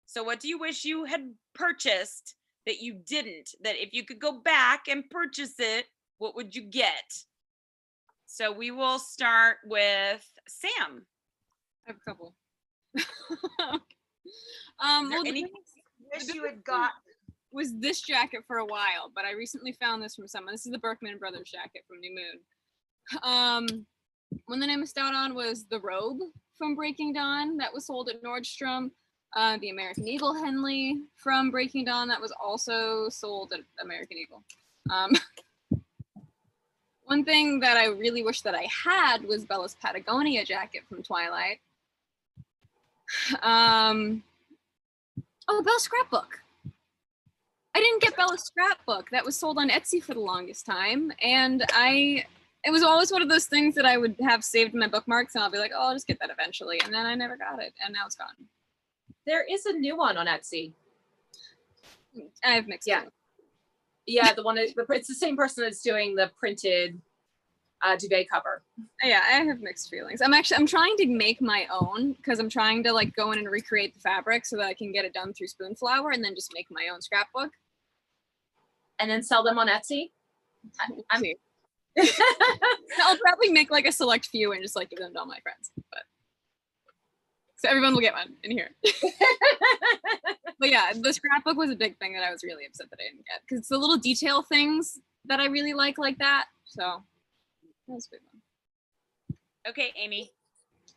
Speaker 6: So what do you wish you had purchased that you didn't, that if you could go back and purchase it, what would you get? So we will start with Sam.
Speaker 5: I have a couple.
Speaker 6: Well, any wish you had got?
Speaker 5: Was this jacket for a while, but I recently found this from someone. This is the Berkman Brothers jacket from New Moon. One that I missed out on was the robe from Breaking Dawn that was sold at Nordstrom. The American Eagle Henley from Breaking Dawn that was also sold at American Eagle. One thing that I really wish that I had was Bella's Patagonia jacket from Twilight. Bella's scrapbook. I didn't get Bella's scrapbook. That was sold on Etsy for the longest time. And it was always one of those things that I would have saved in my bookmarks and I'll be like, oh, I'll just get that eventually. And then I never got it. And now it's gone.
Speaker 1: There is a new one on Etsy.
Speaker 5: I have mixed feelings.
Speaker 1: Yeah, it's the same person that's doing the printed duvet cover.
Speaker 5: Yeah, I have mixed feelings. I'm trying to make my own because I'm trying to like go in and recreate the fabric so that I can get it done through Spoonflower and then just make my own scrapbook.
Speaker 1: And then sell them on Etsy?
Speaker 5: I'll probably make like a select few and just like give them to all my friends. But so everyone will get one in here. But yeah, the scrapbook was a big thing that I was really upset that I didn't get because it's the little detail things that I really like that. So that was a big one.
Speaker 6: Okay, Amy,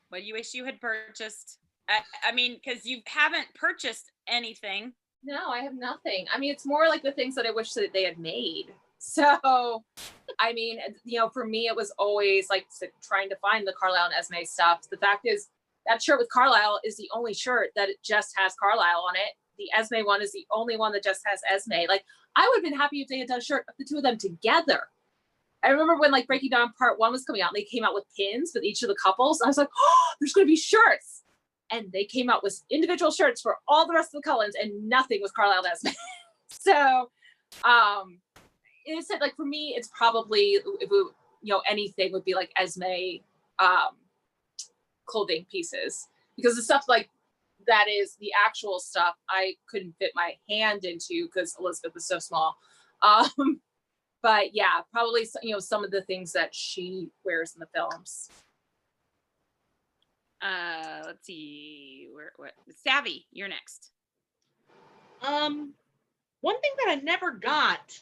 Speaker 6: what do you wish you had purchased? I mean, because you haven't purchased anything.
Speaker 1: No, I have nothing. I mean, it's more like the things that I wish that they had made. So, I mean, for me, it was always like trying to find the Carlisle and Esme stuff. The fact is, that shirt with Carlisle is the only shirt that it just has Carlisle on it. The Esme one is the only one that just has Esme. Like, I would have been happy if they had done a shirt of the two of them together. I remember when like Breaking Dawn Part 1 was coming out, and they came out with pins with each of the couples. I was like, oh, there's going to be shirts. And they came out with individual shirts for all the rest of the Cullens and nothing with Carlisle and Esme. So, it said like for me, it's probably anything would be like Esme clothing pieces, because the stuff like that is the actual stuff I couldn't fit my hand into because Elizabeth is so small. But yeah, probably some of the things that she wears in the films.
Speaker 6: Let's see, what Savvy, you're next.
Speaker 3: One thing that I never got,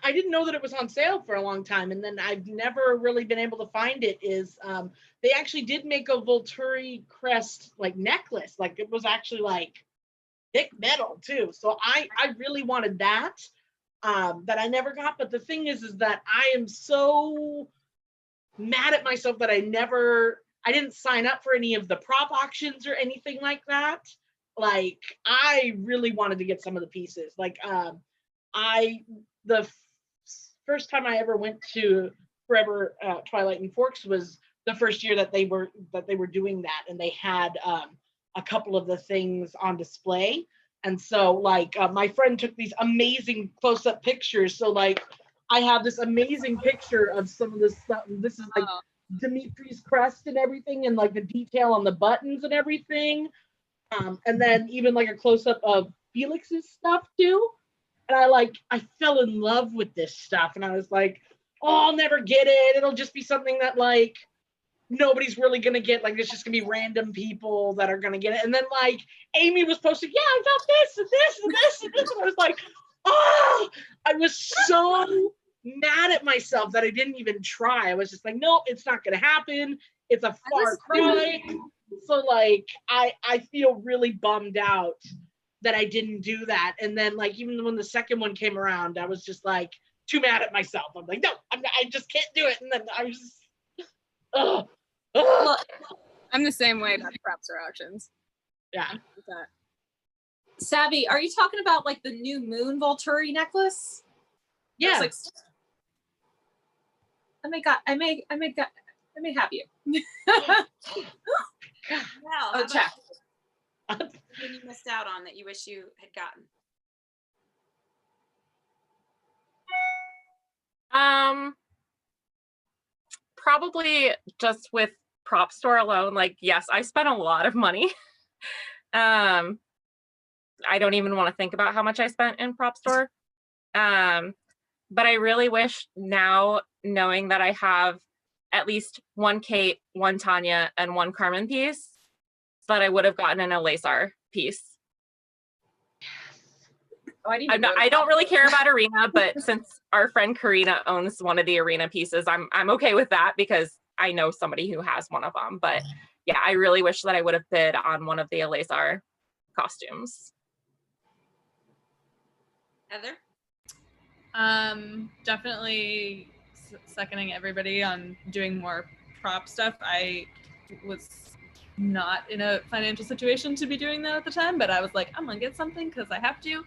Speaker 3: I didn't know that it was on sale for a long time, and then I've never really been able to find it, is they actually did make a Volturi crest like necklace. Like it was actually like thick metal too. So I really wanted that, that I never got. But the thing is that I am so mad at myself that I didn't sign up for any of the prop auctions or anything like that. Like I really wanted to get some of the pieces. Like the first time I ever went to Forever Twilight and Forks was the first year that they were doing that, and they had a couple of the things on display. And so like my friend took these amazing close-up pictures. So like I have this amazing picture of some of this stuff. This is like Dimitri's crest and everything, and like the detail on the buttons and everything. And then even like a close-up of Felix's stuff too. And I fell in love with this stuff. And I was like, oh, I'll never get it. It'll just be something that like nobody's really gonna get. Like it's just gonna be random people that are gonna get it. And then like Amy was posting, yeah, I got this and this and this and this. And I was like, oh, I was so mad at myself that I didn't even try. I was just like, no, it's not gonna happen. It's a far cry. So like I feel really bummed out that I didn't do that. And then like even when the second one came around, I was just like too mad at myself. I'm like, no, I just can't do it. And then I was just,
Speaker 5: Well, I'm the same way about props or auctions.
Speaker 3: Yeah.
Speaker 1: Savvy, are you talking about like the new Moon Volturi necklace?
Speaker 3: Yeah.
Speaker 1: Like, I may have you.
Speaker 6: Well,
Speaker 1: Oh, check.
Speaker 6: Something you missed out on that you wish you had gotten?
Speaker 2: Probably just with prop store alone. Like, yes, I spent a lot of money. I don't even want to think about how much I spent in prop store. But I really wish now, knowing that I have at least one Kate, one Tanya, and one Carmen piece, that I would have gotten an Elazar piece.
Speaker 1: Oh,
Speaker 2: I don't really care about Arena, but since our friend Karina owns one of the Arena pieces, I'm okay with that because I know somebody who has one of them. But yeah, I really wish that I would have bid on one of the Elazar costumes.
Speaker 6: Heather?
Speaker 4: Definitely seconding everybody on doing more prop stuff. I was not in a financial situation to be doing that at the time, but I was like, I'm gonna get something because I have to.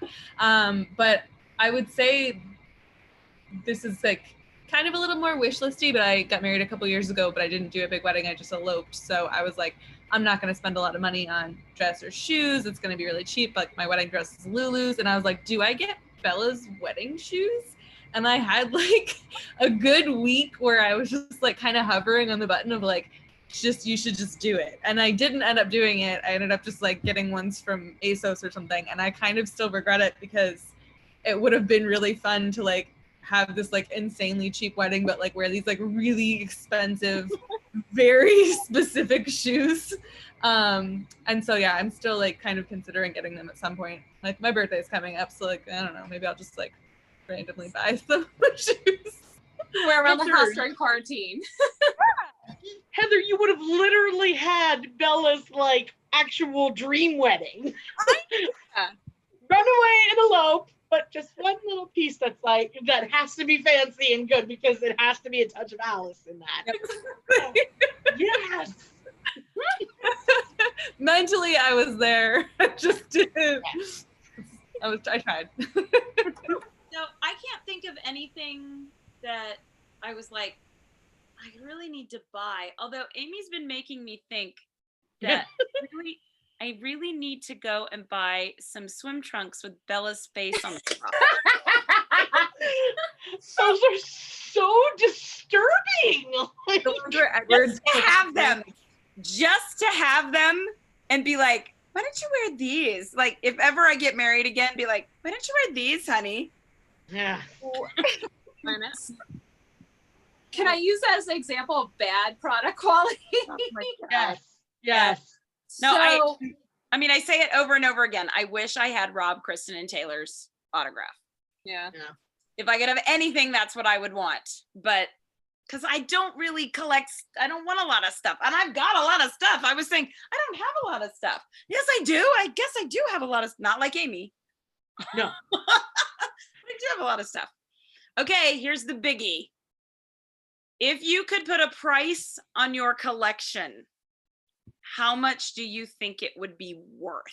Speaker 4: But I would say this is like kind of a little more wish listy, but I got married a couple years ago, but I didn't do a big wedding. I just eloped. So I was like, I'm not going to spend a lot of money on dress or shoes. It's going to be really cheap. Like my wedding dress is Lulu's. And I was like, do I get Bella's wedding shoes? And I had like a good week where I was just like kind of hovering on the button of like, you should just do it. And I didn't end up doing it. I ended up just like getting ones from ASOS or something. And I kind of still regret it because it would have been really fun to like have this like insanely cheap wedding, but like wear these like really expensive, very specific shoes. And so yeah, I'm still like kind of considering getting them at some point. Like my birthday's coming up, so like I don't know, maybe I'll just like randomly buy some shoes.
Speaker 1: Wear around the house during quarantine.
Speaker 3: Heather, you would have literally had Bella's like actual dream wedding.
Speaker 5: Yeah.
Speaker 3: Run away and elope, but just one little piece that's like, that has to be fancy and good because it has to be a touch of Alice in that. Yes.
Speaker 4: Mentally, I was there. I just didn't. I tried.
Speaker 6: No, I can't think of anything that I was like, I really need to buy. Although Amy's been making me think that I really need to go and buy some swim trunks with Bella's face on the top.
Speaker 3: Those are so disturbing. Like,
Speaker 4: The ones where Edward's
Speaker 6: just to have them and be like, why don't you wear these? Like, if ever I get married again, be like, why don't you wear these, honey?
Speaker 3: yeah.
Speaker 1: Can I use that as an example of bad product quality?
Speaker 6: Oh my God.
Speaker 3: Yes. Yes.
Speaker 6: No,
Speaker 1: So,
Speaker 6: I mean, I say it over and over again. I wish I had Rob, Kristen, and Taylor's autograph.
Speaker 4: Yeah.
Speaker 6: If I could have anything, that's what I would want. But because I don't really collect, I don't want a lot of stuff. And I've got a lot of stuff. I was saying, I don't have a lot of stuff. Yes, I do. I guess I do have a lot of, not like Amy.
Speaker 3: No.
Speaker 6: I do have a lot of stuff. Okay, here's the biggie. If you could put a price on your collection, how much do you think it would be worth?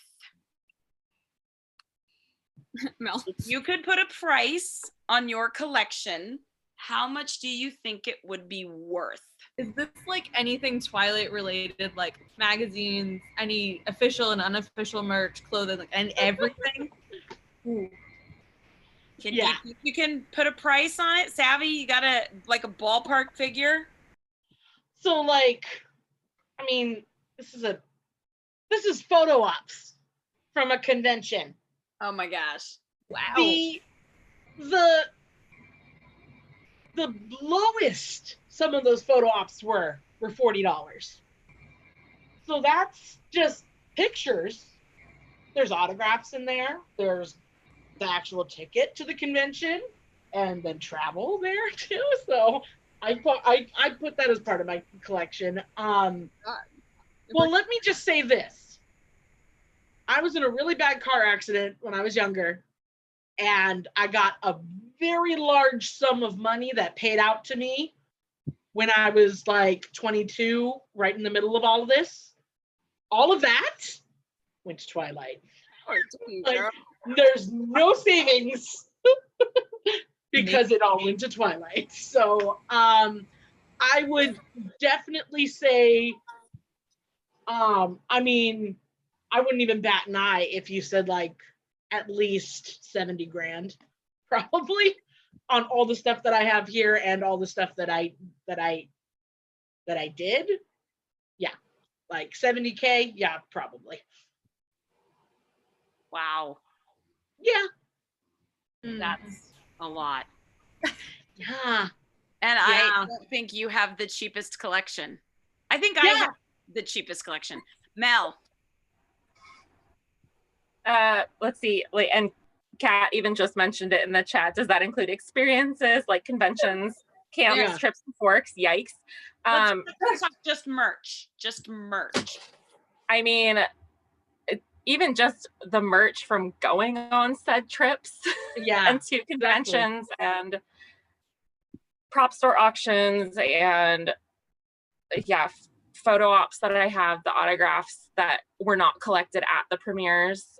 Speaker 5: Mel.
Speaker 6: If you could put a price on your collection, how much do you think it would be worth?
Speaker 4: Is this like anything Twilight related, like magazines, any official and unofficial merch, clothing, like, and everything?
Speaker 6: You can put a price on it. Savvy, you got a ballpark figure?
Speaker 3: So like, I mean, this is photo ops from a convention.
Speaker 6: Oh my gosh.
Speaker 4: Wow.
Speaker 3: The lowest some of those photo ops were $40. So that's just pictures. There's autographs in there. There's the actual ticket to the convention and then travel there too. So I put that as part of my collection. Well, let me just say this. I was in a really bad car accident when I was younger, and I got a very large sum of money that paid out to me when I was like 22, right in the middle of all of this. All of that went to Twilight. Like, there's no savings because it all went to Twilight. So I would definitely say, I mean, I wouldn't even bat an eye if you said like at least 70 grand, probably, on all the stuff that I have here and all the stuff that I did. Yeah, like 70K. Yeah, probably.
Speaker 6: Wow.
Speaker 3: Yeah.
Speaker 6: That's a lot.
Speaker 3: Yeah.
Speaker 6: And I don't think you have the cheapest collection. I think I have the cheapest collection. Mel.
Speaker 2: Let's see. Like, and Kat even just mentioned it in the chat. Does that include experiences like conventions, camps, trips and forks? Yikes.
Speaker 6: Let's talk just merch. Just merch.
Speaker 2: I mean, even just the merch from going on said trips and to conventions and prop store auctions and photo ops that I have, the autographs that were not collected at the premieres.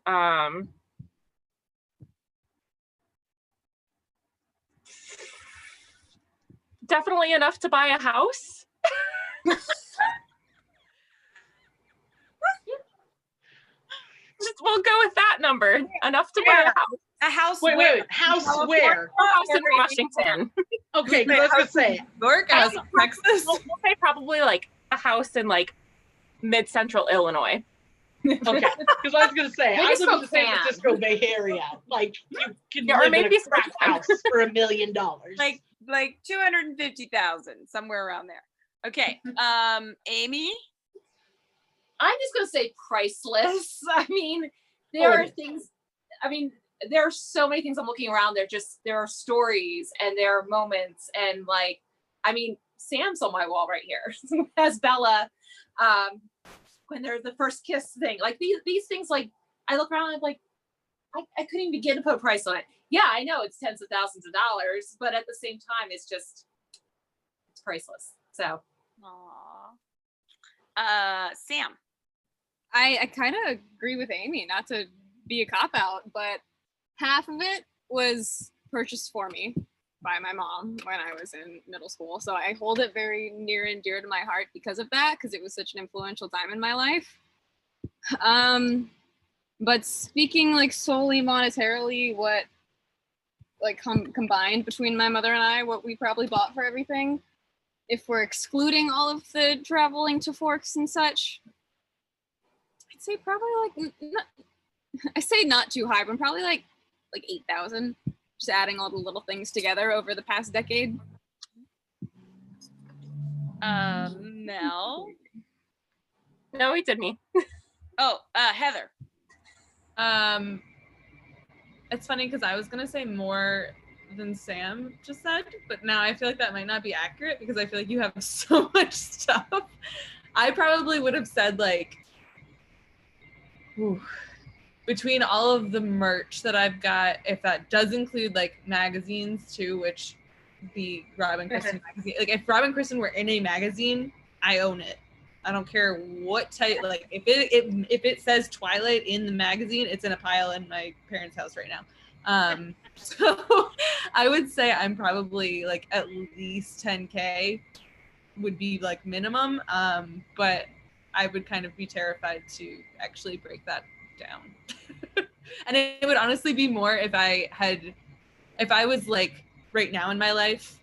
Speaker 2: Definitely enough to buy a house. We'll go with that number. Enough to buy a house.
Speaker 6: A house.
Speaker 3: Wait. House where?
Speaker 2: A house in Washington.
Speaker 3: Okay, because I was gonna say
Speaker 4: York, house in Texas.
Speaker 2: We'll say probably like a house in like mid-central Illinois.
Speaker 3: Okay, because I was gonna say I live in the San Francisco Bay Area. Like you can live in a crap house for $1 million.
Speaker 6: Like 250,000, somewhere around there. Okay. Amy.
Speaker 1: I'm just going to say priceless. I mean, there are things, I mean, there are so many things I'm looking around. There are stories and there are moments. And like, I mean, Sam's on my wall right here as Bella. When they're the first kiss thing, like these things, like I look around and I'm like, I couldn't even begin to put a price on it. Yeah, I know it's tens of thousands of dollars, but at the same time, it's priceless. So.
Speaker 6: Sam.
Speaker 5: I kind of agree with Amy, not to be a cop-out, but half of it was purchased for me by my mom when I was in middle school. So I hold it very near and dear to my heart because of that, because it was such an influential time in my life. But speaking like solely monetarily, what like combined between my mother and I, what we probably bought for everything. If we're excluding all of the traveling to Forks and such, I'd say probably like, I say not too high, but probably like 8,000, just adding all the little things together over the past decade.
Speaker 6: Mel.
Speaker 2: No, he did me.
Speaker 6: Oh, Heather.
Speaker 4: It's funny because I was gonna say more than Sam just said, but now I feel like that might not be accurate because I feel like you have so much stuff. I probably would have said like, between all of the merch that I've got, if that does include like magazines too, which the Robin Kristen magazine, like if Robin Kristen were in a magazine, I own it. I don't care what type, like if it says Twilight in the magazine, it's in a pile in my parents' house right now. So I would say I'm probably like at least 10K would be like minimum. But I would kind of be terrified to actually break that down. And it would honestly be more if I was like right now in my life,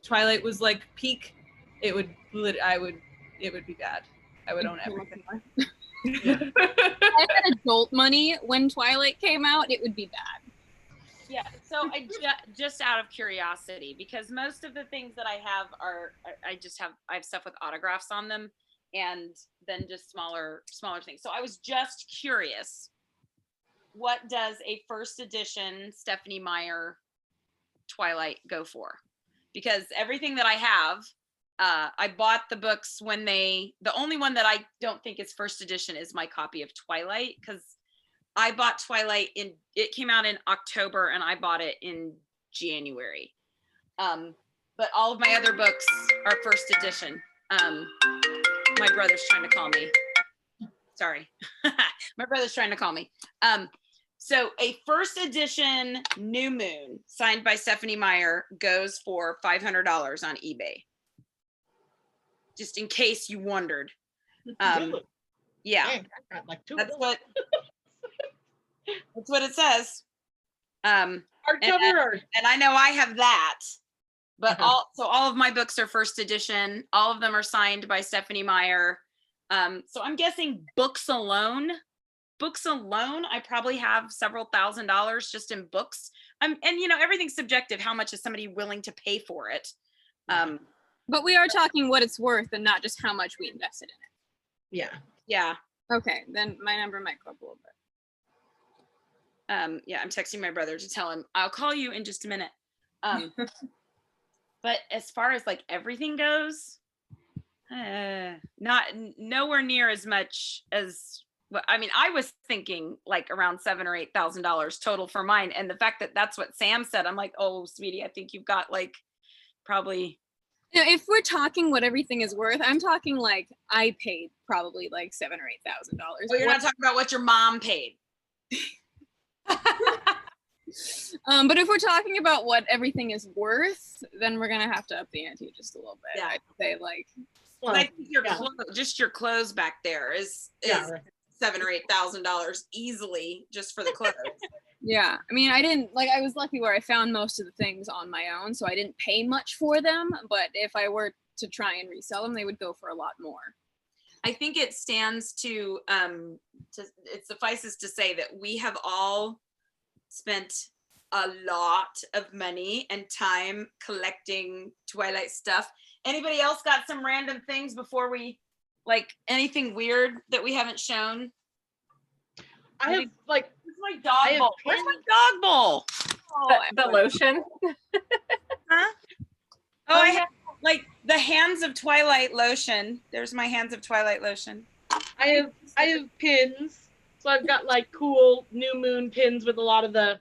Speaker 4: Twilight was like peak, it would be bad. I would own everything.
Speaker 5: If I had adult money when Twilight came out, it would be bad.
Speaker 6: Yeah, so I just out of curiosity, because most of the things that I have are, I have stuff with autographs on them, and then just smaller things. So I was just curious, what does a first edition Stephenie Meyer Twilight go for? Because everything that I have, I bought the books when the only one that I don't think is first edition is my copy of Twilight, because I bought Twilight it came out in October and I bought it in January. But all of my other books are first edition. My brother's trying to call me. Sorry. My brother's trying to call me. So a first edition New Moon signed by Stephenie Meyer goes for $500 on eBay. Just in case you wondered.
Speaker 3: Really?
Speaker 6: Yeah.
Speaker 3: Dang, I got like 2.
Speaker 6: That's what it says.
Speaker 3: Hardcover.
Speaker 6: And I know I have that, but all of my books are first edition. All of them are signed by Stephenie Meyer. So I'm guessing books alone, I probably have several $1,000s just in books. And everything's subjective. How much is somebody willing to pay for it?
Speaker 5: But we are talking what it's worth and not just how much we invested in
Speaker 3: Yeah.
Speaker 6: Yeah.
Speaker 5: it. Okay, then my number might go up a little bit.
Speaker 6: Yeah, I'm texting my brother to tell him I'll call you in just a minute. But as far as like everything goes, nowhere near as much as I was thinking like around $7,000 or $8,000 total for mine. And the fact that that's what Sam said, I'm like, oh, sweetie, I think you've got like probably.
Speaker 5: If we're talking what everything is worth, I'm talking like I paid probably like $7,000 or $8,000.
Speaker 6: Well, you're not talking about what your mom paid.
Speaker 5: But if we're talking about what everything is worth, then we're gonna have to up the ante just a little bit.
Speaker 6: Yeah.
Speaker 5: I'd say like.
Speaker 6: Well, I think just your clothes back there is $7,000 or $8,000 easily just for the clothes.
Speaker 5: Yeah, I mean, I was lucky where I found most of the things on my own, so I didn't pay much for them, but if I were to try and resell them, they would go for a lot more.
Speaker 6: I think it stands to it suffices to say that we have all spent a lot of money and time collecting Twilight stuff. Anybody else got some random things before we, like anything weird that we haven't shown?
Speaker 3: I have like,
Speaker 6: my dog bowl. Where's my dog bowl?
Speaker 2: The lotion.
Speaker 6: Huh? Oh, I have like the Hands of Twilight lotion. There's my Hands of Twilight lotion.
Speaker 3: I have pins. So I've got like cool New Moon pins with a lot of the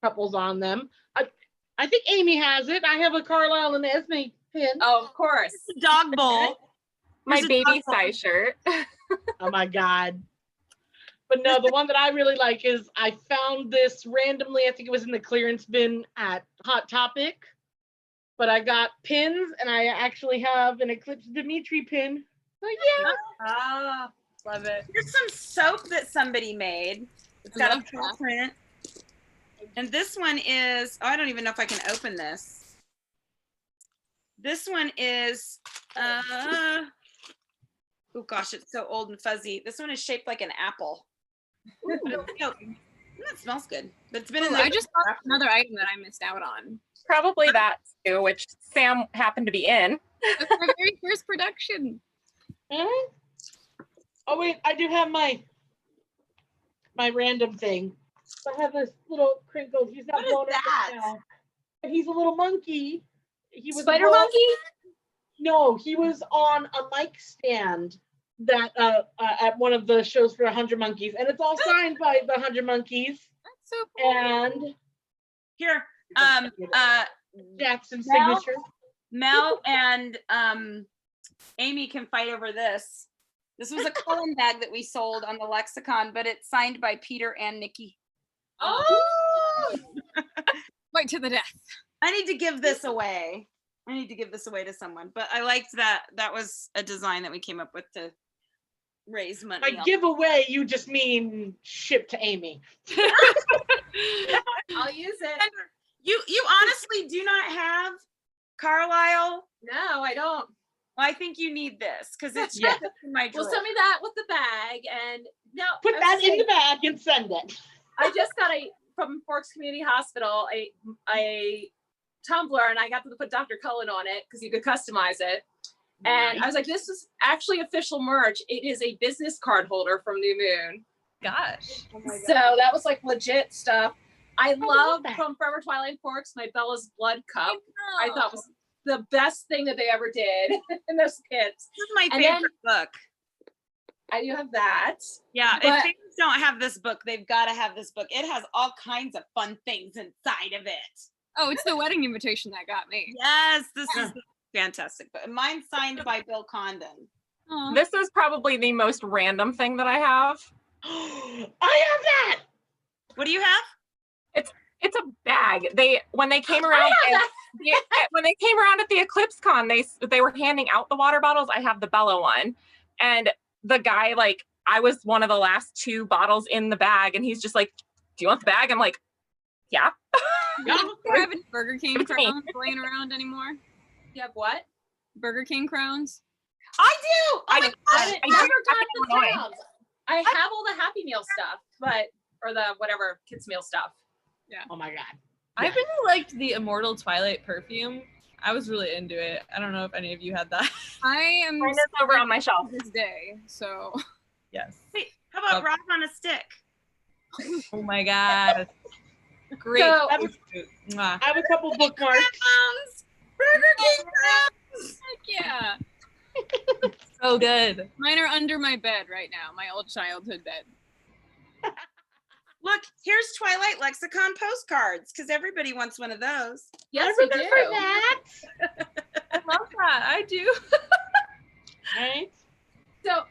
Speaker 3: couples on them. I think Amy has it. I have a Carlisle and Esme pin.
Speaker 6: Oh, of course. Dog bowl.
Speaker 2: My baby size shirt.
Speaker 3: Oh my God. But no, the one that I really like is I found this randomly. I think it was in the clearance bin at Hot Topic. But I got pins, and I actually have an Eclipse Dimitri pin. So yeah.
Speaker 6: Ah, love it. There's some soap that somebody made. It's got a paw print. And this one is, oh, I don't even know if I can open this. This one is, oh gosh, it's so old and fuzzy. This one is shaped like an apple. No, that smells good. But it's been in the
Speaker 5: I just got another item that I missed out on.
Speaker 2: Probably that too, which Sam happened to be in.
Speaker 5: That's my very first production.
Speaker 3: Oh wait, I do have my random thing. I have this little crinkle. He's not
Speaker 6: What is
Speaker 3: blown up
Speaker 6: that?
Speaker 3: now. He's a little monkey. He was
Speaker 1: Spider monkey?
Speaker 3: No, he was on a mic stand that at one of the shows for 100 Monkeys, and it's all signed by the 100 Monkeys.
Speaker 5: That's so cool.
Speaker 3: And
Speaker 6: here,
Speaker 3: Jackson's
Speaker 6: Mel?
Speaker 3: signature.
Speaker 6: Mel and Amy can fight over this. This was a Cullen bag that we sold on the Lexicon, but it's signed by Peter and Nikki.
Speaker 1: Oh!
Speaker 5: Fight to the death.
Speaker 6: I need to give this away. I need to give this away to someone, but I liked that. That was a design that we came up with to raise money.
Speaker 3: By giveaway, you just mean ship to Amy.
Speaker 1: I'll use it.
Speaker 6: You honestly do not have Carlisle?
Speaker 1: No, I don't.
Speaker 6: Well, I think you need this because it's
Speaker 3: Yeah.
Speaker 6: just in my drawer.
Speaker 1: Well, send me that with the bag, and now
Speaker 3: Put
Speaker 1: I was
Speaker 3: that in
Speaker 1: saying,
Speaker 3: the bag and send it.
Speaker 1: I just got from Forks Community Hospital a tumbler, and I got to put Dr. Cullen on it because you could customize it. And I was like, this is actually official merch. It is a business card holder from New Moon.
Speaker 4: Gosh.
Speaker 1: So that was like legit stuff. I
Speaker 3: love
Speaker 1: love
Speaker 3: that.
Speaker 1: from Forever Twilight Forks my Bella's Blood Cup. I thought was the best thing that they ever did in those kits.
Speaker 6: This is my
Speaker 1: And
Speaker 6: favorite book.
Speaker 1: I do have that.
Speaker 6: Yeah,
Speaker 1: But-
Speaker 6: if fans don't have this book, they've got to have this book. It has all kinds of fun things inside of it.
Speaker 5: Oh, it's the wedding invitation that got me.
Speaker 6: Yes, this is fantastic. But mine's signed by Bill Condon.
Speaker 5: Aw.
Speaker 2: This is probably the most random thing that I have.
Speaker 3: I have that.
Speaker 6: What do you have?
Speaker 2: It's a bag. When they came around when they came around at the Eclipse Con, they were handing out the water bottles. I have the Bella one, and the guy, like, I was one of the last 2 bottles in the bag, and he's just like, "Do you want the bag?" I'm like, "Yeah."
Speaker 5: Do you have any Burger King
Speaker 2: Give it to me.
Speaker 5: crowns laying around anymore?
Speaker 1: You have what?
Speaker 5: Burger King crowns?
Speaker 6: I do. Oh my
Speaker 2: I-
Speaker 6: God.
Speaker 1: I
Speaker 2: I
Speaker 1: never
Speaker 2: do
Speaker 1: got
Speaker 2: have
Speaker 1: the
Speaker 2: Illinois.
Speaker 1: crowns. I have all the Happy Meal stuff, or the whatever kids meal stuff.
Speaker 3: Oh my god.
Speaker 4: I really liked the Immortal Twilight perfume. I was really into it. I don't know if any of you had that.
Speaker 5: I am
Speaker 2: Mine is over on my shelf.
Speaker 5: this day, so
Speaker 4: Yes.
Speaker 6: Wait, how about
Speaker 4: Oh.
Speaker 6: Rock on a Stick?
Speaker 4: Oh my god. Great.
Speaker 1: So-
Speaker 3: I have
Speaker 4: Mwah.
Speaker 3: I have a couple bookmarks.
Speaker 6: Burger King crowns.
Speaker 5: heck yeah.
Speaker 4: So good.
Speaker 5: Mine are under my bed right now, my old childhood bed.
Speaker 6: Look, here's Twilight Lexicon postcards because everybody wants one of those.
Speaker 1: Yes,
Speaker 3: I
Speaker 1: we
Speaker 3: remember
Speaker 1: do.
Speaker 3: that.
Speaker 4: I love that. I do.
Speaker 3: Right?
Speaker 1: So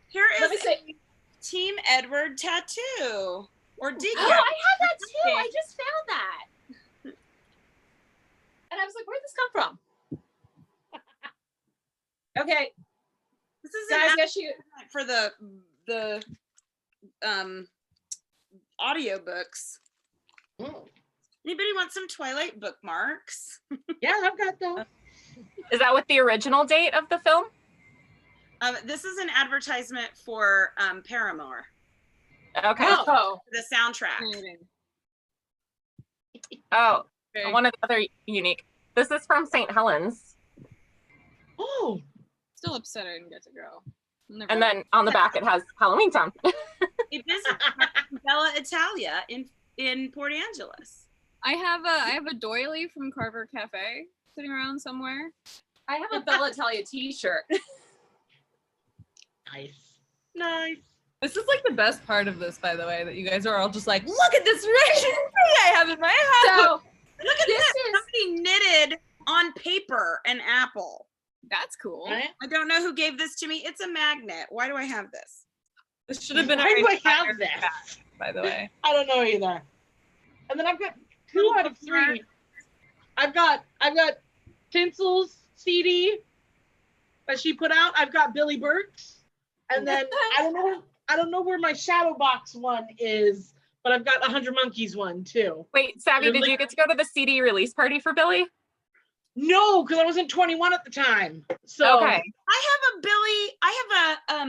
Speaker 6: Here
Speaker 1: let me
Speaker 6: is
Speaker 1: say,
Speaker 6: a Team Edward tattoo. Or did
Speaker 1: oh,
Speaker 6: you?
Speaker 1: I have that too. I just found that. And I was like, where'd this come from? Okay,
Speaker 6: This is
Speaker 1: guys,
Speaker 6: an
Speaker 1: yes, you.
Speaker 6: for the audiobooks. Anybody want some Twilight bookmarks?
Speaker 3: Yeah, I've got those.
Speaker 2: Is that with the original date of the film?
Speaker 6: This is an advertisement for Paramore,
Speaker 2: Okay.
Speaker 1: Oh,
Speaker 6: the soundtrack.
Speaker 5: Fascinating.
Speaker 2: Oh,
Speaker 5: Okay.
Speaker 2: one of the other unique. This is from St. Helens.
Speaker 3: Oh,
Speaker 5: Still upset I didn't get to go. Never
Speaker 2: And
Speaker 5: mind.
Speaker 2: then on the back it has Halloween Town.
Speaker 6: It visit Bella Italia in Port Angeles.
Speaker 5: I have a doily from Carver Cafe sitting around somewhere.
Speaker 1: I have a Bella Italia t-shirt.
Speaker 3: nice. Nice.
Speaker 4: This is like the best part of this, by the way, that you guys are all just like, look at this rich thing I have in my house.
Speaker 1: So
Speaker 6: Look at
Speaker 1: this
Speaker 6: this.
Speaker 1: is
Speaker 6: Somebody knitted on paper an apple.
Speaker 5: That's cool.
Speaker 3: Right?
Speaker 6: I don't know who gave this to me. It's a magnet. Why do I have this?
Speaker 4: This should have been
Speaker 3: Why do I
Speaker 4: entire
Speaker 3: have this?
Speaker 4: pack, by the way.
Speaker 3: I don't know either. And then I've got 2 out of 3. I've got Tinsel's CD that she put out. I've got Billy Burke's, and then I don't know where my Shadow Box one is, but I've got 100 Monkeys one too.
Speaker 2: Wait, Savvy, did you get to go to the CD release party for Billy?
Speaker 3: No, because I wasn't 21 at the time. So
Speaker 2: Okay.
Speaker 6: I have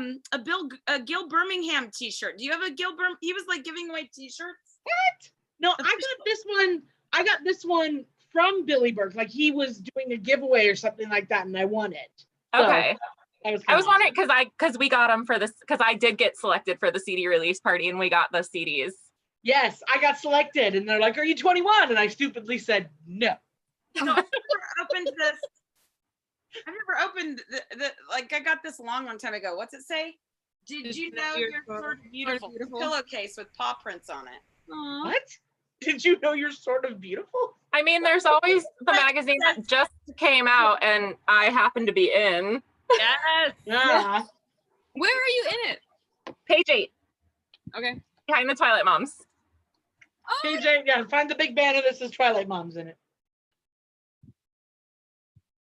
Speaker 6: a Gil Birmingham t-shirt. Do you have a Gil Birmingham? He was like giving away t-shirts.
Speaker 3: What? No, I got this one from Billy Burke. Like he was doing a giveaway or something like that, and I won it. So,
Speaker 2: Okay.
Speaker 3: I was
Speaker 2: wondering because we got them for this, because I did get selected for the CD release party and we got the CDs.
Speaker 3: Yes, I got selected, and they're like, "Are you 21?" And I stupidly said no.
Speaker 6: No, I've never opened this. I've never opened the like I got this a long time ago. What's it say? Did you know you're sort of beautiful? Pillowcase with paw prints on it.
Speaker 5: Aww.
Speaker 3: What? Did you know you're sort of beautiful?
Speaker 2: I mean, there's always the magazine that just came out and I happen to be in.
Speaker 4: Yes.
Speaker 3: Yeah.
Speaker 5: Where are you in it?
Speaker 2: Page 8,
Speaker 5: Okay.
Speaker 2: behind the Twilight Moms.
Speaker 5: Oh,
Speaker 3: PJ, yeah, find the big banner that says Twilight Moms in it.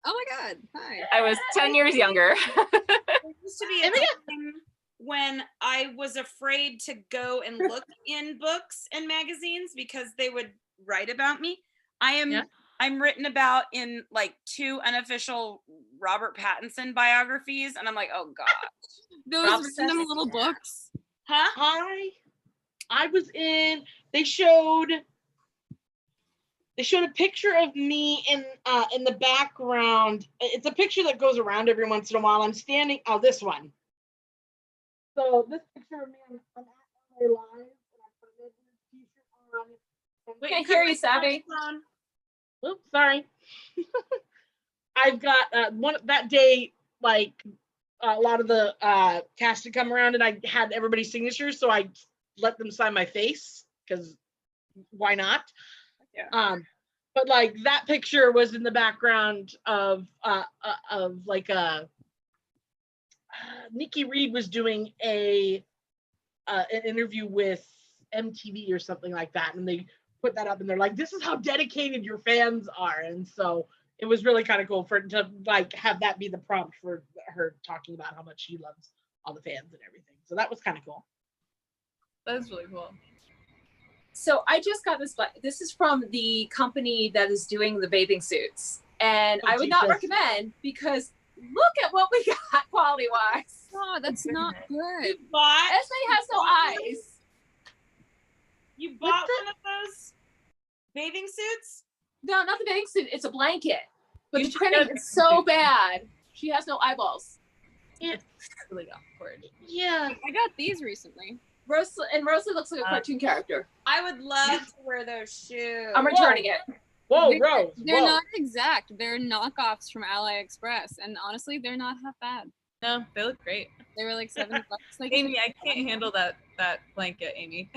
Speaker 5: oh my God. Hi.
Speaker 2: I was 10 years younger.
Speaker 6: There used to be a time when I was afraid to go and look in books and magazines because they would write about me. I'm written about in like 2 unofficial Robert Pattinson biographies, and I'm like, oh god.
Speaker 5: Those random little books.
Speaker 6: Huh?
Speaker 3: I was in. They showed a picture of me in the background. It's a picture that goes around every once in a while. I'm standing. Oh, this one. So this picture of me, I'm at LA Live, and I put a t-shirt on.
Speaker 1: We can't hear you, Savvy.
Speaker 3: Oops, sorry. I've got one that day, like a lot of the cast had come around, and I had everybody's signatures, so I let them sign my face because why not?
Speaker 6: Yeah.
Speaker 3: But like that picture was in the background of like a Nikki Reed was doing an interview with MTV or something like that, and they put that up, and they're like, "This is how dedicated your fans are," and so it was really kind of cool for to like have that be the prompt for her talking about how much she loves all the fans and everything. So that was kind of cool.
Speaker 4: That's really cool.
Speaker 1: So I just got this. This is from the company that is doing the bathing suits, and I would not recommend because look at what we got quality wise.
Speaker 5: Oh, that's not good.
Speaker 6: But
Speaker 1: Esme has no eyes.
Speaker 6: you bought one of those bathing suits?
Speaker 1: No, not the bathing suit. It's a blanket, but
Speaker 4: You
Speaker 1: the
Speaker 4: should
Speaker 1: printing
Speaker 4: get a
Speaker 1: is so bad. She has no eyeballs.
Speaker 3: Yeah,
Speaker 4: Really awkward.
Speaker 3: yeah.
Speaker 5: I got these recently.
Speaker 1: Rosalie looks like a cartoon character.
Speaker 6: I would love to wear those shoes.
Speaker 1: I'm returning it.
Speaker 3: Whoa,
Speaker 5: They're-
Speaker 3: Rose.
Speaker 5: They're
Speaker 3: whoa.
Speaker 5: not exact. They're knockoffs from AliExpress, and honestly, they're not half bad.
Speaker 4: No, they look great.
Speaker 5: They were like $7. Like
Speaker 4: Amy, I can't handle that blanket, Amy.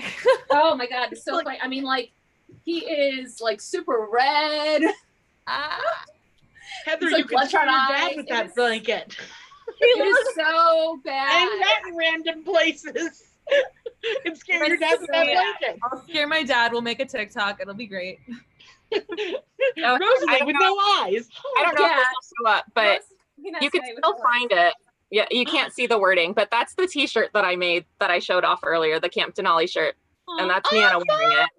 Speaker 1: Oh my god, it's so funny. I mean, like, he is like super red.
Speaker 3: Heather,
Speaker 1: It's like
Speaker 3: you can scare
Speaker 1: bloodshot
Speaker 3: your dad
Speaker 1: eyes.
Speaker 3: with that blanket.
Speaker 1: It is so bad.
Speaker 3: And that in random places. And scare your dad with that blanket.
Speaker 4: I'll scare my dad. We'll make a TikTok. It'll be great.
Speaker 2: I
Speaker 3: Rosalie
Speaker 2: don't
Speaker 3: with
Speaker 2: know.
Speaker 3: no eyes.
Speaker 2: I don't know if
Speaker 1: Yeah.
Speaker 2: this will show up, but you can still find it. Yeah, you can't see the wording, but that's the t-shirt that I made that I showed off earlier, the Camp Denali shirt. And that's me wearing it.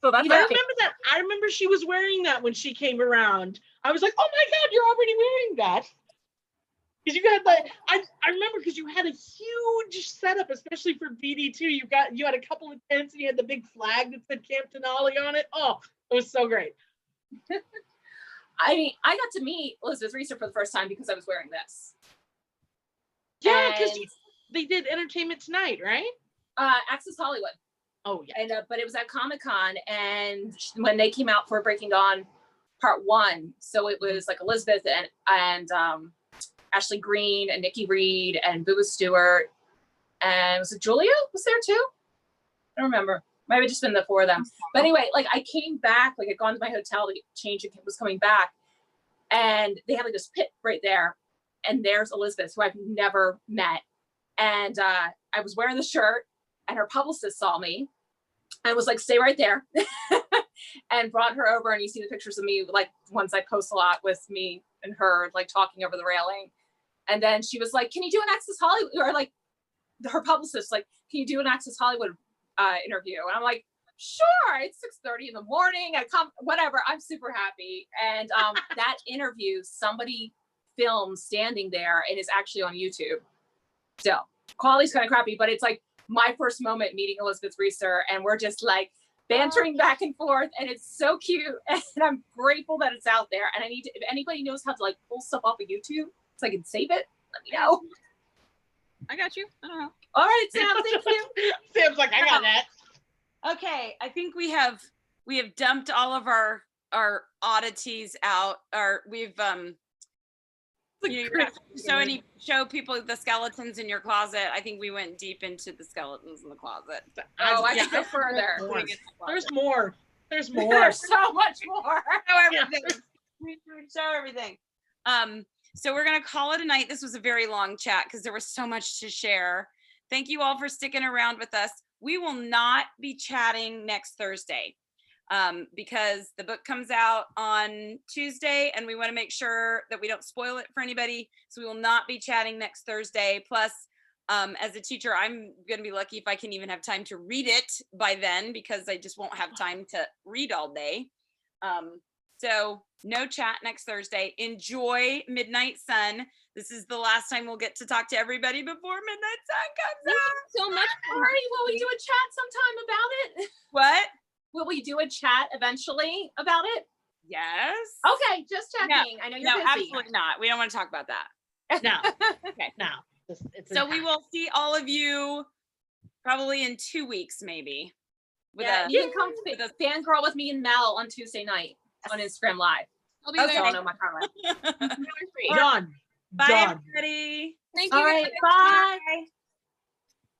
Speaker 2: So that's
Speaker 3: I
Speaker 2: our
Speaker 3: remember that. I remember she was wearing that when she came around. I was like, oh my God, you're already wearing that. Because you had like, I remember because you had a huge setup, especially for BD2. You had a couple of tents and you had the big flag that said Camp Denali on it. Oh, it was so great.
Speaker 1: I mean, I got to meet Elizabeth Reeser for the first time because I was wearing this.
Speaker 3: Yeah, because
Speaker 1: And,
Speaker 3: they did Entertainment Tonight, right?
Speaker 1: Access Hollywood.
Speaker 3: Oh yeah.
Speaker 1: And but it was at Comic-Con, and when they came out for Breaking Dawn Part 1, so it was like Elizabeth and Ashley Green and Nikki Reed and Boo Stewart, and was it Julia was there too? I don't remember. Might have just been the 4 of them. But anyway, like I came back, like I'd gone to my hotel to get changed and was coming back, and they had like this pit right there, and there's Elizabeth, who I've never met, and I was wearing the shirt, and her publicist saw me and was like, stay right there. And brought her over, and you see the pictures of me, like ones I post a lot with me and her like talking over the railing. And then she was like, can you do an Access Hollywood? Or like her publicist, like, can you do an Access Hollywood interview. And I'm like, sure, it's 6:30 in the morning. I come, whatever. I'm super happy. And that interview, somebody filmed standing there and is actually on YouTube. So quality's kind of crappy, but it's like my first moment meeting Elizabeth Reeser, and we're just like bantering back and forth, and it's so cute. And I'm grateful that it's out there. And I need to, if anybody knows how to like pull stuff off of YouTube so I can save it, let me know.
Speaker 5: I got you. I don't know.
Speaker 1: All right, Sam, thank you.
Speaker 3: Sam's like, I got that.
Speaker 6: Okay, I think we have dumped all of our oddities out. Show people the skeletons in your closet. I think we went deep into the skeletons in the closet.
Speaker 1: Oh, I can go further.
Speaker 3: There's more. There's more.
Speaker 1: There's so much more.
Speaker 6: Show everything. Show everything. So we're gonna call it a night. This was a very long chat because there was so much to share. Thank you all for sticking around with us. We will not be chatting next Thursday because the book comes out on Tuesday and we want to make sure that we don't spoil it for anybody. So we will not be chatting next Thursday. Plus, as a teacher, I'm going to be lucky if I can even have time to read it by then because I just won't have time to read all day. So no chat next Thursday. Enjoy Midnight Sun. This is the last time we'll get to talk to everybody before Midnight Sun comes out.
Speaker 1: So much. Ari, will we do a chat sometime about it?
Speaker 6: What?
Speaker 1: Will we do a chat eventually about it?
Speaker 6: Yes.
Speaker 1: Okay, just checking. I know you're
Speaker 6: No,
Speaker 1: busy.
Speaker 6: absolutely not. We don't want to talk about that.
Speaker 3: No.
Speaker 6: Okay.
Speaker 3: No.
Speaker 6: So we will see all of you probably in 2 weeks, maybe.
Speaker 1: You can come to the fangirl with me and Mel on Tuesday night on Instagram Live.
Speaker 5: I'll be
Speaker 1: Okay.
Speaker 5: there.
Speaker 1: I'll know my comment.
Speaker 3: Done.
Speaker 6: Bye,
Speaker 3: Done.
Speaker 6: everybody.
Speaker 5: Thank you.
Speaker 1: All right,
Speaker 5: guys.
Speaker 1: bye.
Speaker 6: Bye.